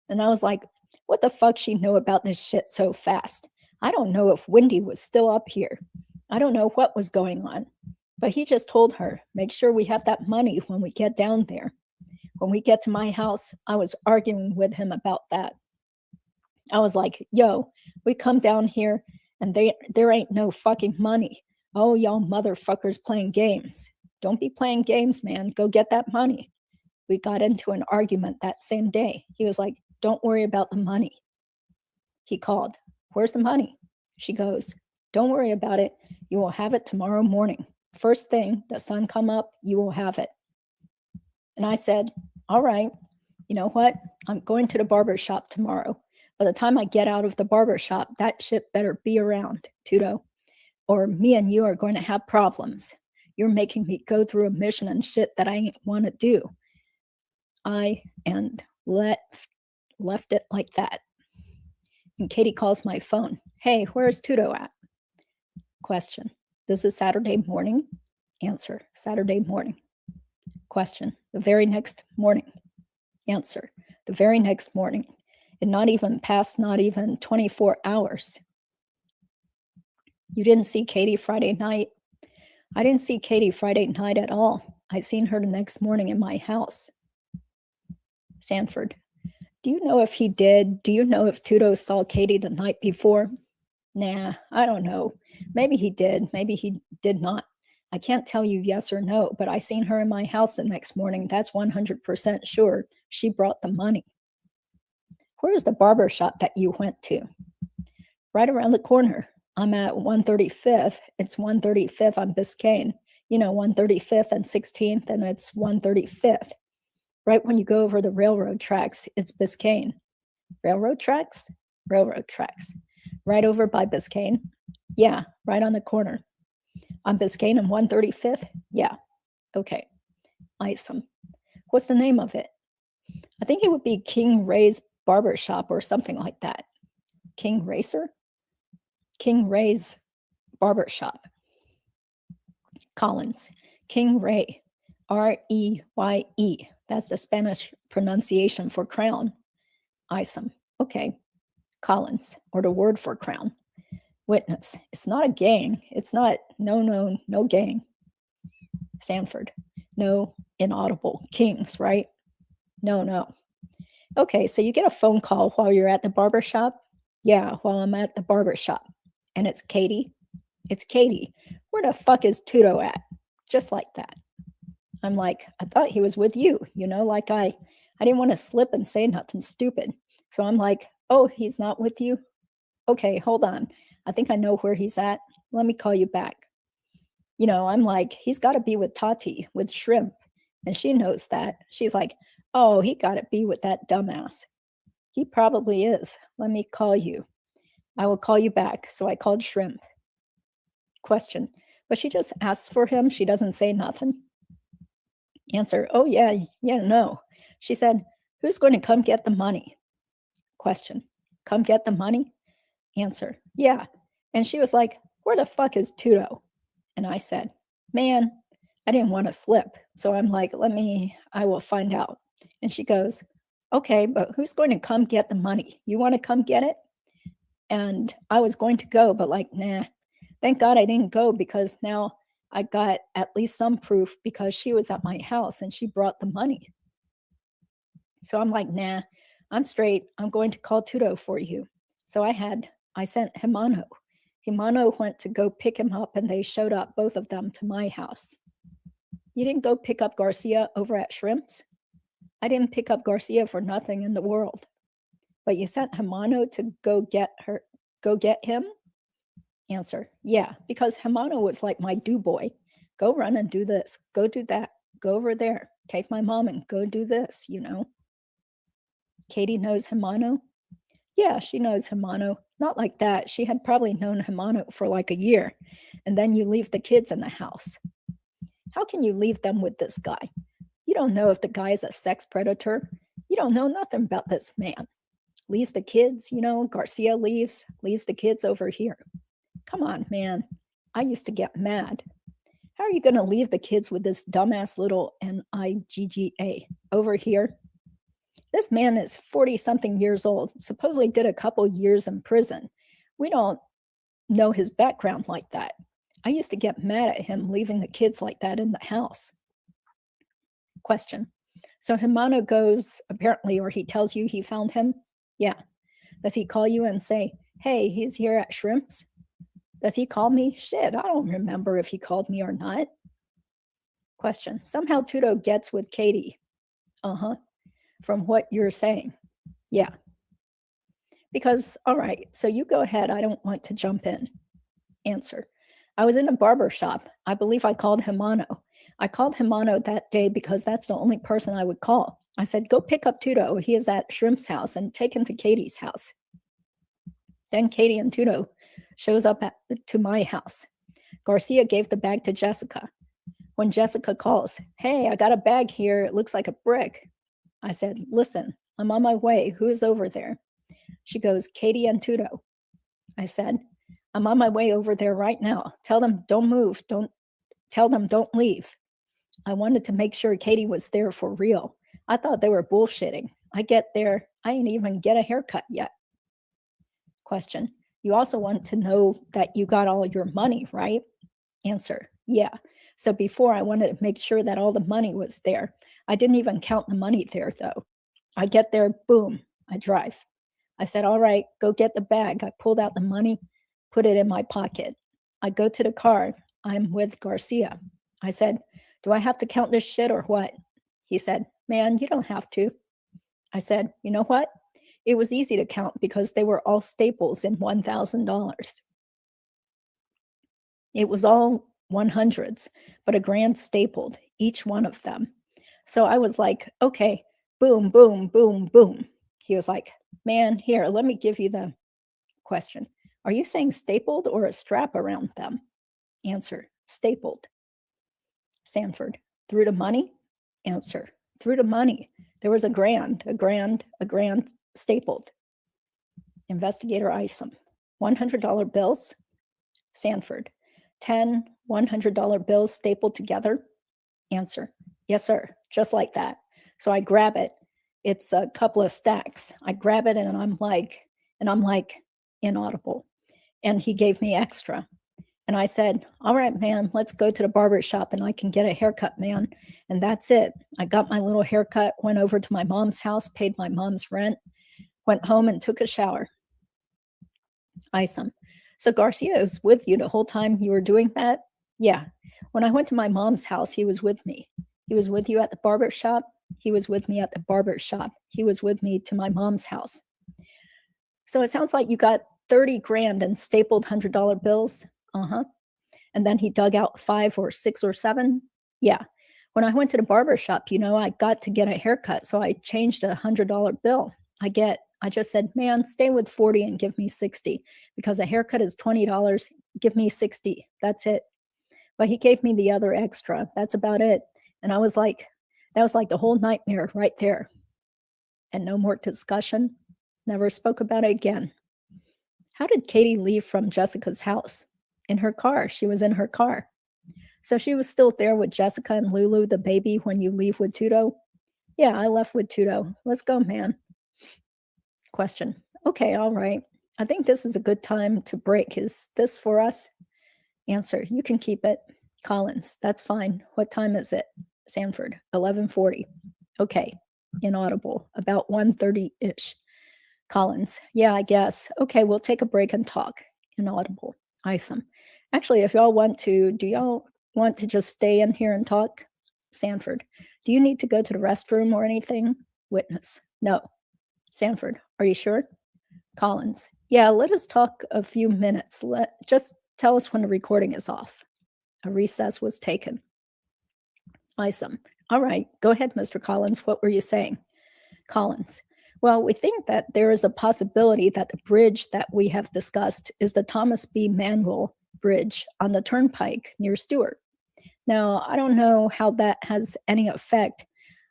And I was like, what the fuck she know about this shit so fast? I don't know if Wendi was still up here. I don't know what was going on. But he just told her, make sure we have that money when we get down there. When we get to my house, I was arguing with him about that. I was like, yo, we come down here and there ain't no fucking money. Oh, y'all motherfuckers playing games. Don't be playing games, man. Go get that money. We got into an argument that same day. He was like, don't worry about the money. He called, where's the money? She goes, don't worry about it. You will have it tomorrow morning. First thing, the sun come up, you will have it. And I said, all right, you know what? I'm going to the barber shop tomorrow. By the time I get out of the barber shop, that shit better be around, Tudo, or me and you are going to have problems. You're making me go through a mission and shit that I ain't want to do. And left it like that. And Katie calls my phone. Hey, where's Tudo at? Question. This is Saturday morning. Answer. Saturday morning. Question. The very next morning. Answer. The very next morning. And not even 24 hours. You didn't see Katie Friday night? I didn't see Katie Friday night at all. I seen her the next morning in my house. Sanford. Do you know if he did? Do you know if Tudo saw Katie the night before? Nah, I don't know. Maybe he did. Maybe he did not. I can't tell you yes or no, but I seen her in my house the next morning. That's 100% sure. She brought the money. Where's the barber shop that you went to? Right around the corner. I'm at 135th. It's 135th on Biscayne. You know, 135th and 16th, and it's 135th. Right when you go over the railroad tracks, it's Biscayne. Railroad tracks? Railroad tracks. Right over by Biscayne? Yeah, right on the corner. On Biscayne and 135th? Yeah. Okay. Awesome. What's the name of it? I think it would be King Ray's Barber Shop or something like that. King Racer? King Ray's Barber Shop. Collins. King Ray. Reye. That's the Spanish pronunciation for crown. Isom. Okay. Collins, or the word for crown. Witness. It's not a gang. It's not. No gang. Sanford. No inaudible. Kings, right? No. Okay, so you get a phone call while you're at the barber shop? Yeah, while I'm at the barber shop. And it's Katie? It's Katie. Where the fuck is Tudo at? Just like that. I'm like, I thought he was with you, like I didn't want to slip and say nothing stupid. So I'm like, oh, he's not with you? Okay, hold on. I think I know where he's at. Let me call you back. I'm like, he's got to be with Tati, with Shrimp. And she knows that. She's like, oh, he got to be with that dumbass. He probably is. Let me call you. I will call you back. So I called Shrimp. Question. But she just asks for him. She doesn't say nothing. Answer. Oh, yeah, no. She said, who's going to come get the money? Question. Come get the money? Answer. Yeah. And she was like, where the fuck is Tudo? And I said, man, I didn't want to slip. So I'm like, I will find out. And she goes, okay, but who's going to come get the money? You want to come get it? And I was going to go, but like, nah. Thank God I didn't go, because now I got at least some proof, because she was at my house and she brought the money. So I'm like, nah, I'm straight. I'm going to call Tudo for you. So I sent Himano. Himano went to go pick him up, and they showed up, both of them, to my house. You didn't go pick up Garcia over at Shrimp's? I didn't pick up Garcia for nothing in the world. But you sent Himano to go get him? Answer. Yeah, because Himano was like my do boy. Go run and do this. Go do that. Go over there. Take my mom and go do this, Katie knows Himano? Yeah, she knows Himano. Not like that. She had probably known Himano for like a year. And then you leave the kids in the house. How can you leave them with this guy? You don't know if the guy is a sex predator. You don't know nothing about this man. Leaves the kids, Garcia leaves the kids over here. Come on, man. I used to get mad. How are you going to leave the kids with this dumbass little NIGGA over here? This man is 40-something years old, supposedly did a couple years in prison. We don't know his background like that. I used to get mad at him leaving the kids like that in the house. Question. So Himano goes, apparently, or he tells you he found him? Yeah. Does he call you and say, hey, he's here at Shrimps? Does he call me? Shit, I don't remember if he called me or not. Question. Somehow Tudo gets with Katie. From what you're saying. Yeah. Because, all right, so you go ahead. I don't want to jump in. Answer. I was in a barber shop. I believe I called Himano. I called Himano that day because that's the only person I would call. I said, go pick up Tudo. He is at Shrimp's house, and take him to Katie's house. Then Katie and Tudo shows up to my house. Garcia gave the bag to Jessica. When Jessica calls, hey, I got a bag here. It looks like a brick. I said, listen, I'm on my way. Who's over there? She goes, Katie and Tudo. I said, I'm on my way over there right now. Tell them don't move. Tell them don't leave. I wanted to make sure Katie was there for real. I thought they were bullshitting. I get there. I ain't even get a haircut yet. Question. You also want to know that you got all your money, right? Answer. Yeah. So before I wanted to make sure that all the money was there. I didn't even count the money there though. I get there, boom, I drive. I said, all right, go get the bag. I pulled out the money, put it in my pocket. I go to the car. I'm with Garcia. I said, do I have to count this shit or what? He said, man, you don't have to. I said, you know what? It was easy to count because they were all staples in $1,000. It was all 100s, but a grand stapled, each one of them. So I was like, okay, boom, boom, boom, boom. He was like, man, here, let me give you the question. Are you saying stapled or a strap around them? Answer, stapled. Sanford, through the money? Answer, through the money. There was a grand stapled. Investigator Isom, $100 bills? Sanford, 10 $100 bills stapled together? Answer, yes, sir, just like that. So I grab it. It's a couple of stacks. I grab it and I'm like inaudible. And he gave me extra. And I said, all right, man, let's go to the barber shop and I can get a haircut, man. And that's it. I got my little haircut, went over to my mom's house, paid my mom's rent, went home and took a shower. Isom. So Garcia was with you the whole time you were doing that? Yeah. When I went to my mom's house, he was with me. He was with you at the barber shop. He was with me at the barber shop. He was with me to my mom's house. So it sounds like you got 30 grand in stapled $100 bills. And then he dug out 5 or 6 or 7. Yeah. When I went to the barber shop, I got to get a haircut. So I changed a $100 bill. I just said, man, stay with 40 and give me 60 because a haircut is $20. Give me 60. That's it. But he gave me the other extra. That's about it. And I was like, that was like the whole nightmare right there. And no more discussion. Never spoke about it again. How did Katie leave from Jessica's house? In her car. She was in her car. So she was still there with Jessica and Lulu, the baby, when you leave with Tudo? Yeah, I left with Tudo. Let's go, man. Question. Okay, all right. I think this is a good time to break. Is this for us? Answer. You can keep it. Collins. That's fine. What time is it? Sanford. 11:40. Okay. Inaudible. About 1:30-ish. Collins. Yeah, I guess. Okay, we'll take a break and talk. Inaudible. Isom. Actually, if y'all want to, do y'all want to just stay in here and talk? Sanford. Do you need to go to the restroom or anything? Witness. No. Sanford. Are you sure? Collins. Yeah, let us talk a few minutes. Just tell us when the recording is off. A recess was taken. Isom. All right. Go ahead, Mr. Collins. What were you saying? Collins. Well, we think that there is a possibility that the bridge that we have discussed is the Thomas B. Manuel Bridge on the Turnpike near Stewart. Now, I don't know how that has any effect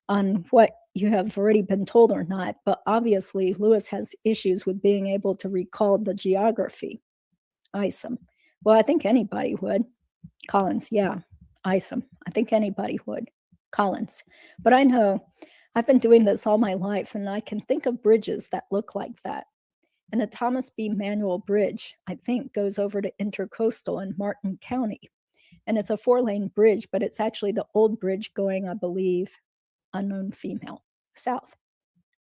on what you have already been told or not, but obviously Lewis has issues with being able to recall the geography. Isom. Well, I think anybody would. Collins, yeah. Isom. I think anybody would. Collins. But I know I've been doing this all my life, and I can think of bridges that look like that. And the Thomas B. Manuel Bridge, I think, goes over to Intercoastal in Martin County. And it's a 4-lane bridge, but it's actually the old bridge going, I believe, unknown female, south.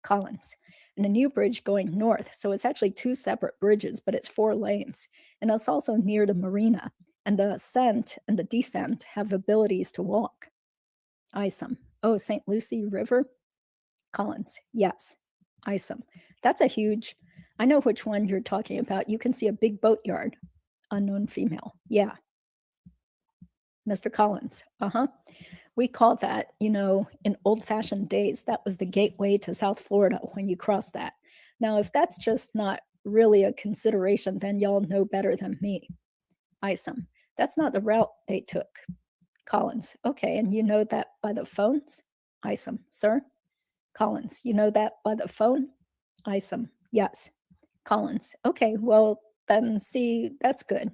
Collins. And a new bridge going north. So it's actually 2 separate bridges, but it's 4 lanes. And it's also near the marina. And the ascent and the descent have abilities to walk. Isom. Oh, St. Lucie River? Collins. Yes. Isom. That's a huge, I know which one you're talking about. You can see a big boatyard. Unknown female. Yeah. Mr. Collins. We call that, in old-fashioned days, that was the gateway to South Florida when you cross that. Now, if that's just not really a consideration, then y'all know better than me. Isom. That's not the route they took. Collins. Okay, and you know that by the phones? Isom. Sir? Collins. You know that by the phone? Isom. Yes. Collins. Okay, well, then see, that's good.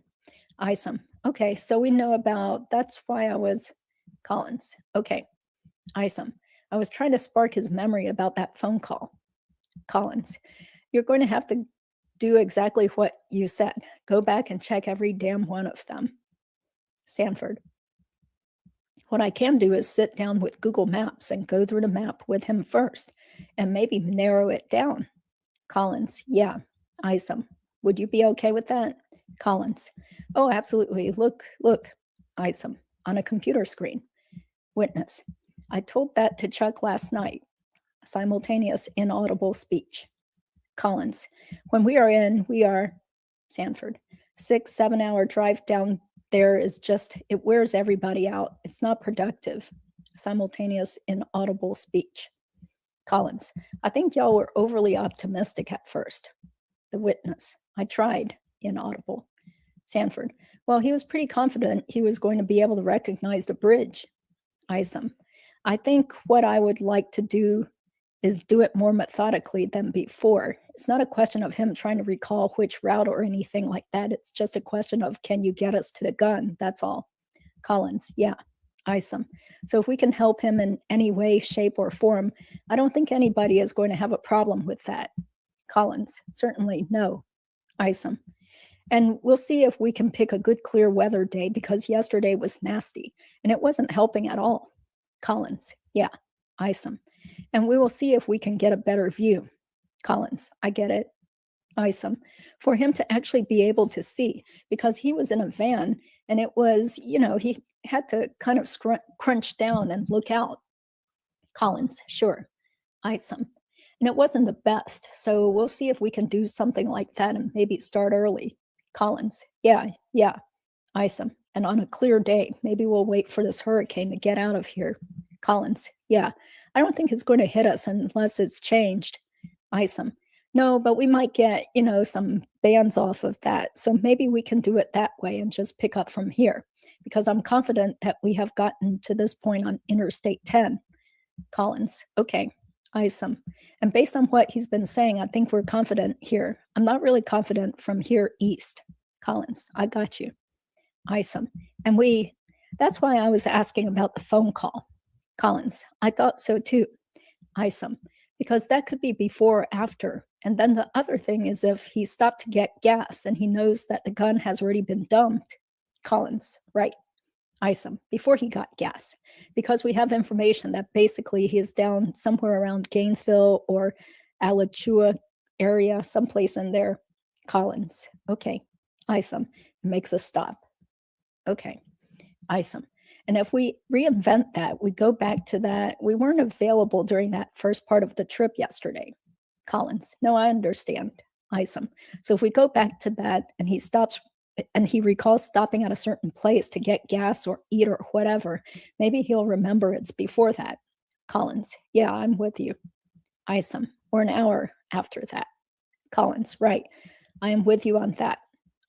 Isom. Okay, so we know about, that's why I was, Collins. Okay. Isom. I was trying to spark his memory about that phone call. Collins. You're going to have to do exactly what you said. Go back and check every damn one of them. Sanford. What I can do is sit down with Google Maps and go through the map with him first and maybe narrow it down. Collins. Yeah. Isom. Would you be okay with that? Collins. Oh, absolutely. Look. Isom. On a computer screen. Witness. I told that to Chuck last night. Simultaneous inaudible speech. Collins. When we are Sanford. 6-7 hour drive down there is just, it wears everybody out. It's not productive. Simultaneous inaudible speech. Collins. I think y'all were overly optimistic at first. The witness. I tried. Inaudible. Sanford. Well, he was pretty confident he was going to be able to recognize the bridge. Isom. I think what I would like to do is do it more methodically than before. It's not a question of him trying to recall which route or anything like that. It's just a question of, can you get us to the gun? That's all. Collins. Yeah. Isom. So if we can help him in any way, shape, or form, I don't think anybody is going to have a problem with that. Collins. Certainly no. Isom. And we'll see if we can pick a good clear weather day, because yesterday was nasty and it wasn't helping at all. Collins. Yeah. Isom. And we will see if we can get a better view. Collins. I get it. Isom. For him to actually be able to see, because he was in a van and it was, he had to kind of crunch down and look out. Collins. Sure. Isom. And it wasn't the best. So we'll see if we can do something like that and maybe start early. Collins. Yeah. Isom. And on a clear day, maybe we'll wait for this hurricane to get out of here. Collins. Yeah. I don't think it's going to hit us unless it's changed. Isom. No, but we might get, some bands off of that. So maybe we can do it that way and just pick up from here, because I'm confident that we have gotten to this point on Interstate 10. Collins. Okay. Isom. And based on what he's been saying, I think we're confident here. I'm not really confident from here east. Collins. I got you. Isom. And that's why I was asking about the phone call. Collins. I thought so too. Isom. Because that could be before or after. And then the other thing is, if he stopped to get gas and he knows that the gun has already been dumped. Collins. Right. Isom. Before he got gas. Because we have information that basically he is down somewhere around Gainesville or Alachua area, someplace in there. Collins. Okay. Isom. Makes a stop. Okay. Isom. And if we reinvent that, we go back to that. We weren't available during that first part of the trip yesterday. Collins. No, I understand. Isom. So if we go back to that and he stops and he recalls stopping at a certain place to get gas or eat or whatever, maybe he'll remember it's before that. Collins. Yeah, I'm with you. Isom. Or an hour after that. Collins. Right. I am with you on that.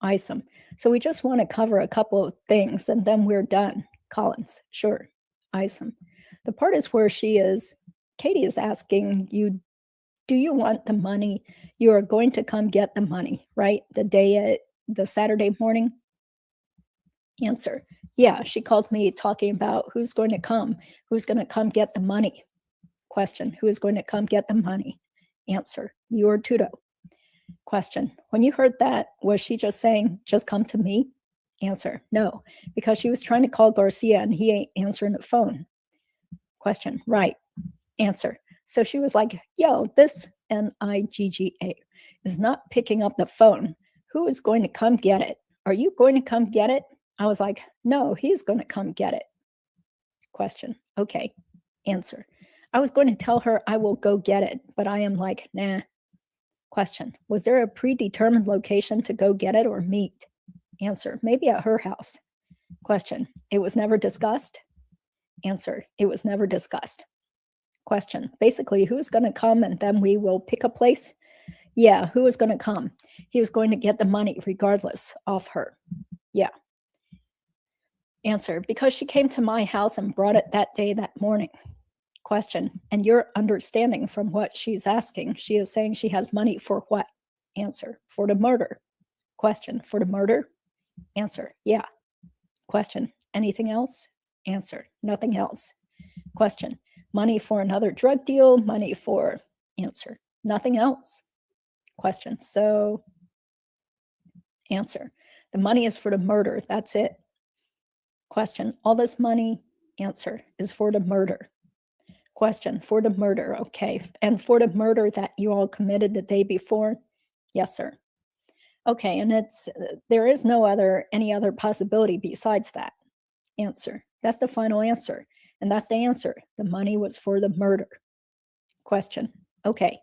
Isom. So we just want to cover a couple of things and then we're done. Collins. Sure. Isom. The part is where Katie is asking you, do you want the money? You are going to come get the money, right? The Saturday morning? Answer, yeah, she called me talking about who's going to come get the money. Question, who is going to come get the money? Answer, you or Tudo. Question, when you heard that, was she just saying, just come to me? Answer, no, because she was trying to call Garcia and he ain't answering the phone. Question, right. Answer, so she was like, yo, this Nigga is not picking up the phone. Who is going to come get it? Are you going to come get it? I was like, no, he's going to come get it. Question, okay. Answer, I was going to tell her I will go get it, but I am like, nah. Question, was there a predetermined location to go get it or meet? Answer, maybe at her house. Question, it was never discussed? Answer, it was never discussed. Question, basically, who's going to come and then we will pick a place? Yeah, who is going to come? He was going to get the money regardless of her. Yeah. Answer, because she came to my house and brought it that day, that morning. Question, and your understanding from what she's asking, she is saying she has money for what? Answer, for the murder. Question, for the murder? Answer, yeah. Question, anything else? Answer, nothing else. Question, money for another drug deal, money for? Answer, nothing else. Question, so? Answer, the money is for the murder, that's it. Question, all this money? Answer, is for the murder. Question, for the murder, okay. And for the murder that you all committed the day before? Yes, sir. Okay, and there is any other possibility besides that. Answer, that's the final answer. And that's the answer. The money was for the murder. Question, okay.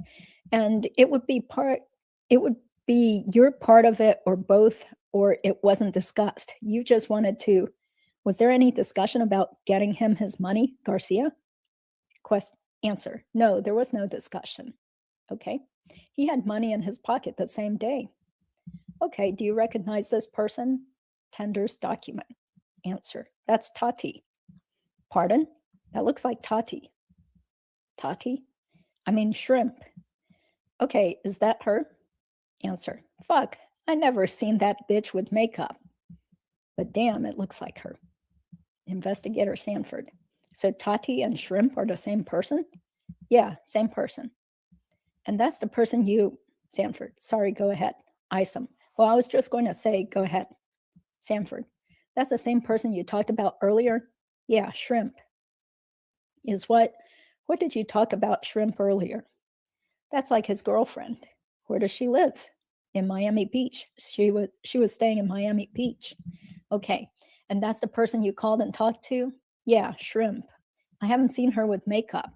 And it would be your part of it or both, or it wasn't discussed. You just wanted to, was there any discussion about getting him his money, Garcia? Answer, no, there was no discussion. Okay, he had money in his pocket the same day. Okay, do you recognize this person? Tender's document. Answer, that's Tati. Pardon? That looks like Tati. Tati? I mean shrimp. Okay, is that her? Answer, fuck, I never seen that bitch with makeup. But damn, it looks like her. Investigator Sanford. So Tati and shrimp are the same person? Yeah, same person. And that's the person Sanford, sorry, go ahead. Isom. Well, I was just going to say, go ahead. Sanford, that's the same person you talked about earlier? Yeah, shrimp. Is what did you talk about shrimp earlier? That's like his girlfriend. Where does she live? In Miami Beach. She was staying in Miami Beach. Okay, and that's the person you called and talked to? Yeah, shrimp. I haven't seen her with makeup.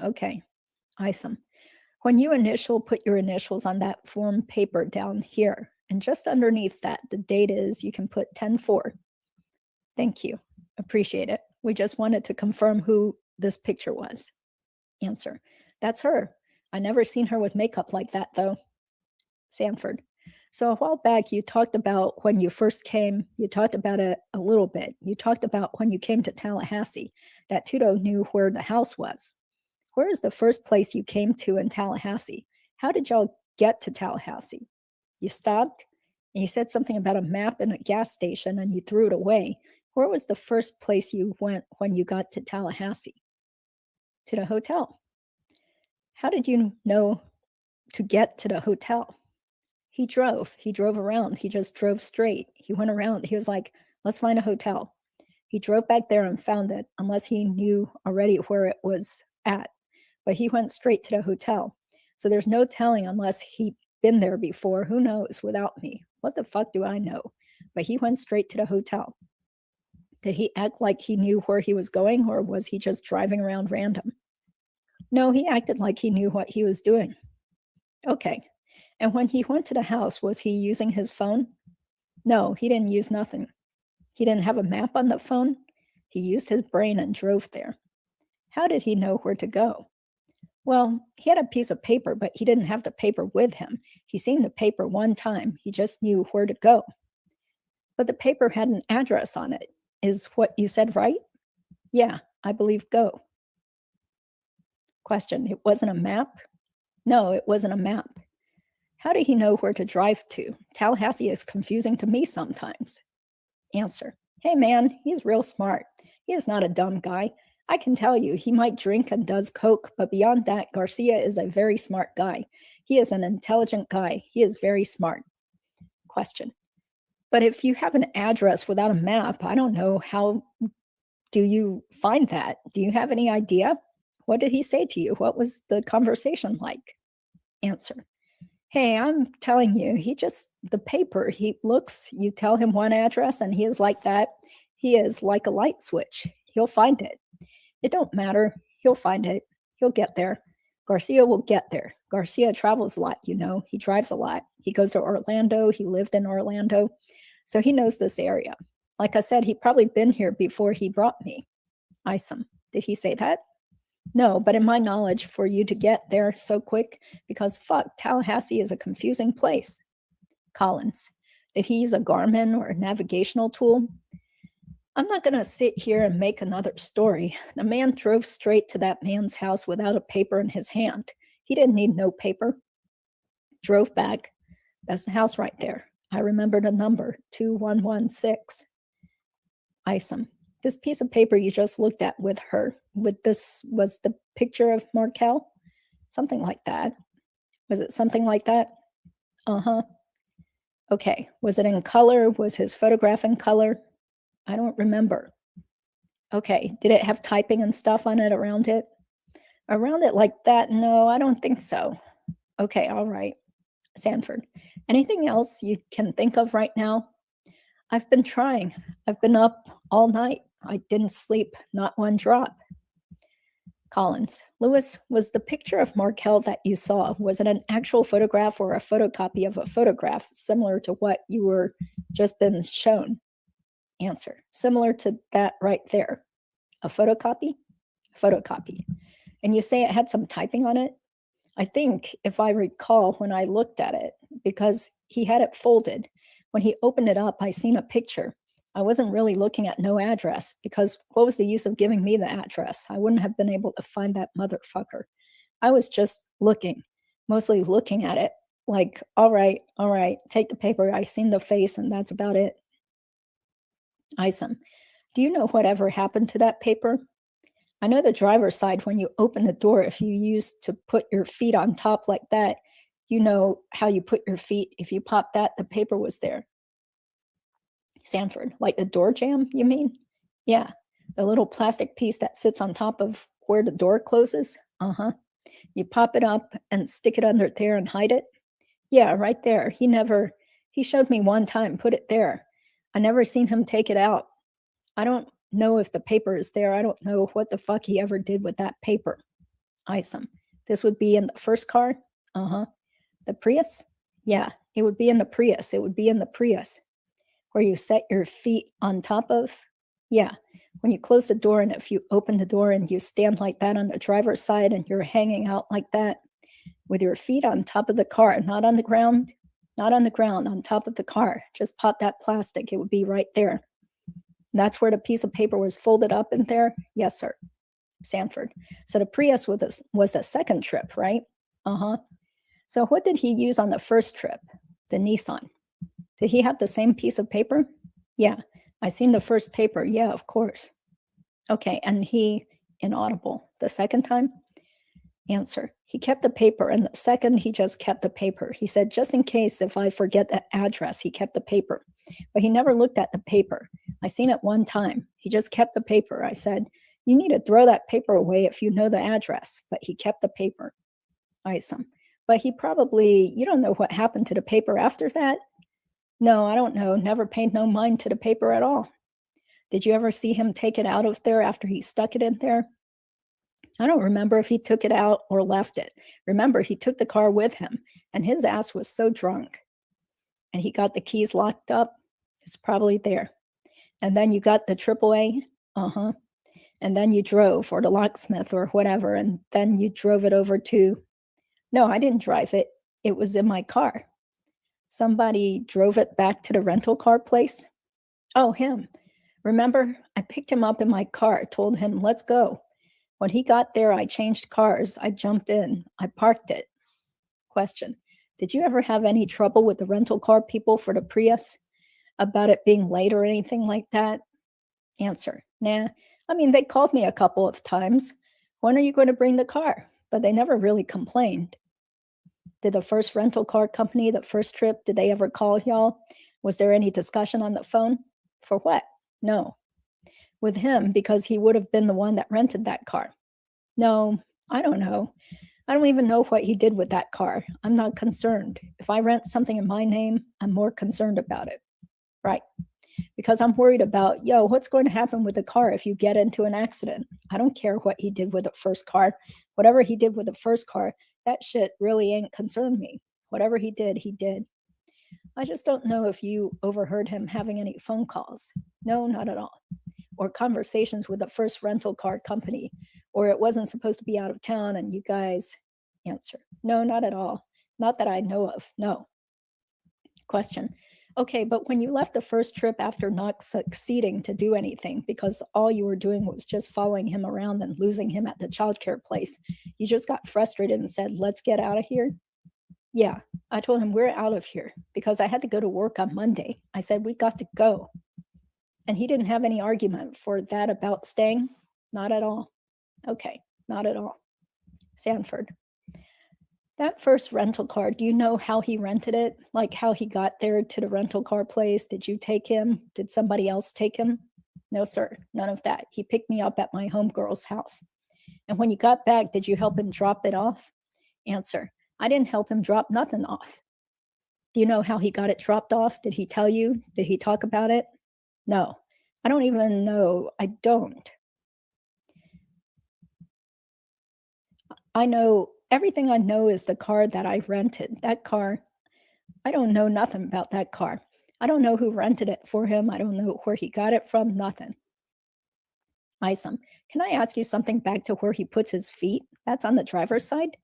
Okay, Isom. When you put your initials on that form paper down here, and just underneath that, the date is, you can put 10-4. Thank you. Appreciate it. We just wanted to confirm who this picture was. Answer, that's her. I never seen her with makeup like that, though. Sanford. So a while back, you talked about when you first came, you talked about it a little bit. You talked about when you came to Tallahassee, that Tudo knew where the house was. Where is the first place you came to in Tallahassee? How did y'all get to Tallahassee? You stopped, and you said something about a map in a gas station, and you threw it away. Where was the first place you went when you got to Tallahassee? To the hotel. How did you know to get to the hotel? He drove around. He just drove straight. He went around. He was like, let's find a hotel. He drove back there and found it, unless he knew already where it was at. But he went straight to the hotel. So there's no telling unless he'd been there before. Who knows without me? What the fuck do I know? But he went straight to the hotel. Did he act like he knew where he was going, or was he just driving around random? No, he acted like he knew what he was doing. Okay. And when he went to the house, was he using his phone? No, he didn't use nothing. He didn't have a map on the phone. He used his brain and drove there. How did he know where to go? Well, he had a piece of paper, but he didn't have the paper with him. He seen the paper one time. He just knew where to go. But the paper had an address on it. Is what you said right? Yeah, I believe go. Question, it wasn't a map? No, it wasn't a map. How did he know where to drive to? Tallahassee is confusing to me sometimes. Answer, hey man, he's real smart. He is not a dumb guy. I can tell you, he might drink and does coke, but beyond that, Garcia is a very smart guy. He is an intelligent guy. He is very smart. Question, but if you have an address without a map, I don't know, how do you find that? Do you have any idea? What did he say to you? What was the conversation like? Answer, hey, I'm telling you, the paper, he looks, you tell him one address and he is like that. He is like a light switch. He'll find it. It don't matter. He'll find it. He'll get there. Garcia will get there. Garcia travels a lot, you know. He drives a lot. He goes to Orlando. He lived in Orlando. So he knows this area. Like I said, he'd probably been here before he brought me. Isom, did he say that? No, but in my knowledge, for you to get there so quick, because fuck, Tallahassee is a confusing place. Collins, did he use a Garmin or a navigational tool? I'm not going to sit here and make another story. The man drove straight to that man's house without a paper in his hand. He didn't need no paper. Drove back. That's the house right there. I remember the number, 2116. Isom, this piece of paper you just looked at with her, with this was the picture of Markel? Something like that. Was it something like that? Uh-huh. Okay. Was it in color? Was his photograph in color? I don't remember. Okay. Did it have typing and stuff on it around it? Around it like that? No, I don't think so. Okay. All right. Sanford, anything else you can think of right now? I've been trying. I've been up all night. I didn't sleep, not one drop. Collins, Lewis, was the picture of Markel that you saw, was it an actual photograph or a photocopy of a photograph similar to what you were just been shown? Answer, similar to that right there. A photocopy? Photocopy. And you say it had some typing on it? I think, if I recall when I looked at it, because he had it folded, when he opened it up, I seen a picture. I wasn't really looking at no address, because what was the use of giving me the address? I wouldn't have been able to find that motherfucker. I was just looking, mostly looking at it, like, all right, take the paper. I seen the face and that's about it. Isom, do you know whatever happened to that paper? I know the driver's side, when you open the door, if you use to put your feet on top like that, you know how you put your feet. If you pop that, the paper was there. Sanford, like the door jamb, you mean? Yeah, the little plastic piece that sits on top of where the door closes. Uh-huh. You pop it up and stick it under there and hide it? Yeah, right there. He showed me one time, put it there. I never seen him take it out. I don't know if the paper is there. I don't know what the fuck he ever did with that paper. Isom, this would be in the first car? Uh-huh. The Prius? Yeah, it would be in the Prius. It would be in the Prius. Where you set your feet on top of? Yeah, when you close the door, and if you open the door and you stand like that on the driver's side and you're hanging out like that with your feet on top of the car, not on the ground, on top of the car. Just pop that plastic. It would be right there. That's where the piece of paper was folded up in there? Yes, sir. Sanford. So the Prius was the second trip, right? Uh-huh. So what did he use on the first trip? The Nissan. Did he have the same piece of paper? Yeah. I seen the first paper. Yeah, of course. Okay. And he, inaudible, the second time? Answer. He kept the paper, and the second he just kept the paper. He said, just in case if I forget that address, he kept the paper. But he never looked at the paper. I seen it one time. He just kept the paper. I said, you need to throw that paper away if you know the address. But he kept the paper. Isom. But he probably, you don't know what happened to the paper after that? No, I don't know. Never paid no mind to the paper at all. Did you ever see him take it out of there after he stuck it in there? I don't remember if he took it out or left it. Remember, he took the car with him, and his ass was so drunk. And he got the keys locked up. It's probably there. And then you got the AAA. Uh-huh. And then you drove, or the locksmith or whatever, and then you drove it over to... No, I didn't drive it. It was in my car. Somebody drove it back to the rental car place. Oh, him. Remember, I picked him up in my car, told him, let's go. When he got there, I changed cars. I jumped in. I parked it. Question. Did you ever have any trouble with the rental car people for the Prius about it being late or anything like that? Answer. Nah. I mean, they called me a couple of times. When are you going to bring the car? But they never really complained. Did the first rental car company, the first trip, did they ever call y'all? Was there any discussion on the phone? For what? No. With him, because he would have been the one that rented that car. No, I don't know. I don't even know what he did with that car. I'm not concerned. If I rent something in my name, I'm more concerned about it. Right. Because I'm worried about, what's going to happen with the car if you get into an accident? I don't care what he did with the first car. Whatever he did with the first car, that shit really ain't concerned me. Whatever he did, he did. I just don't know if you overheard him having any phone calls. No, not at all. Or conversations with the first rental car company, or it wasn't supposed to be out of town and you guys. Answer. No, not at all. Not that I know of. No. Question. Okay, but when you left the first trip after not succeeding to do anything, because all you were doing was just following him around and losing him at the childcare place, you just got frustrated and said, let's get out of here? Yeah, I told him we're out of here because I had to go to work on Monday. I said, we got to go. And he didn't have any argument for that about staying? Not at all. Okay, not at all. Sanford. That first rental car, do you know how he rented it? Like how he got there to the rental car place? Did you take him? Did somebody else take him? No, sir, none of that. He picked me up at my homegirl's house. And when you got back, did you help him drop it off? Answer. I didn't help him drop nothing off. Do you know how he got it dropped off? Did he tell you? Did he talk about it? No, I don't even know. I don't. I know, everything I know is the car that I rented. That car, I don't know nothing about that car. I don't know who rented it for him. I don't know where he got it from, nothing. Isom, can I ask you something back to where he puts his feet? That's on the driver's side?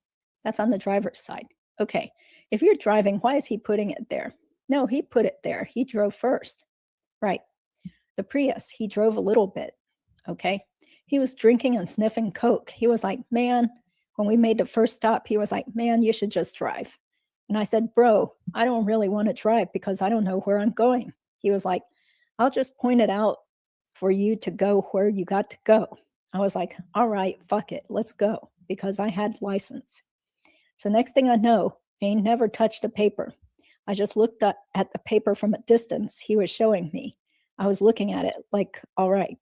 That's on the driver's side. Okay, if you're driving, why is he putting it there? No, he put it there. He drove first. Right. The Prius, he drove a little bit. Okay. He was drinking and sniffing Coke. He was like, man, when we made the first stop, he was like, man, you should just drive. And I said, bro, I don't really want to drive because I don't know where I'm going. He was like, I'll just point it out for you to go where you got to go. I was like, all right, fuck it, let's go, because I had license. So next thing I know, I ain't never touched a paper. I just looked at the paper from a distance he was showing me. I was looking at it like, all right.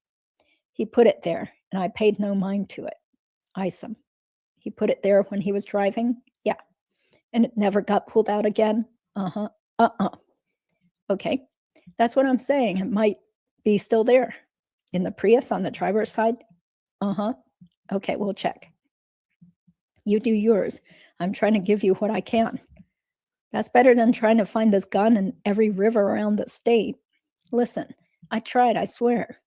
He put it there, and I paid no mind to it. Isom. He put it there when he was driving? Yeah. And it never got pulled out again? Uh-huh. Okay. That's what I'm saying. It might be still there. In the Prius on the driver's side? Uh-huh. Okay, we'll check. You do yours. I'm trying to give you what I can. That's better than trying to find this gun in every river around the state. Listen, I tried, I swear.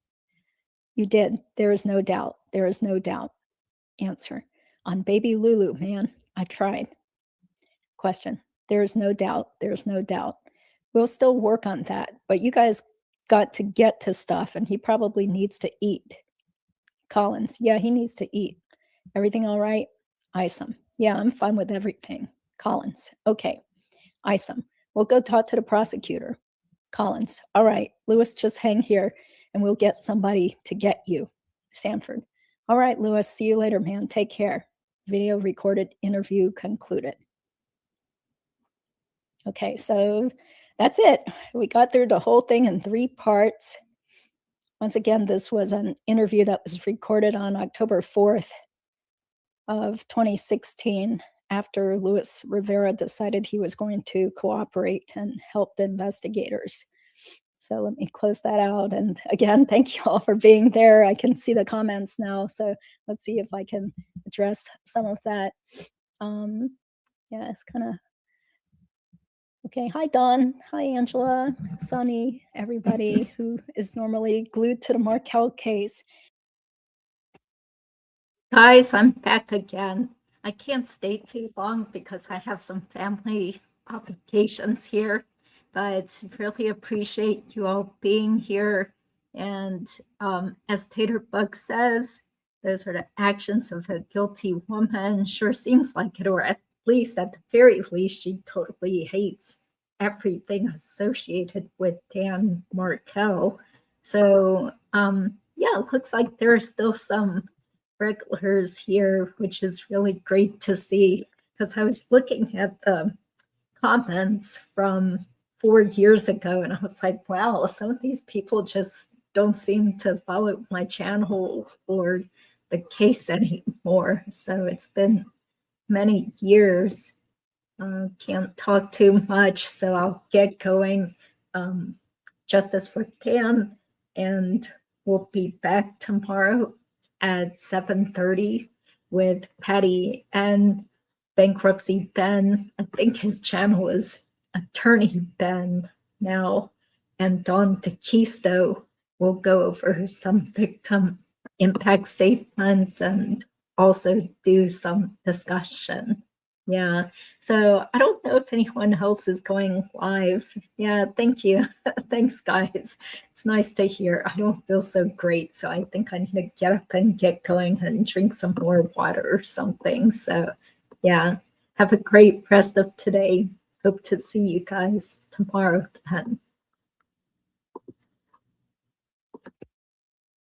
You did. There is no doubt. There is no doubt. Answer. On baby Lulu, man, I tried. Question. There is no doubt. There is no doubt. We'll still work on that, but you guys got to get to stuff, and he probably needs to eat. Collins. Yeah, he needs to eat. Everything all right? Isom. Yeah, I'm fine with everything. Collins. Okay. Isom. We'll go talk to the prosecutor. Collins. All right, Lewis, just hang here and we'll get somebody to get you. Sanford. All right, Lewis, see you later, man. Take care. Video recorded, interview concluded. Okay, so that's it. We got through the whole thing in 3 parts. Once again, this was an interview that was recorded on October 4th of 2016 after Luis Rivera decided he was going to cooperate and help the investigators. So let me close that out. And again, thank you all for being there. I can see the comments now. So let's see if I can address some of that. Yeah, it's kind of, okay. Hi, Don. Hi, Angela, Sunny, everybody who is normally glued to the Markel case. Guys, I'm back again. I can't stay too long because I have some family obligations here, but really appreciate you all being here. And as Taterbug says, Those are the actions of a guilty woman. Sure seems like it, or at least, at the very least, she totally hates everything associated with Dan Markel. So, yeah, it looks like there are still some regulars here, which is really great to see, because I was looking at the comments from 4 years ago, and I was like, wow, some of these people just don't seem to follow my channel or the case anymore. So it's been many years. Can't talk too much, so I'll get going. Justice for Dan, and we'll be back tomorrow at 7:30 with Patty and Bankruptcy Ben. I think his channel is Attorney Ben now. And Don DeKisto will go over some victim impact statements and also do some discussion. Yeah. So I don't know if anyone else is going live. Yeah, thank you. Thanks, guys. It's nice to hear. I don't feel so great, so I think I need to get up and get going and drink some more water or something. So yeah, have a great rest of today. Hope to see you guys tomorrow then.